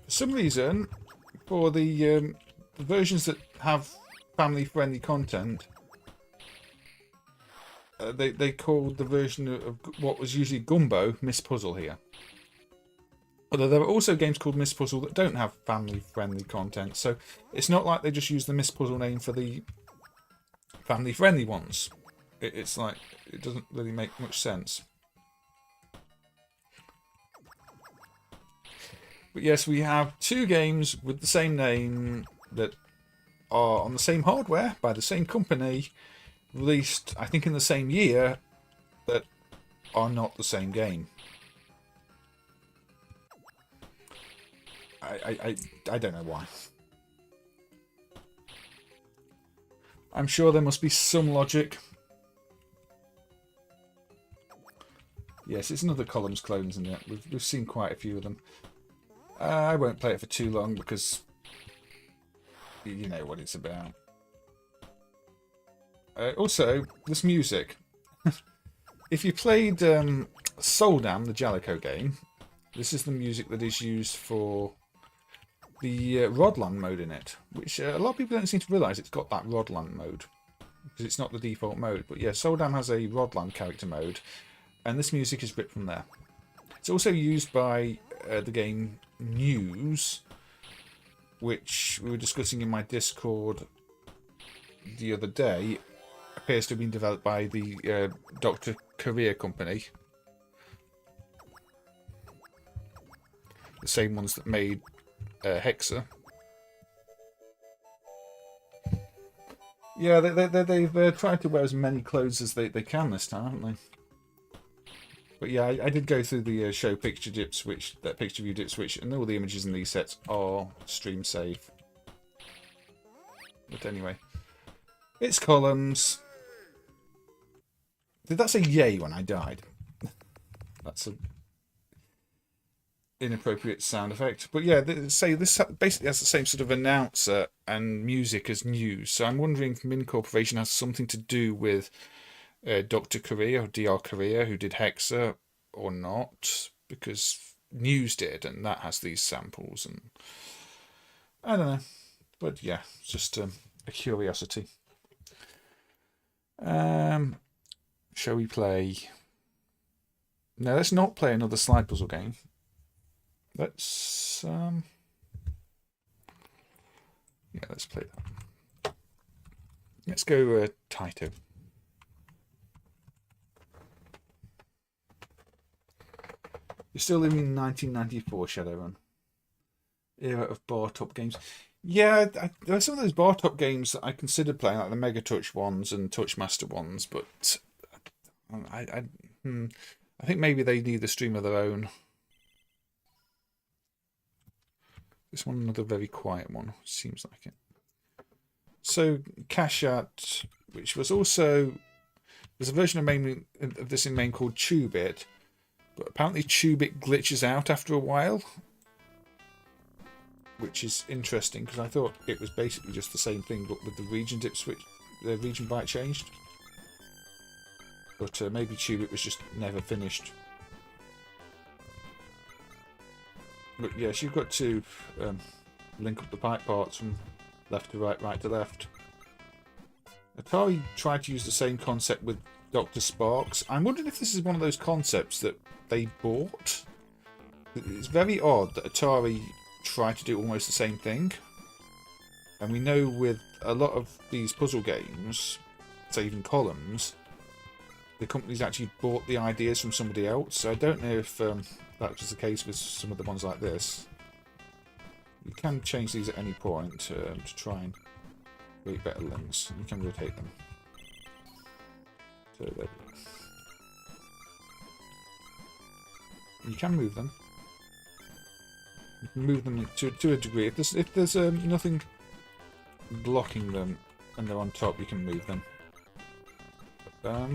For some reason, for the versions that have family-friendly content, they called the version of what was usually Gumbo Miss Puzzle here. Although there are also games called Miss Puzzle that don't have family-friendly content, so it's not like they just use the Miss Puzzle name for the family-friendly ones. It's like, it doesn't really make much sense. But yes, we have 2 games with the same name that are on the same hardware by the same company, released I think in the same year, that are not the same game. I don't know why. I'm sure there must be some logic. Yes, it's another Columns clone, isn't it? We've seen quite a few of them. I won't play it for too long because you know what it's about. Also, this music. If you played Soldam, the Jalico game, this is the music that is used for the Rodland mode in it, which a lot of people don't seem to realise it's got that Rodland mode, because it's not the default mode. But yeah, Soldam has a Rodland character mode, and this music is ripped from there. It's also used by the game News, which we were discussing in my Discord the other day. Appears to have been developed by the Dr. Korea company. The same ones that made Hexa. Yeah, they've tried to wear as many clothes as they can this time, haven't they? But yeah, I did go through the show picture dip switch, that picture view dip switch, and all the images in these sets are stream safe. But anyway, it's Columns. Did that say yay when I died? That's a inappropriate sound effect. But yeah, say this basically has the same sort of announcer and music as News. So I'm wondering if Min Corporation has something to do with Dr. Korea or DR Korea, who did Hexa, or not, because News did, and that has these samples, and I don't know. But yeah, it's just a curiosity. Shall we play? No, let's not play another slide puzzle game. Let's yeah, let's play that. Let's go Taito. You're still living in 1994, Shadowrun. Era of bar top games. Yeah, there are some of those bar top games that I considered playing, like the Mega Touch ones and Touch Master ones, but I think maybe they need a stream of their own. This one, another very quiet one, seems like it. So Cachat, which was also, there's a version of MAME of this in MAME called Tubit, but apparently Tubit glitches out after a while, which is interesting because I thought it was basically just the same thing, but with the region dip switch, the region byte changed. But maybe Tubit was just never finished. But yes, you've got to link up the pipe parts from left to right, right to left. Atari tried to use the same concept with Dr. Sparks. I'm wondering if this is one of those concepts that they bought. It's very odd that Atari tried to do almost the same thing. And we know with a lot of these puzzle games, say even columns, the companies actually bought the ideas from somebody else. So I don't know if that was the case with some of the ones like this. You can change these at any point to try and create better links. You can rotate them. So there we go. You can move them. You can move them to a degree. If there's nothing blocking them and they're on top, you can move them. But,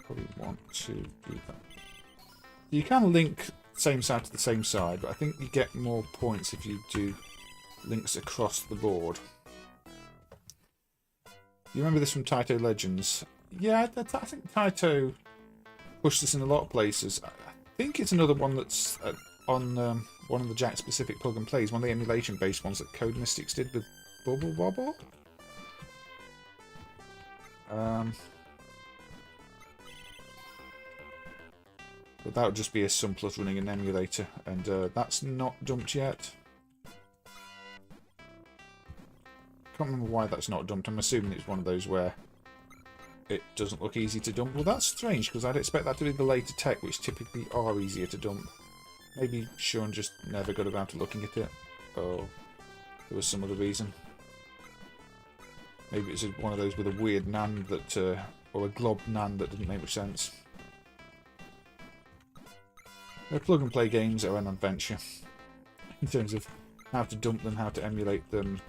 probably want to do that. You can link same side to the same side, but I think you get more points if you do links across the board. You remember this from Taito Legends? Yeah, I think Taito pushed this in a lot of places. I think it's another one that's on one of the JAKKS specific plug and plays, one of the emulation based ones that Code Mystics did with Bubble Wobble. But that would just be a Sun Plus running an emulator, and that's not dumped yet. Can't remember why that's not dumped. I'm assuming it's one of those where it doesn't look easy to dump. Well, that's strange, because I'd expect that to be the later tech, which typically are easier to dump. Maybe Sean just never got around to looking at it, or there was some other reason. Maybe it's one of those with a weird NAND that, or a glob NAND that didn't make much sense. They're plug and play games are an adventure in terms of how to dump them, how to emulate them.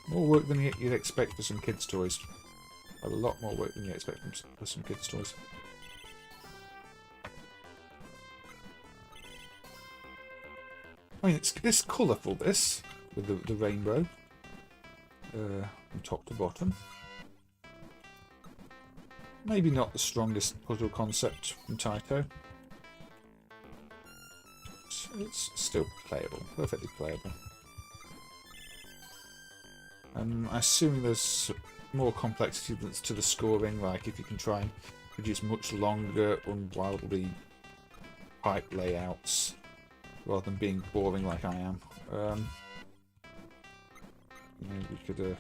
More work than you'd expect for some kids' toys. Well, a lot more work than you expect for some kids' toys. I mean, it's colourful, this, with the rainbow from top to bottom. Maybe not the strongest puzzle concept from Taito. It's still playable, perfectly playable. I assume there's more complexity to the scoring, like if you can try and produce much longer, unwildly pipe layouts, rather than being boring like I am. Maybe we could go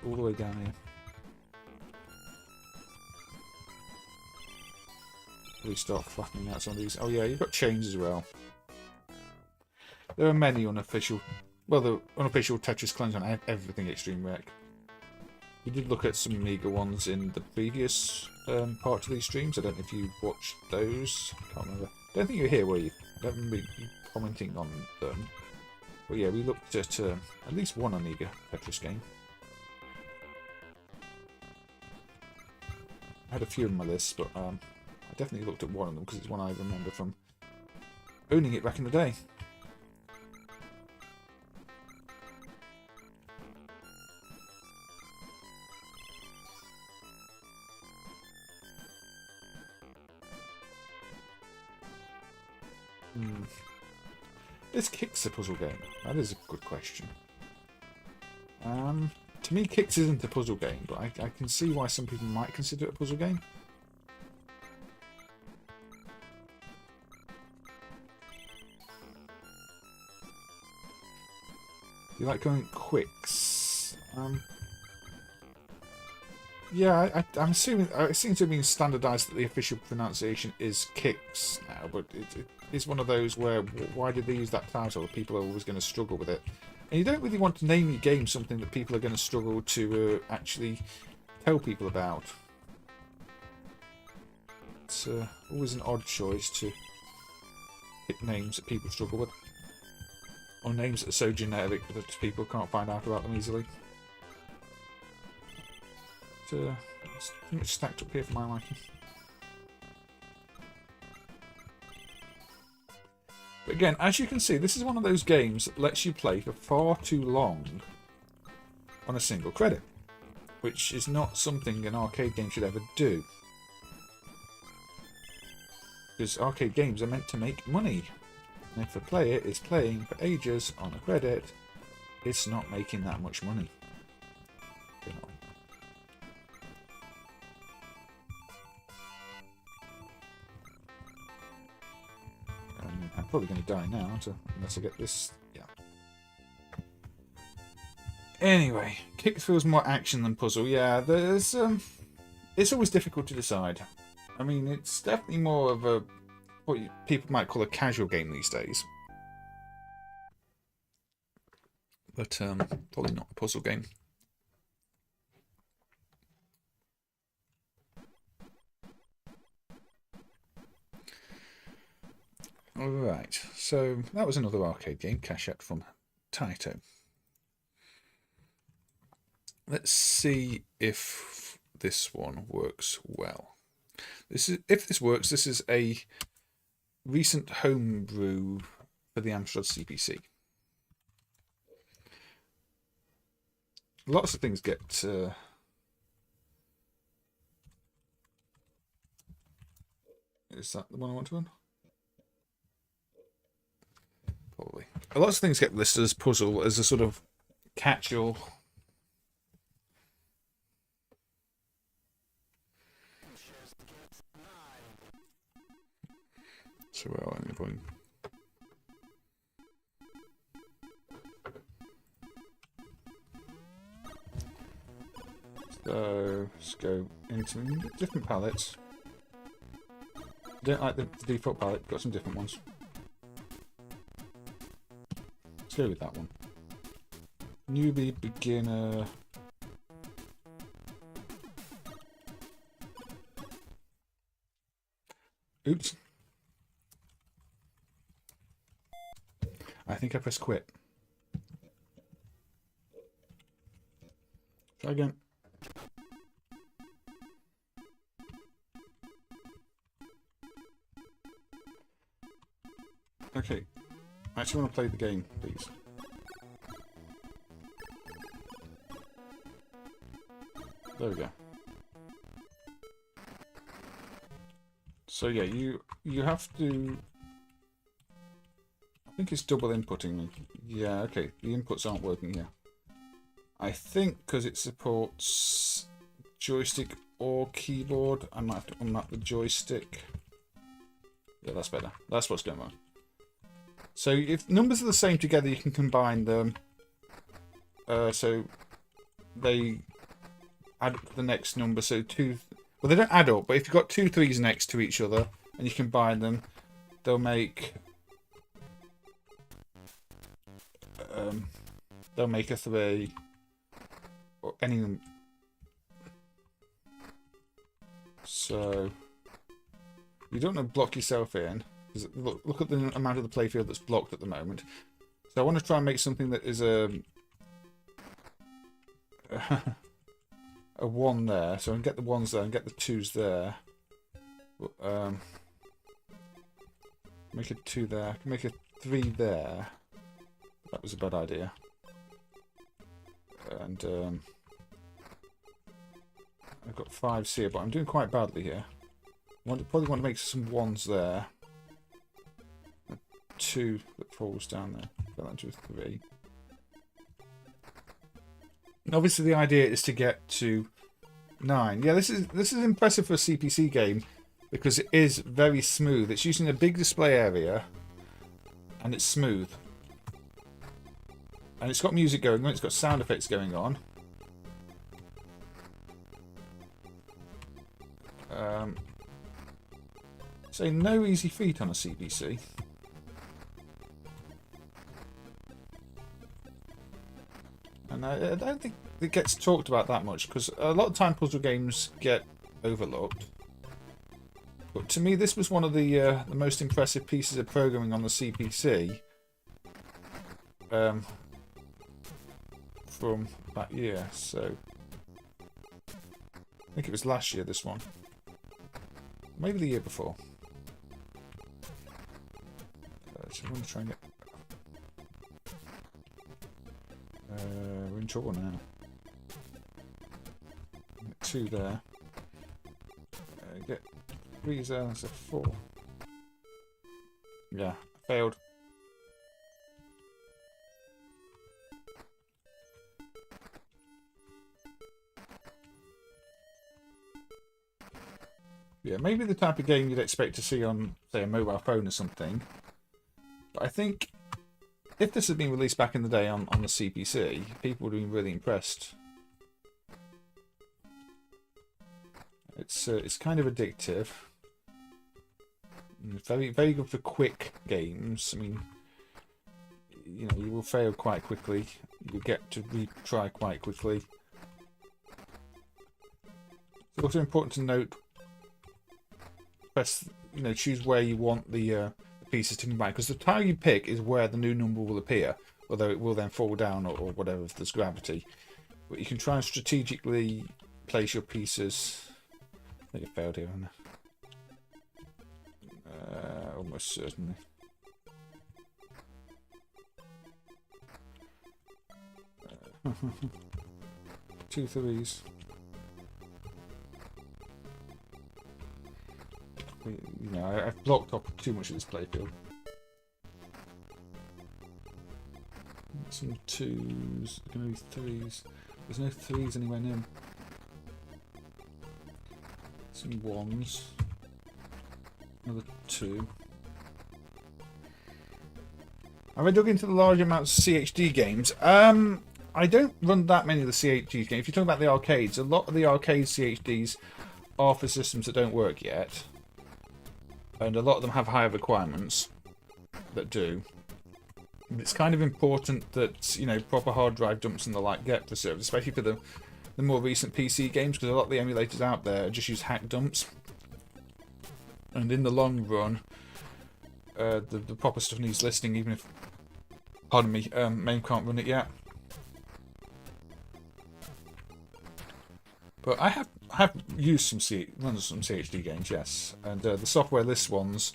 all the way down here. We start flattening out some of these. Oh yeah, you've got chains as well. There are many unofficial, well, the unofficial Tetris clones on everything Extreme Rec. We did look at some Amiga ones in the previous part of these streams. I don't know if you watched those. I can't remember. I don't think you were here, were you? I don't remember you commenting on them. But yeah, we looked at least one Amiga Tetris game. I had a few on my list, but I definitely looked at one of them because it's one I remember from owning it back in the day. Is KICKS a puzzle game? That is a good question. To me, KICKS isn't a puzzle game, but I can see why some people might consider it a puzzle game. You like going quicks? Yeah, I'm assuming it seems to have been standardised that the official pronunciation is KICKS now, but it's one of those where why did they use that title? People are always going to struggle with it, and you don't really want to name your game something that people are going to struggle to actually tell people about. It's always an odd choice to pick names that people struggle with. Or names that are so generic that people can't find out about them easily. It's pretty much stacked up here for my liking. But again, as you can see, this is one of those games that lets you play for far too long on a single credit, which is not something an arcade game should ever do. Because arcade games are meant to make money, and if a player is playing for ages on a credit, it's not making that much money. I'm probably going to die now, unless I get this. Yeah. Anyway, Kick feels more action than puzzle. Yeah, there's it's always difficult to decide. I mean, it's definitely more of a what people might call a casual game these days, but probably not a puzzle game. Alright, so that was another arcade game, Cachat from Taito. Let's see if this one works well. If this works, this is a recent homebrew for the Amstrad CPC. Lots of things get... Is that the one I want to run? Probably. Lots of things get listed as puzzle, as a sort of catch-all. So where are we going? So let's go into different palettes. Don't like the default palette, got some different ones. Let's go with that one. Newbie, beginner. Oops. I think I pressed quit. Try again. Okay. I actually want to play the game, please. There we go. So yeah, you have to... I think it's double inputting me. Yeah, okay. The inputs aren't working here. I think because it supports joystick or keyboard, I might have to unmap the joystick. Yeah, that's better. That's what's going on. So if numbers are the same together, you can combine them. So they add up to the next number. So two... Well, they don't add up, but if you've got two threes next to each other and you combine them, they'll make... they'll make a 3 or any of them. So you don't want to block yourself in, because look at the amount of the playfield that's blocked at the moment. So I want to try and make something that is a 1 there, so I can get the 1s there and get the 2s there. Make a 2 there, I can make a 3 there. That was a bad idea. And I've got 5s here, but I'm doing quite badly here. Probably want to make some 1s there. A 2 that falls down there. Get that to a 3. And obviously the idea is to get to 9. Yeah, this is impressive for a CPC game because it is very smooth. It's using a big display area and it's smooth. And it's got music going on, it's got sound effects going on. So no easy feat on a CPC. And I don't think it gets talked about that much, because a lot of time puzzle games get overlooked. But to me, this was one of the most impressive pieces of programming on the CPC from that year. So I think it was last year, this one. Maybe the year before. So I'm going to try and get... we're in trouble now. Get 2 there. Get 3 there, so 4. Yeah, failed. Yeah, maybe the type of game you'd expect to see on, say, a mobile phone or something. But I think if this had been released back in the day on the CPC, people would have been really impressed. It's kind of addictive. Very, very good for quick games. I mean, you know, you will fail quite quickly. You get to retry quite quickly. It's also important to note, choose where you want the pieces to combine, because the tile you pick is where the new number will appear, although it will then fall down or whatever if there's gravity. But you can try and strategically place your pieces. I think it failed here, hasn't it? Almost certainly. Two threes. You know, I've blocked off too much of this playfield. Some 2s, going to be 3s. There's no 3s anywhere near. Some 1s. Another 2. Have I dug into the large amounts of CHD games? I don't run that many of the CHD games. If you're talking about the arcades, a lot of the arcade CHDs are for systems that don't work yet. And a lot of them have higher requirements that do. It's kind of important that, you know, proper hard drive dumps and the like get preserved, especially for the more recent PC games, because a lot of the emulators out there just use hack dumps. And in the long run, the proper stuff needs listing, even if, pardon me, MAME can't run it yet. But I have used run some CHD games, yes, and the software list ones.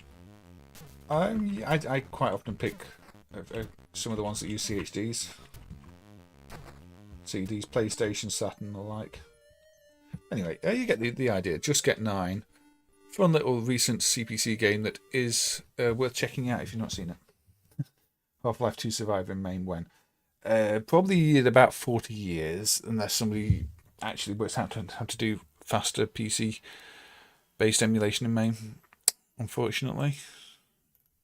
I quite often pick some of the ones that use CHDs, CDs, PlayStation, Saturn, and the like. Anyway, you get the idea. Just Get 9, fun little recent CPC game that is worth checking out if you've not seen it. Half-Life 2 Survivor in MAME when probably in about 40 years, unless somebody actually works out how to do faster PC-based emulation in MAME. Unfortunately,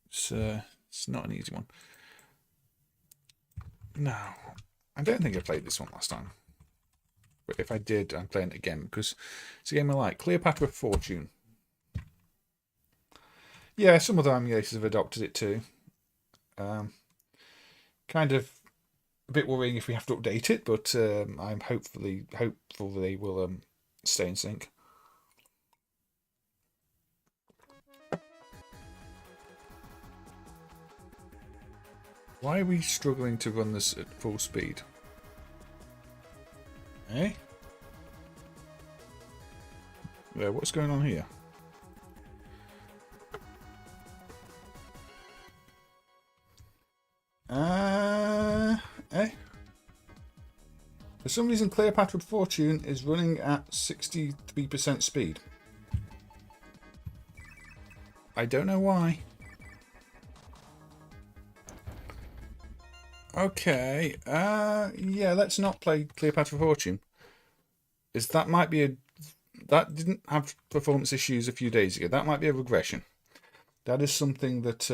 it's not an easy one. No, I don't think I played this one last time. But if I did, I'm playing it again because it's a game I like. Cleopatra Fortune. Yeah, some other emulators have adopted it too. Kind of a bit worrying if we have to update it, but I'm hopeful they will stay in sync. Why are we struggling to run this at full speed? Eh? Yeah, what's going on here? Eh? For some reason, Cleopatra Fortune is running at 63% speed. I don't know why. Okay, yeah, let's not play Cleopatra Fortune. That didn't have performance issues a few days ago. That might be a regression. That is something that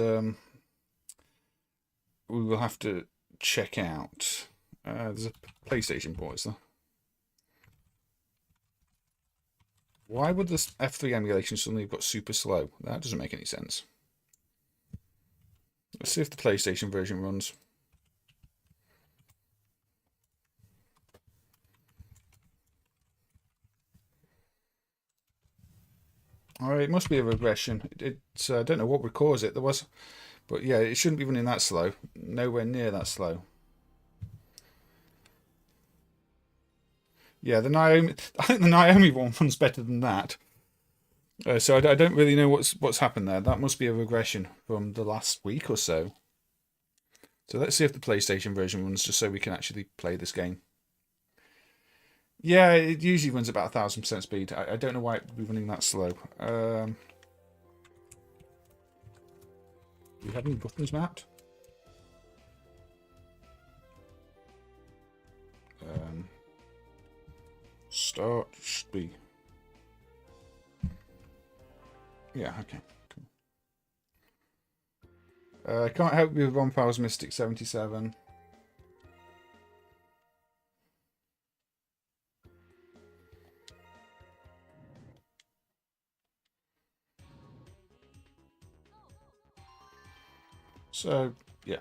we will have to check out. There's a PlayStation port, is there? Why would this F3 emulation suddenly have got super slow? That doesn't make any sense. Let's see if the PlayStation version runs. It must be a regression. It's I don't know what would cause it. There was, but yeah, it shouldn't be running that slow. Nowhere near that slow. Yeah, the Naomi. I think the Naomi one runs better than that. So I don't really know what's happened there. That must be a regression from the last week or so. So let's see if the PlayStation version runs, just so we can actually play this game. Yeah, it usually runs about 1000% speed. I don't know why it would be running that slow. Do we have any buttons mapped? Start should be. Yeah, okay. Cool. Can't help you with Ron Powell's Mystic 77. So, yeah.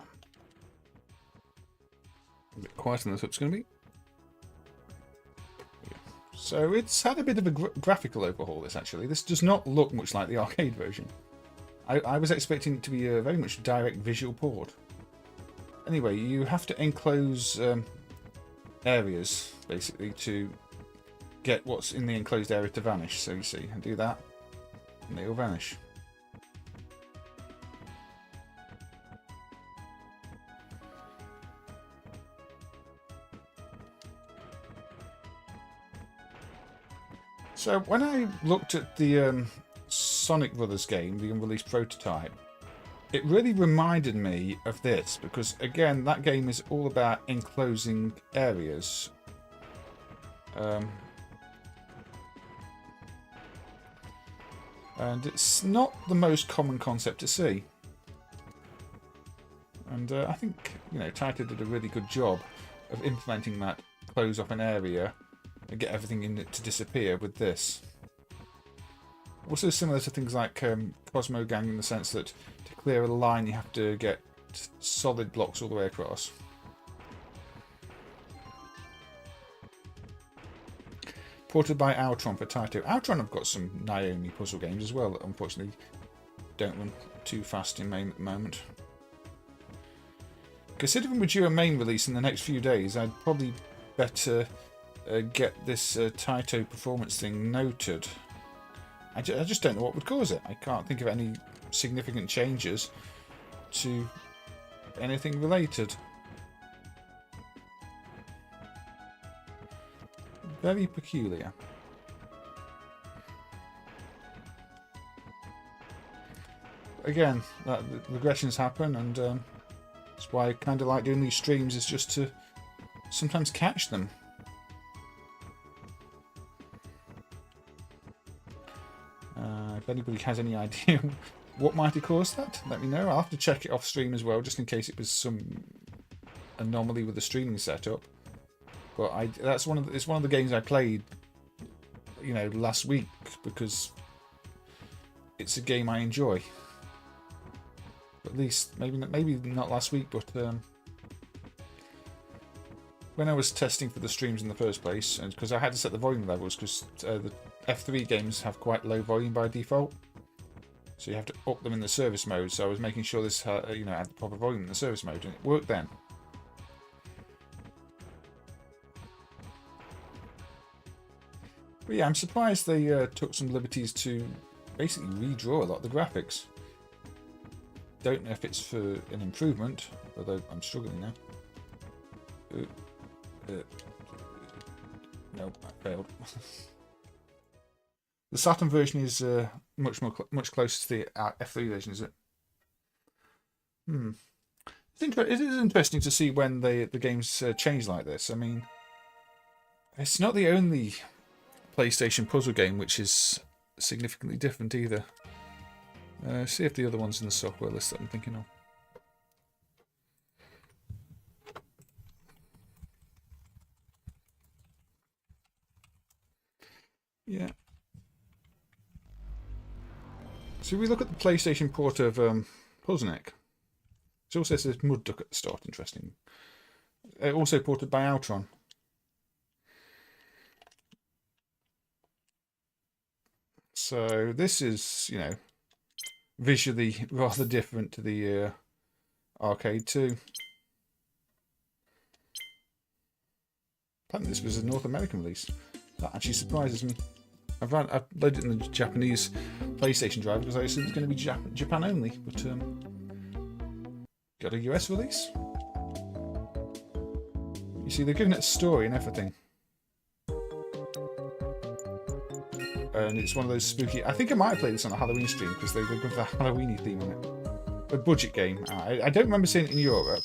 A bit quieter than I thought it was going to be. Yeah. So it's had a bit of a graphical overhaul, this actually. This does not look much like the arcade version. I was expecting it to be a very much direct visual port. Anyway, you have to enclose areas, basically, to get what's in the enclosed area to vanish. So you see, I do that, and they all vanish. So when I looked at the Sonic Brothers game, the unreleased prototype, it really reminded me of this, because again, that game is all about enclosing areas. And it's not the most common concept to see. And I think, Taito did a really good job of implementing that close off an area and get everything in it to disappear with this. Also similar to things like Cosmo Gang, in the sense that to clear a line you have to get solid blocks all the way across. Ported by Outrun for Taito. Outrun have got some Naomi puzzle games as well that unfortunately don't run too fast in MAME at the moment. Considering we're due a MAME release in the next few days, I'd probably better get this Taito performance thing noted. I just don't know what would cause it. I can't think of any significant changes to anything related. Very peculiar. Again, regressions happen, and that's why I kind of like doing these streams, is just to sometimes catch them. If anybody has any idea what might have caused that, let me know. I'll have to check it off stream as well, just in case it was some anomaly with the streaming setup. But it's one of the games I played, last week, because it's a game I enjoy. At least maybe not last week, but when I was testing for the streams in the first place, and because I had to set the volume levels, because the F3 games have quite low volume by default, so you have to up them in the service mode. So I was making sure this had the proper volume in the service mode, and it worked then. But yeah, I'm surprised they took some liberties to basically redraw a lot of the graphics. Don't know if it's for an improvement, although I'm struggling now. No, I failed. The Saturn version is much closer to the F3 version, is it? It is interesting to see when the games change like this. I mean, it's not the only PlayStation puzzle game which is significantly different either. See if the other ones in the software list that I'm thinking of. Yeah. So we look at the PlayStation port of Puzznic. It also says Mud Duck at the start, interesting. Also ported by Outrun. So this is, you know, visually rather different to the arcade too. Apparently this was a North American release. That actually surprises me. I've loaded it in the Japanese PlayStation drive because I assumed it's going to be Japan only, but got a US release. You see, they're giving it a story and everything. And it's one of those spooky... I think I might have played this on a Halloween stream because they've got the Halloween theme on it. A budget game. I don't remember seeing it in Europe.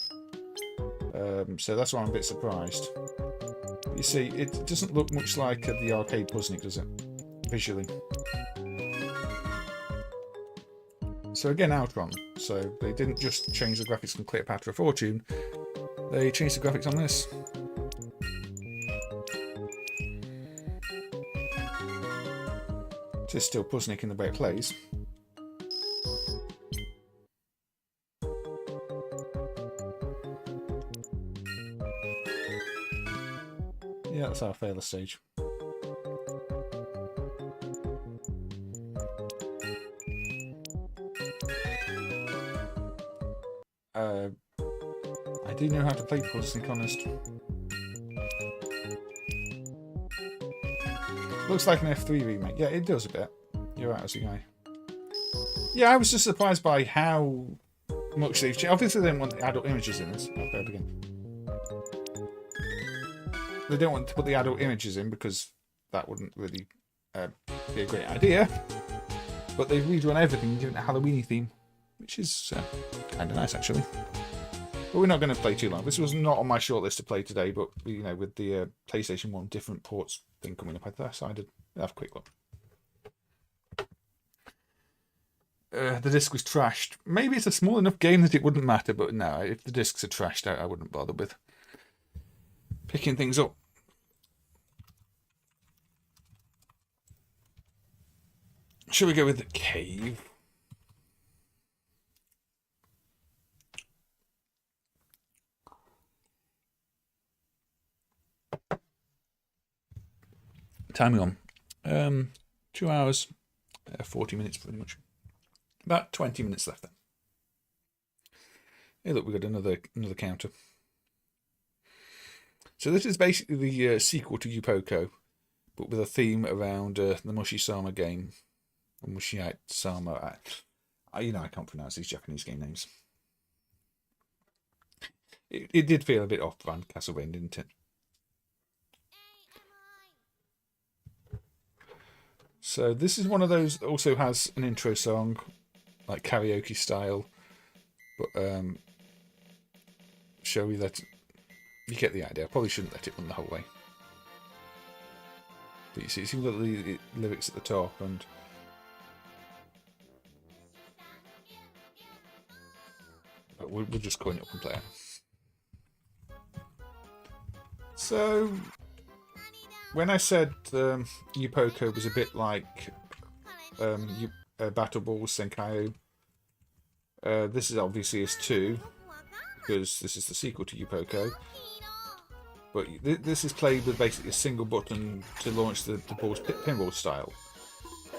So that's why I'm a bit surprised. You see, it doesn't look much like the arcade Puzznic, does it? Visually. So again, Outrun. So they didn't just change the graphics from Cleopatra Fortune. They changed the graphics on this. It is still Puzznic in the way it plays. Yeah, that's our failure stage. I do know how to play Puzznic, honest. Looks like an F3 remake. Yeah, it does a bit. You're right, as a guy. Yeah, I was just surprised by how much they've changed. Obviously, they didn't want the adult images in this. Okay, begin. They don't want to put the adult images in because that wouldn't really be a great idea. But they've redone everything, given it a Halloween theme, which is kind of nice, actually. But we're not going to play too long. This was not on my shortlist to play today, but you know, with the PlayStation 1 different ports thing coming up, I decided to have a quick look. The disc was trashed. Maybe it's a small enough game that it wouldn't matter, but no, if the discs are trashed out, I wouldn't bother with picking things up. Shall we go with the cave? Timing on. 2 hours, 40 minutes pretty much. About 20 minutes left then. Hey, look, we got another counter. So this is basically the sequel to Upoko, but with a theme around the Mushihime game. Or Mushihime-Tama. You know, I can't pronounce these Japanese game names. It did feel a bit off-brand Castlevania, didn't it? So this is one of those that also has an intro song, like karaoke style, but shall we let... You get the idea. I probably shouldn't let it run the whole way. But you see, it's got the lyrics at the top, and we'll just coin it up and play it. So, when I said Upoko was a bit like Battle Balls Senkyu, this is obviously is 2, because this is the sequel to Upoko. But this is played with basically a single button to launch the balls pinball style.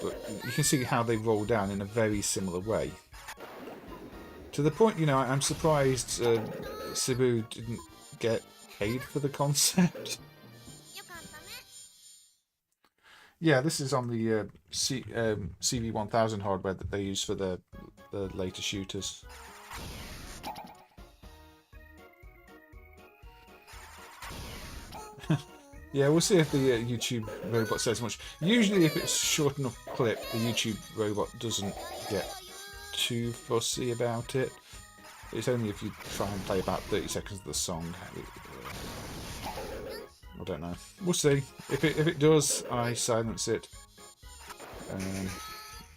But you can see how they roll down in a very similar way. To the point, you know, I'm surprised Cebu didn't get paid for the concept. Yeah, this is on the CV1000 hardware that they use for the later shooters. Yeah, we'll see if the YouTube robot says much. Usually if it's a short enough clip, the YouTube robot doesn't get too fussy about it. It's only if you try and play about 30 seconds of the song. I don't know. We'll see. If it does, I silence it.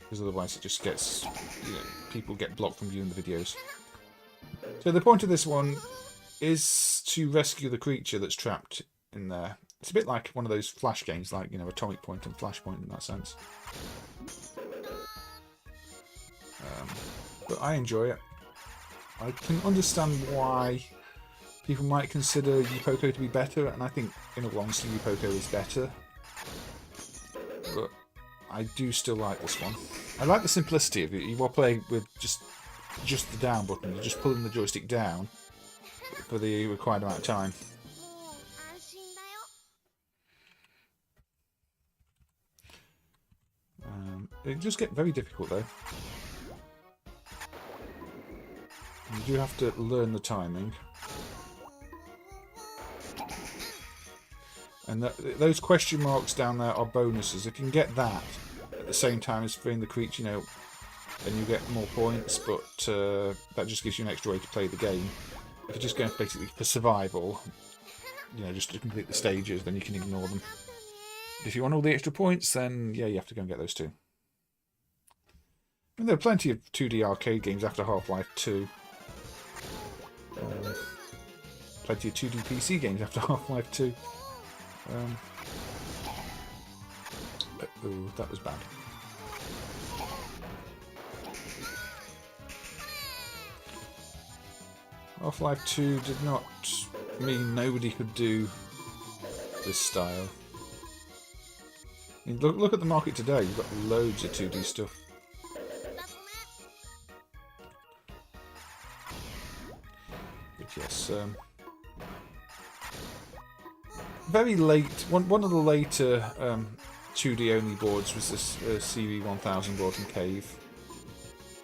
Because otherwise it just gets... You know, people get blocked from viewing the videos. So the point of this one is to rescue the creature that's trapped in there. It's a bit like one of those Flash games, like, you know, Atomic Point and Flashpoint in that sense. But I enjoy it. I can understand why people might consider Upoko to be better, and I think, in all honesty, Upoko is better. But I do still like this one. I like the simplicity of it. You are playing with just the down button. You're just pulling the joystick down for the required amount of time. It does get very difficult though. You do have to learn the timing. And those question marks down there are bonuses. If you can get that at the same time as freeing the creature, you know, then you get more points, but that just gives you an extra way to play the game. If you're just going basically for survival, you know, just to complete the stages, then you can ignore them. If you want all the extra points, then yeah, you have to go and get those too. I mean, there are plenty of 2D arcade games after Half-Life 2. Plenty of 2D PC games after Half-Life 2. Oh, that was bad. Half-Life 2 did not mean nobody could do this style. I mean, look at the market today. You've got loads of 2D stuff. But yes, very late. One of the later 2D only boards was this CV1000 board from Cave.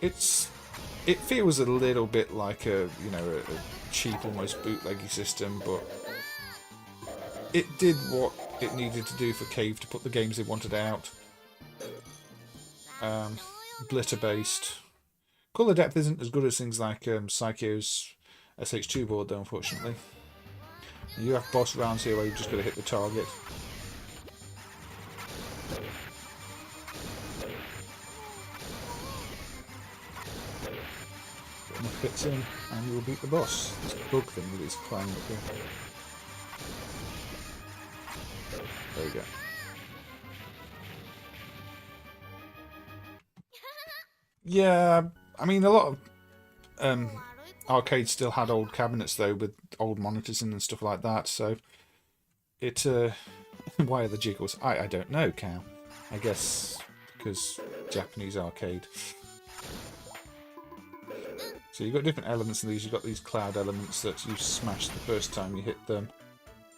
It feels a little bit like a cheap, almost bootleggy system, but it did what it needed to do for Cave to put the games they wanted out. Blitter based. Colour depth isn't as good as things like Psycho's SH2 board though, unfortunately. You have boss rounds here where you've just got to hit the target. Get enough hits in and you will beat the boss. This bug thing with its climbing up here. There we go. Yeah, I mean a lot of arcades still had old cabinets though with old monitors in and stuff like that, so it why are the jiggles? I don't know, Cow. I guess because Japanese arcade. So you've got different elements in these. You've got these cloud elements that you smash the first time you hit them.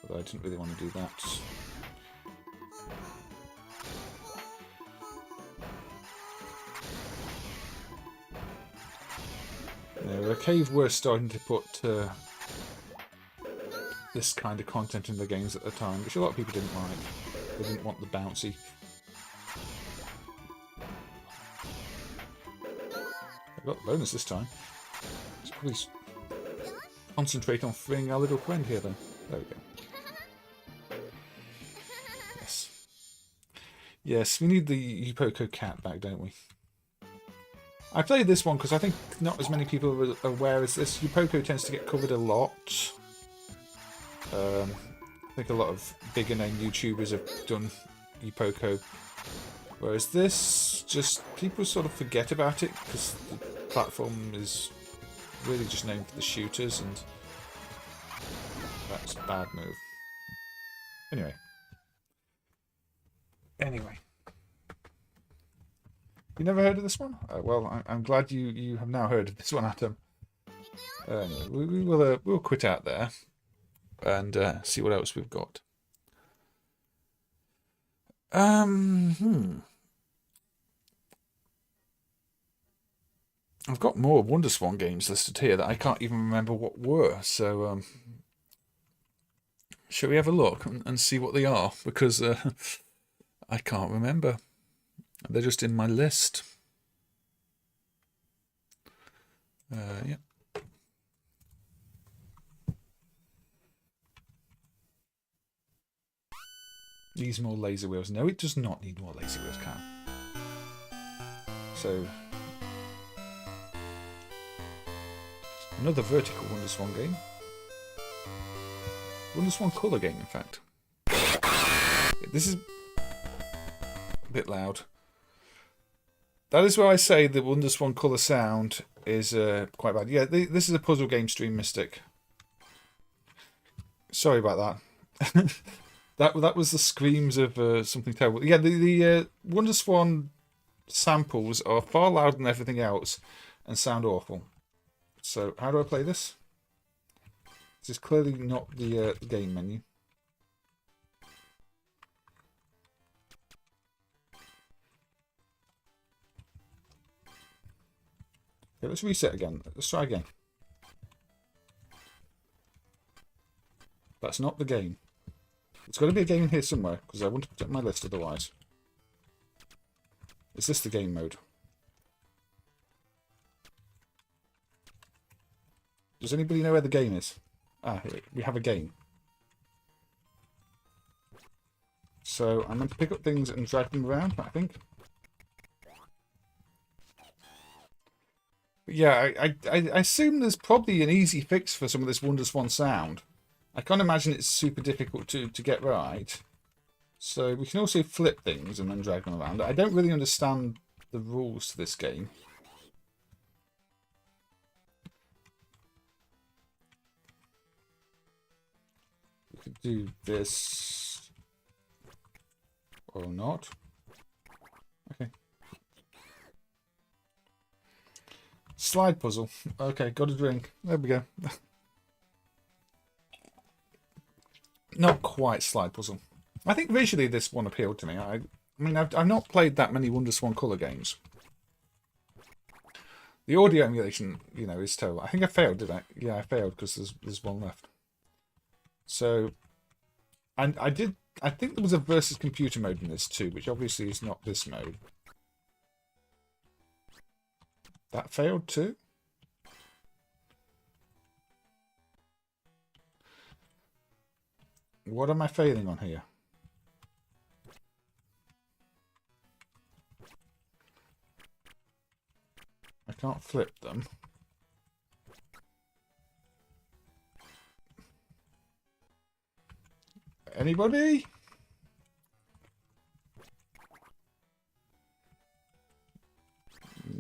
Although I didn't really want to do that. No, Cave were starting to put this kind of content in the games at the time, which a lot of people didn't like. They didn't want the bouncy. I got the bonus this time. Let's probably concentrate on freeing our little friend here then. There we go. Yes. Yes, we need the Upoko cat back, don't we? I played this one because I think not as many people are aware as this. Upoko tends to get covered a lot. I think a lot of bigger name YouTubers have done Upoko. Whereas this, just people sort of forget about it because the platform is really just named for the shooters, and that's a bad move. Anyway. You never heard of this one? Well, I'm glad you have now heard of this one, Atom. We'll quit out there and see what else we've got. I've got more WonderSwan games listed here that I can't even remember what were. So, shall we have a look and see what they are? Because I can't remember. They're just in my list. Yeah. Needs more laser wheels. No, it does not need more laser wheels, Cam. So, another vertical WonderSwan game. WonderSwan colour game, in fact. This is a bit loud. That is where I say the WonderSwan colour sound is quite bad. Yeah, this is a puzzle game stream, Mystic. Sorry about that. That was the screams of something terrible. Yeah, the Wonder Swan samples are far louder than everything else and sound awful. So how do I play this? This is clearly not the game menu. Okay, let's reset again. Let's try again. That's not the game. There's got to be a game in here somewhere, because I want to protect my list otherwise. Is this the game mode? Does anybody know where the game is? Ah, here, we have a game. So I'm going to pick up things and drag them around, I think. But yeah, I assume there's probably an easy fix for some of this Wonder Swan sound. I can't imagine it's super difficult to get right. So we can also flip things and then drag them around. I don't really understand the rules to this game. We could do this or not. Okay. Slide puzzle. Okay, got a drink. There we go. Not quite slide puzzle. I think visually this one appealed to me. I mean, I've not played that many Wonder Swan colour games. The audio emulation, you know, is terrible. I think I failed, did I? Yeah, I failed because there's one left. So, and I think there was a versus computer mode in this too, which obviously is not this mode. That failed too. What am I failing on here? I can't flip them. Anybody?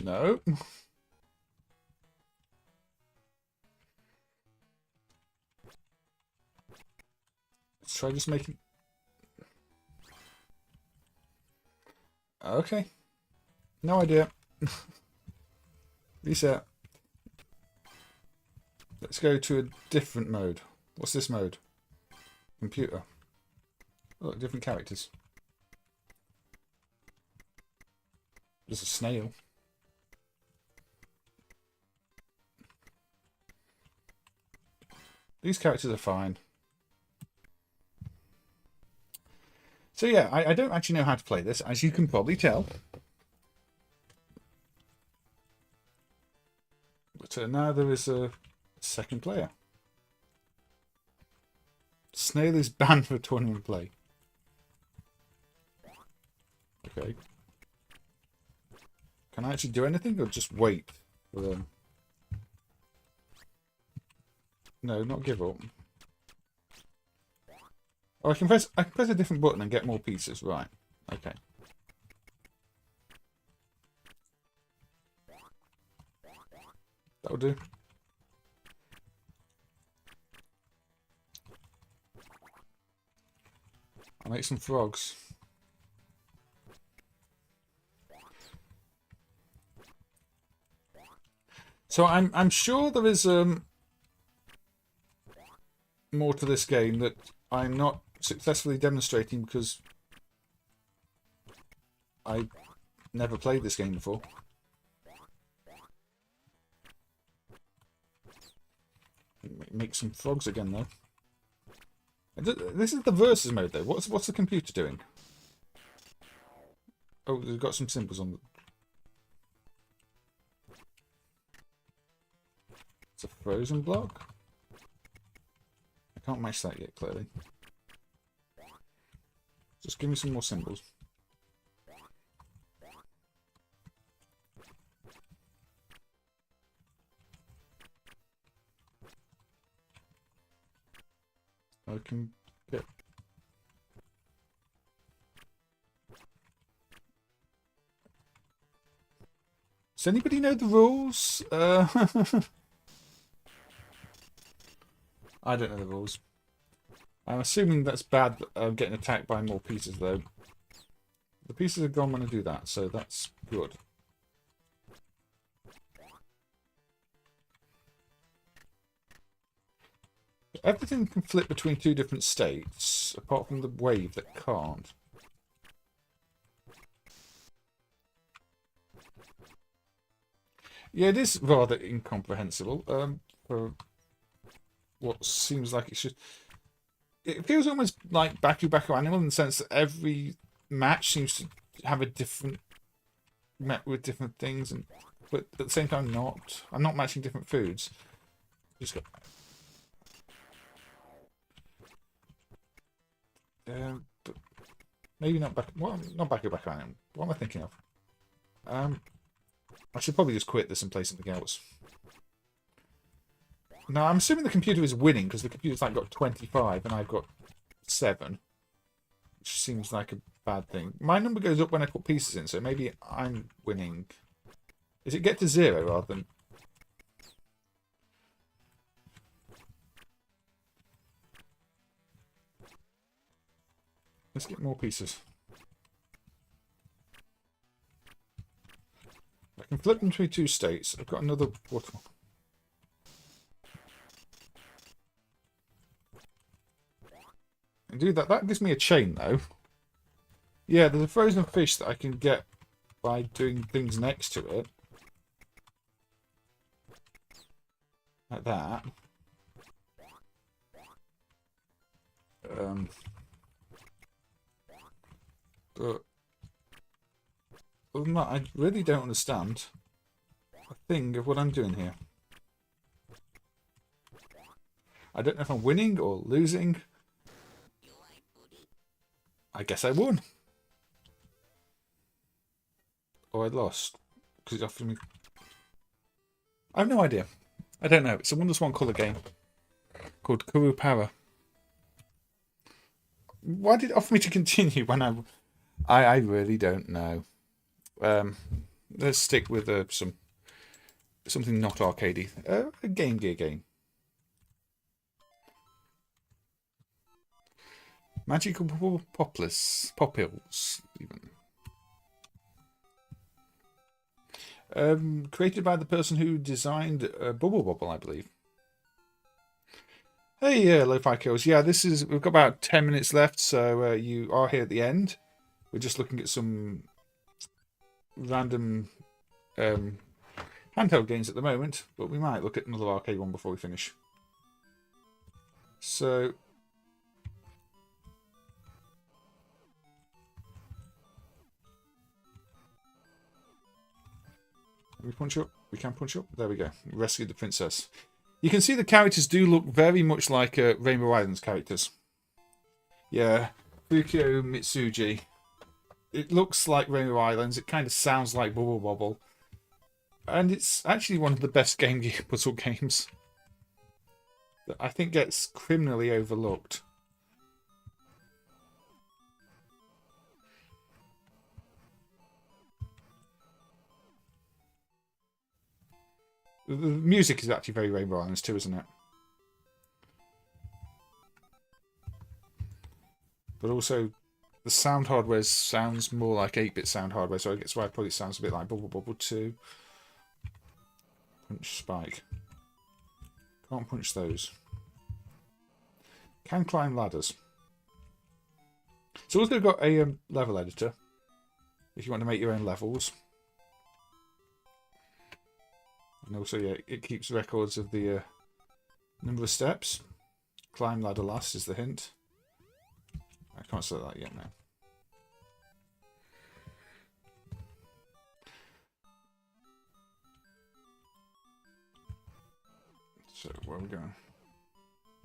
No. Let's try just making... Okay. No idea. Reset. Let's go to a different mode. What's this mode? Computer. Look, different characters. There's a snail. These characters are fine. So yeah, I don't actually know how to play this, as you can probably tell. But now there is a second player. Snail is banned for tournament play. Okay. Can I actually do anything or just wait for them? No, not give up. Oh, I can press a different button and get more pieces. Right. Okay. That'll do. I'll make some frogs. So I'm sure there is more to this game that I'm not successfully demonstrating because I never played this game before. Make some frogs again though. This is the versus mode though. What's the computer doing? Oh, they've got some symbols on. It's a frozen block. I can't match that yet, clearly. Just give me some more symbols. I can get... Does anybody know the rules? I don't know the rules. I'm assuming that's bad that I'm getting attacked by more pieces, though. The pieces are gone when I do that, so that's good. Everything can flip between two different states, apart from the wave that can't. Yeah, it is rather incomprehensible for what seems like it should. It feels almost like Baku Animal in the sense that every match seems to have a different met with different things, and but at the same time not. I'm not matching different foods. Just got. But maybe not back. Well, not Baku Animal. What am I thinking of? I should probably just quit this and play something else. Now, I'm assuming the computer is winning because the computer's like got 25 and I've got 7. Which seems like a bad thing. My number goes up when I put pieces in, so maybe I'm winning. Does it get to 0 rather than... Let's get more pieces. I can flip them between two states. I've got another water. And do that. That gives me a chain, though. Yeah, there's a frozen fish that I can get by doing things next to it. Like that. But other than that, I really don't understand a thing of what I'm doing here. I don't know if I'm winning or losing. I guess I won. Or I lost. Because it's offering me... I have no idea. I don't know. It's a Wonders One colour game called Kurupara. Why did it offer me to continue when I really don't know. Let's stick with something not arcadey. A Game Gear game. Magical Popils, even. Created by the person who designed Bubble Bobble, I believe. Hey, Lo-Fi Kills. Yeah, we've got about 10 minutes left, so you are here at the end. We're just looking at some random handheld games at the moment, but we might look at another arcade one before we finish. So... Can we punch up? We can punch up. There we go. Rescued the princess. You can see the characters do look very much like Rainbow Islands characters. Yeah, Fukio Mitsuji. It looks like Rainbow Islands. It kind of sounds like Bubble Bobble. And it's actually one of the best Game Gear puzzle games that I think gets criminally overlooked. The music is actually very Rainbow Islands too, isn't it? But also, the sound hardware sounds more like 8-bit sound hardware, so I guess why it probably sounds a bit like Bubble Bobble 2. Punch spike. Can't punch those. Can climb ladders. It's also got a level editor, if you want to make your own levels. And also, yeah, it keeps records of the number of steps. Climb ladder last is the hint. I can't say that yet now. So, where are we going?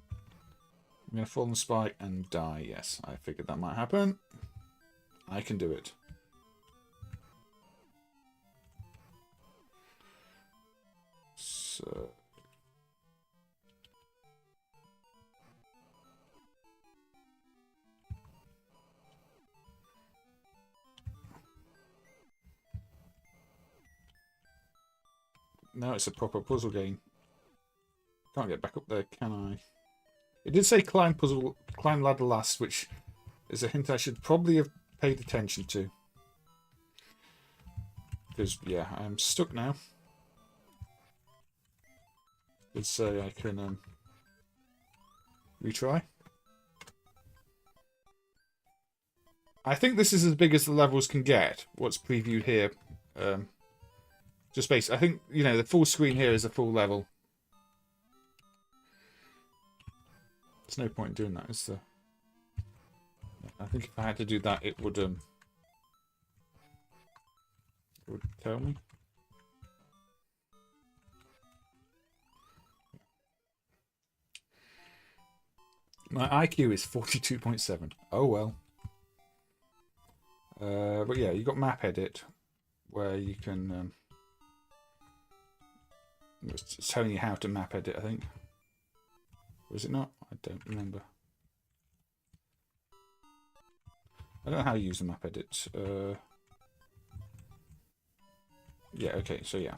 I'm going to fall on the spike and die. Yes, I figured that might happen. I can do it. So... Now it's a proper puzzle game. Can't get back up there, can I? It did say climb ladder last, which is a hint I should probably have paid attention to. Because, yeah, I'm stuck now. Let's say I can retry. I think this is as big as the levels can get. What's previewed here. Just basically, I think, you know, the full screen here is a full level. There's no point in doing that, is there? I think if I had to do that, it would tell me. My IQ is 42.7. Oh well. But yeah, you got map edit, where you can. It's telling you how to map edit, I think. Or is it not? I don't remember. I don't know how to use the map edit. Yeah, okay, so yeah.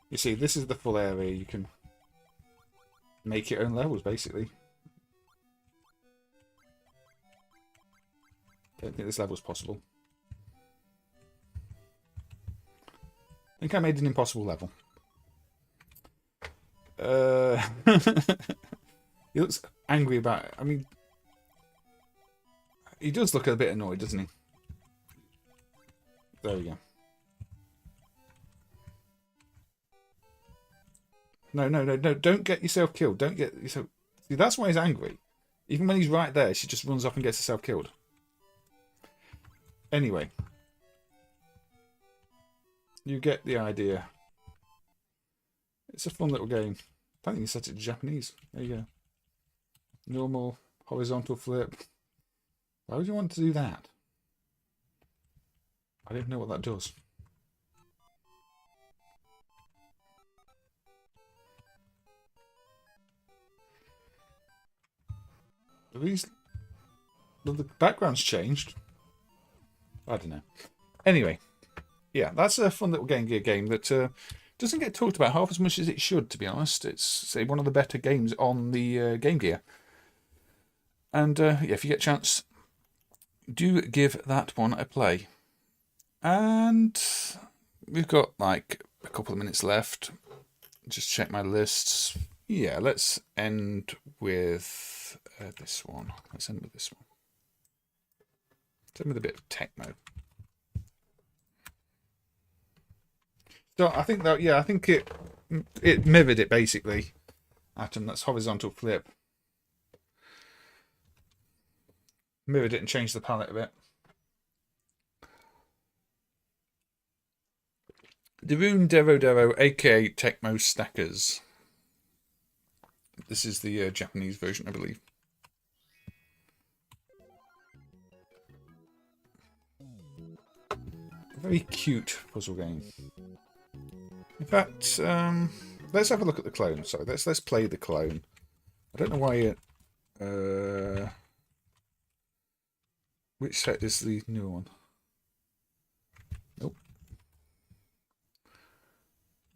You see, this is the full area. You can make your own levels, basically. Don't think this level is possible. I think I made an impossible level. He looks angry about it. I mean, he does look a bit annoyed, doesn't he? There we go. No, don't get yourself killed. Don't get yourself... See, that's why he's angry. Even when he's right there, she just runs off and gets herself killed. Anyway. You get the idea. It's a fun little game. I think you set it to Japanese. There you go. Normal, horizontal flip. Why would you want to do that? I don't know what that does. At least the background's changed. I don't know. Anyway, yeah, that's a fun little Game Gear game that doesn't get talked about half as much as it should, to be honest. It's, say, one of the better games on the Game Gear. And yeah, if you get a chance, do give that one a play. And we've got like a couple of minutes left. Just check my lists. Yeah, let's end with this one. Let's end with this one. Let's end with a bit of techno. So I think that, yeah, I think it mirrored it basically. Atom, that's horizontal flip. Mirrored it and changed the palette a bit. Deroon DeroDero, aka Tecmo Stackers. This is the Japanese version, I believe. A very cute puzzle game. In fact, let's have a look at the clone. Sorry, let's play the clone. I don't know why it. Which set is the new one? Nope.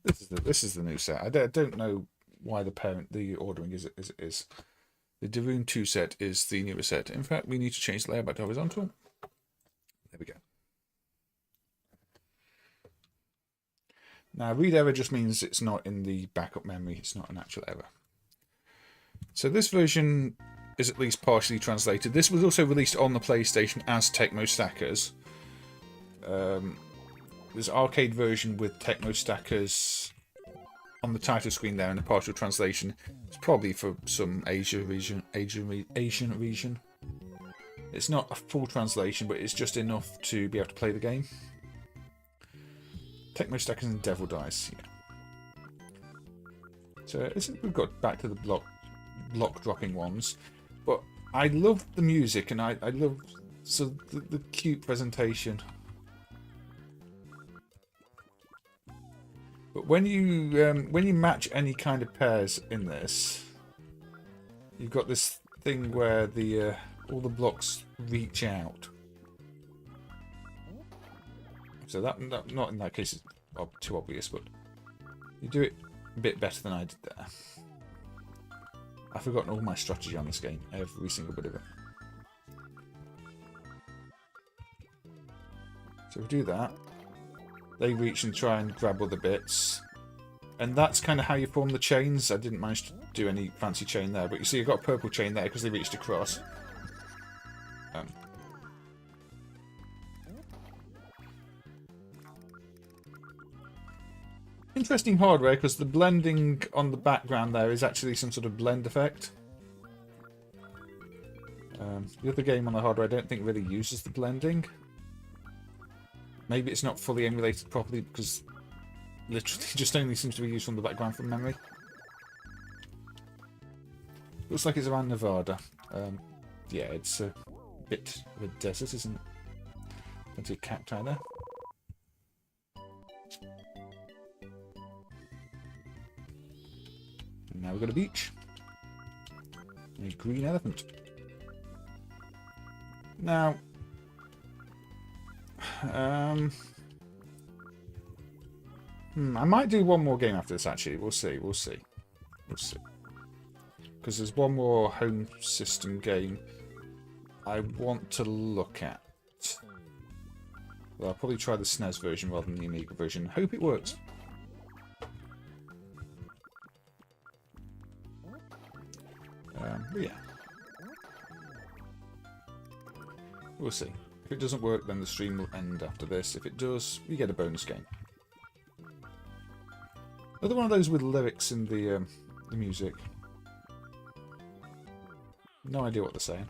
This is the new set. I don't know why the ordering is as it is. The Deroon 2 set is the newer set. In fact, we need to change the layout back to horizontal. There we go. Now, read error just means it's not in the backup memory. It's not an actual error. So this version is at least partially translated. This was also released on the PlayStation as Tecmo Stackers. There's an arcade version with Tecmo Stackers on the title screen there, and a partial translation. It's probably for some Asian region. It's not a full translation, but it's just enough to be able to play the game. Tecmo Stackers and Devil Dice. Yeah. So we've got back to the block dropping ones, but I love the music and I love the cute presentation. But when you match any kind of pairs in this, you've got this thing where the all the blocks reach out. So that not in that case is too obvious, but you do it a bit better than I did there. I've forgotten all my strategy on this game, every single bit of it. So if we do that, they reach and try and grab other bits. And that's kind of how you form the chains. I didn't manage to do any fancy chain there, but you see I've got a purple chain there because they reached across. Interesting hardware, because the blending on the background there is actually some sort of blend effect. The other game on the hardware I don't think really uses the blending. Maybe it's not fully emulated properly because literally just only seems to be used from the background from memory. Looks like it's around Nevada. Yeah, it's a bit of a desert, isn't it? Plenty of cacti there. And now we've got a beach. A green elephant. Now, I might do one more game after this, actually. We'll see. Because there's one more home system game I want to look at. Well, I'll probably try the SNES version rather than the Amiga version. Hope it works. But yeah. We'll see. If it doesn't work, then the stream will end after this. If it does, you get a bonus game. Another one of those with lyrics in the music. No idea what they're saying.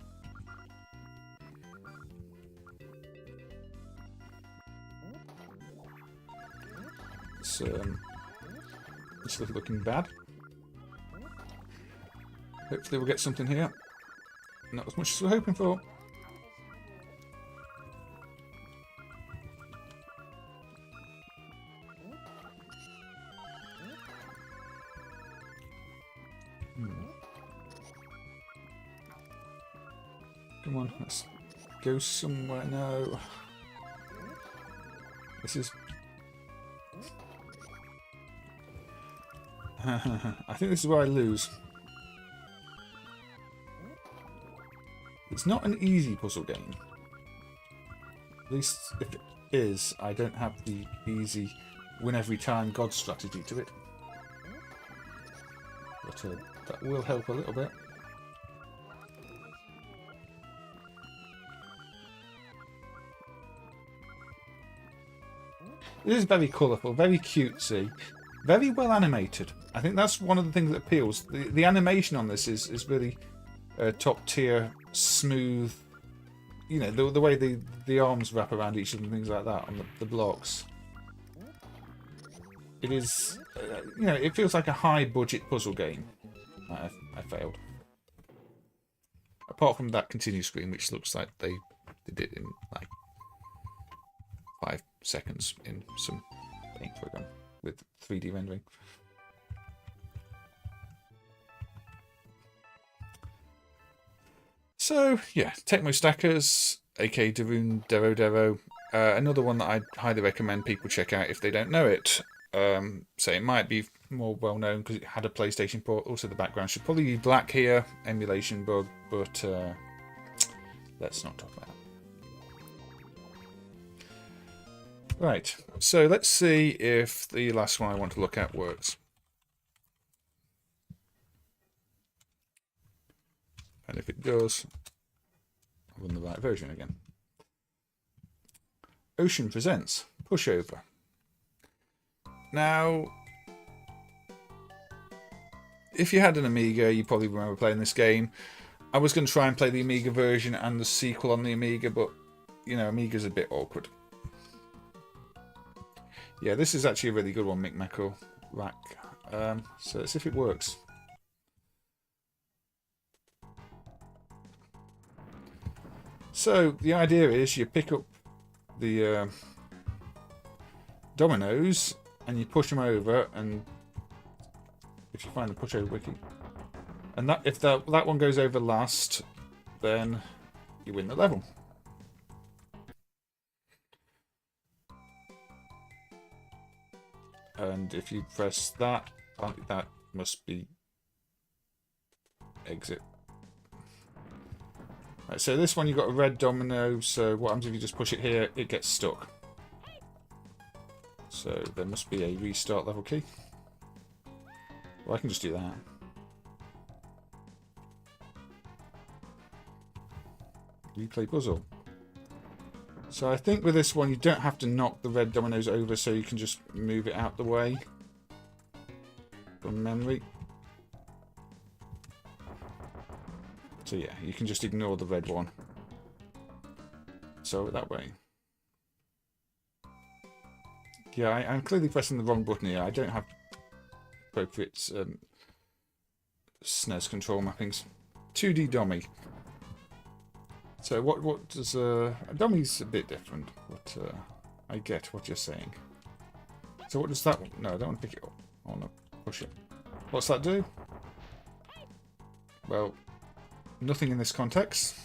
It's looking bad. Hopefully we'll get something here. Not as much as we're hoping for. Come on, let's go somewhere. No. This is... I think this is where I lose. It's not an easy puzzle game. At least if it is, I don't have the easy win every time God strategy to it. But that will help a little bit. It is very colourful, very cutesy, very well animated. I think that's one of the things that appeals. The animation on this is really top tier, smooth. You know, the way the arms wrap around each other and things like that on the blocks. It is, you know, it feels like a high budget puzzle game. I failed. Apart from that continue screen, which looks like they did it in like 5 seconds in some paint program with 3D rendering. So yeah, Tecmo Stackers, aka Deroon DeroDero, another one that I'd highly recommend people check out if they don't know it. So it might be more well known because it had a PlayStation port. Also, the background should probably be black here, emulation bug, but let's not talk about that. Right, so let's see if the last one I want to look at works. And if it does, I'll run the right version again. Ocean presents Pushover. Now, if you had an Amiga, you probably remember playing this game. I was going to try and play the Amiga version and the sequel on the Amiga, but, you know, Amiga's a bit awkward. Yeah, this is actually a really good one, Maku Rack. So let's see if it works. So the idea is you pick up the dominoes and you push them over, and if you find the pushover wiki, and that if that one goes over last, then you win the level. And if you press that, that must be exit. Right, so this one you've got a red domino, so what happens if you just push it here? It gets stuck. So there must be a restart level key. Well, I can just do that. Replay puzzle. So I think with this one you don't have to knock the red dominoes over, so you can just move it out the way from memory. So yeah, you can just ignore the red one. So that way. Yeah, I'm clearly pressing the wrong button here. I don't have appropriate SNES control mappings. 2D dummy. So what does a dummy's a bit different, but I get what you're saying. So what does that one? No, I don't want to pick it up. I want to push it. What's that do? Well, nothing in this context.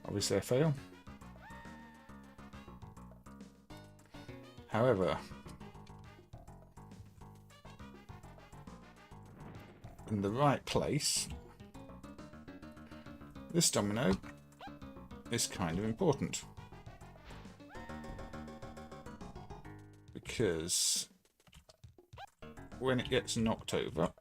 Obviously I fail. However, in the right place, this domino is kind of important. Because when it gets knocked over,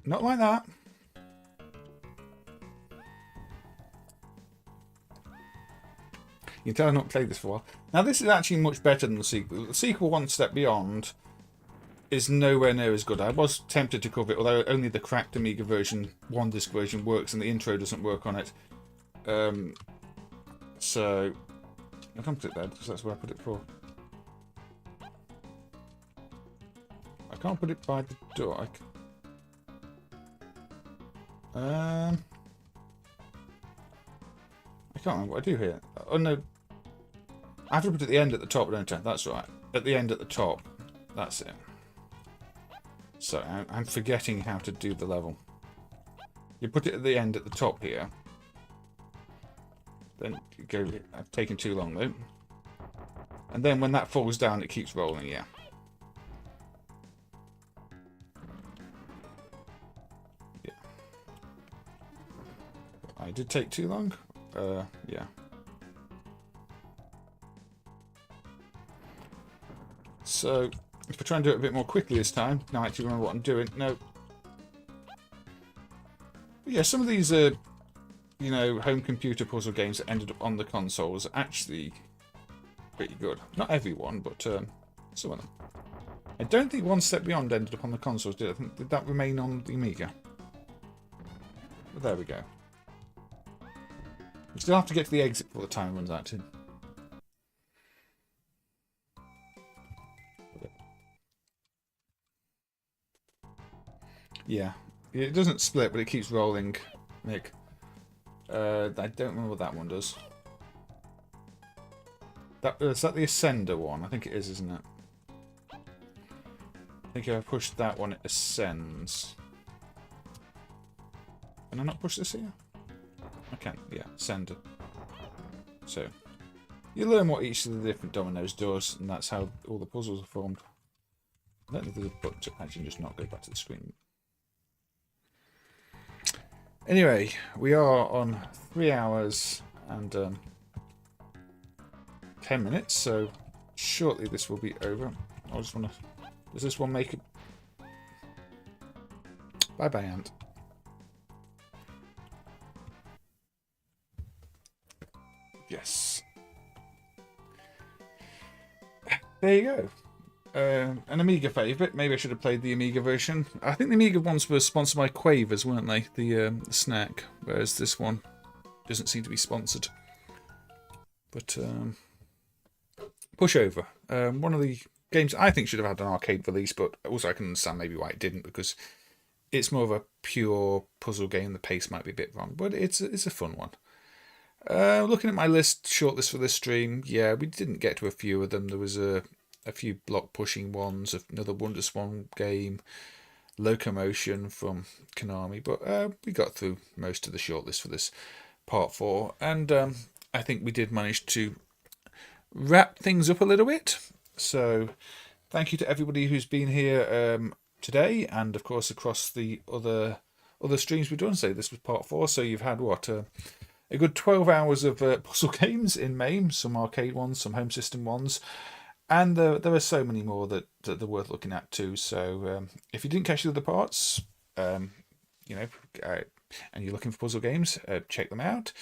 not like that. You can tell I've not played this for a while. Now this is actually much better than the sequel. The sequel, One Step Beyond, is nowhere near as good. I was tempted to cover it, although only the cracked Amiga version, one disc version, works and the intro doesn't work on it. So I can't put it there because that's where I put it for. I can't put it by the door. I can't remember what I do here. Oh no. I have to put it at the end at the top, don't I? That's right. At the end at the top. That's it. So I'm forgetting how to do the level. You put it at the end at the top here. Then you go. I've taken too long though. And then when that falls down, it keeps rolling. Yeah. Yeah. I did take too long. Yeah. So, if I try and do it a bit more quickly this time, now I actually remember what I'm doing. No. But yeah, some of these, you know, home computer puzzle games that ended up on the consoles are actually pretty good. Not everyone, but some of them. I don't think One Step Beyond ended up on the consoles, did I? Did that remain on the Amiga? But there we go. We still have to get to the exit before the time runs out, too. Yeah. It doesn't split, but it keeps rolling, Nick. I don't remember what that one does. Is that the Ascender one? I think it is, isn't it? I think if I push that one, it ascends. Can I not push this here? I can, yeah, Ascender. So, you learn what each of the different dominoes does, and that's how all the puzzles are formed. I don't know if there's a button to actually just not go back to the screen. Anyway, we are on 3 hours and 10 minutes, so shortly this will be over. I just want to... Does this one make it? Bye-bye, Ant. Yes. There you go. An Amiga favourite. Maybe I should have played the Amiga version. I think the Amiga ones were sponsored by Quavers, weren't they? The snack. Whereas this one doesn't seem to be sponsored. But Pushover. One of the games I think should have had an arcade release, but also I can understand maybe why it didn't, because it's more of a pure puzzle game. The pace might be a bit wrong, but it's a fun one. Looking at my shortlist for this stream, yeah, we didn't get to a few of them. There was a few block pushing ones, another WonderSwan game, Locomotion from Konami, but we got through most of the shortlist for this part 4, and I think we did manage to wrap things up a little bit. So thank you to everybody who's been here today, and of course across the other streams we've done. So this was part 4. So you've had what a good 12 hours of puzzle games in MAME, some arcade ones, some home system ones, and there are so many more that are worth looking at too. So if you didn't catch the other parts, and you're looking for puzzle games, check them out.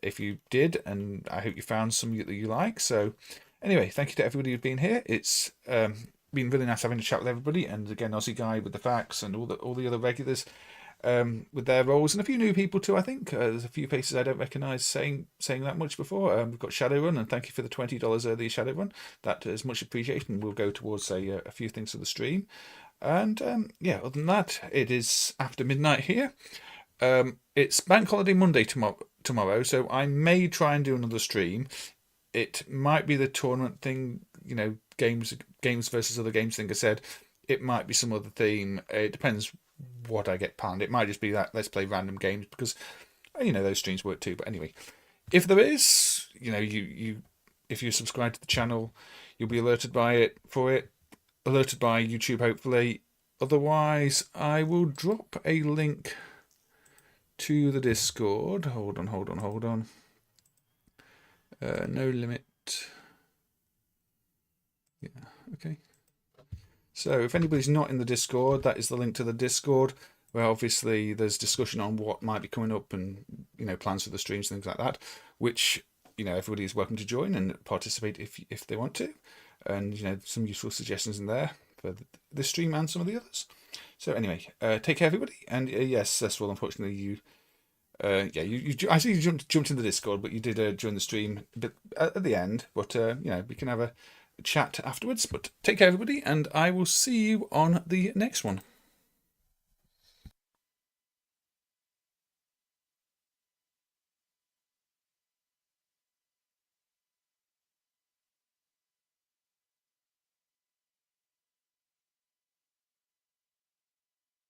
If you did, and I hope you found some that you like. So anyway, thank you to everybody who's been here. It's been really nice having a chat with everybody, and again, Aussie Guy with the facts and all the other regulars with their roles, and a few new people too. I think there's a few faces I don't recognise saying that much before. We've got Shadowrun, and thank you for the $20 early Shadowrun. That is much appreciated, and we'll go towards a few things for the stream. And other than that, it is after midnight here. It's Bank Holiday Monday tomorrow, so I may try and do another stream. It might be the tournament thing, games versus other games thing I said. It might be some other theme. It depends what I get planned. It might just be that let's play random games, because those streams work too. But anyway, if there is, if you subscribe to the channel, you'll be alerted by alerted by YouTube hopefully. Otherwise, I will drop a link to the Discord. Hold on. No limit. Yeah, okay. So if anybody's not in the Discord, that is the link to the Discord, where obviously there's discussion on what might be coming up and plans for the streams, things like that, which everybody is welcome to join and participate if they want to, and some useful suggestions in there for this stream and some of the others. So anyway, take care everybody, and yes, Cecil, unfortunately you I see you jumped in the Discord, but you did join the stream at the end. But we can have a chat afterwards. But take care, everybody, and I will see you on the next one.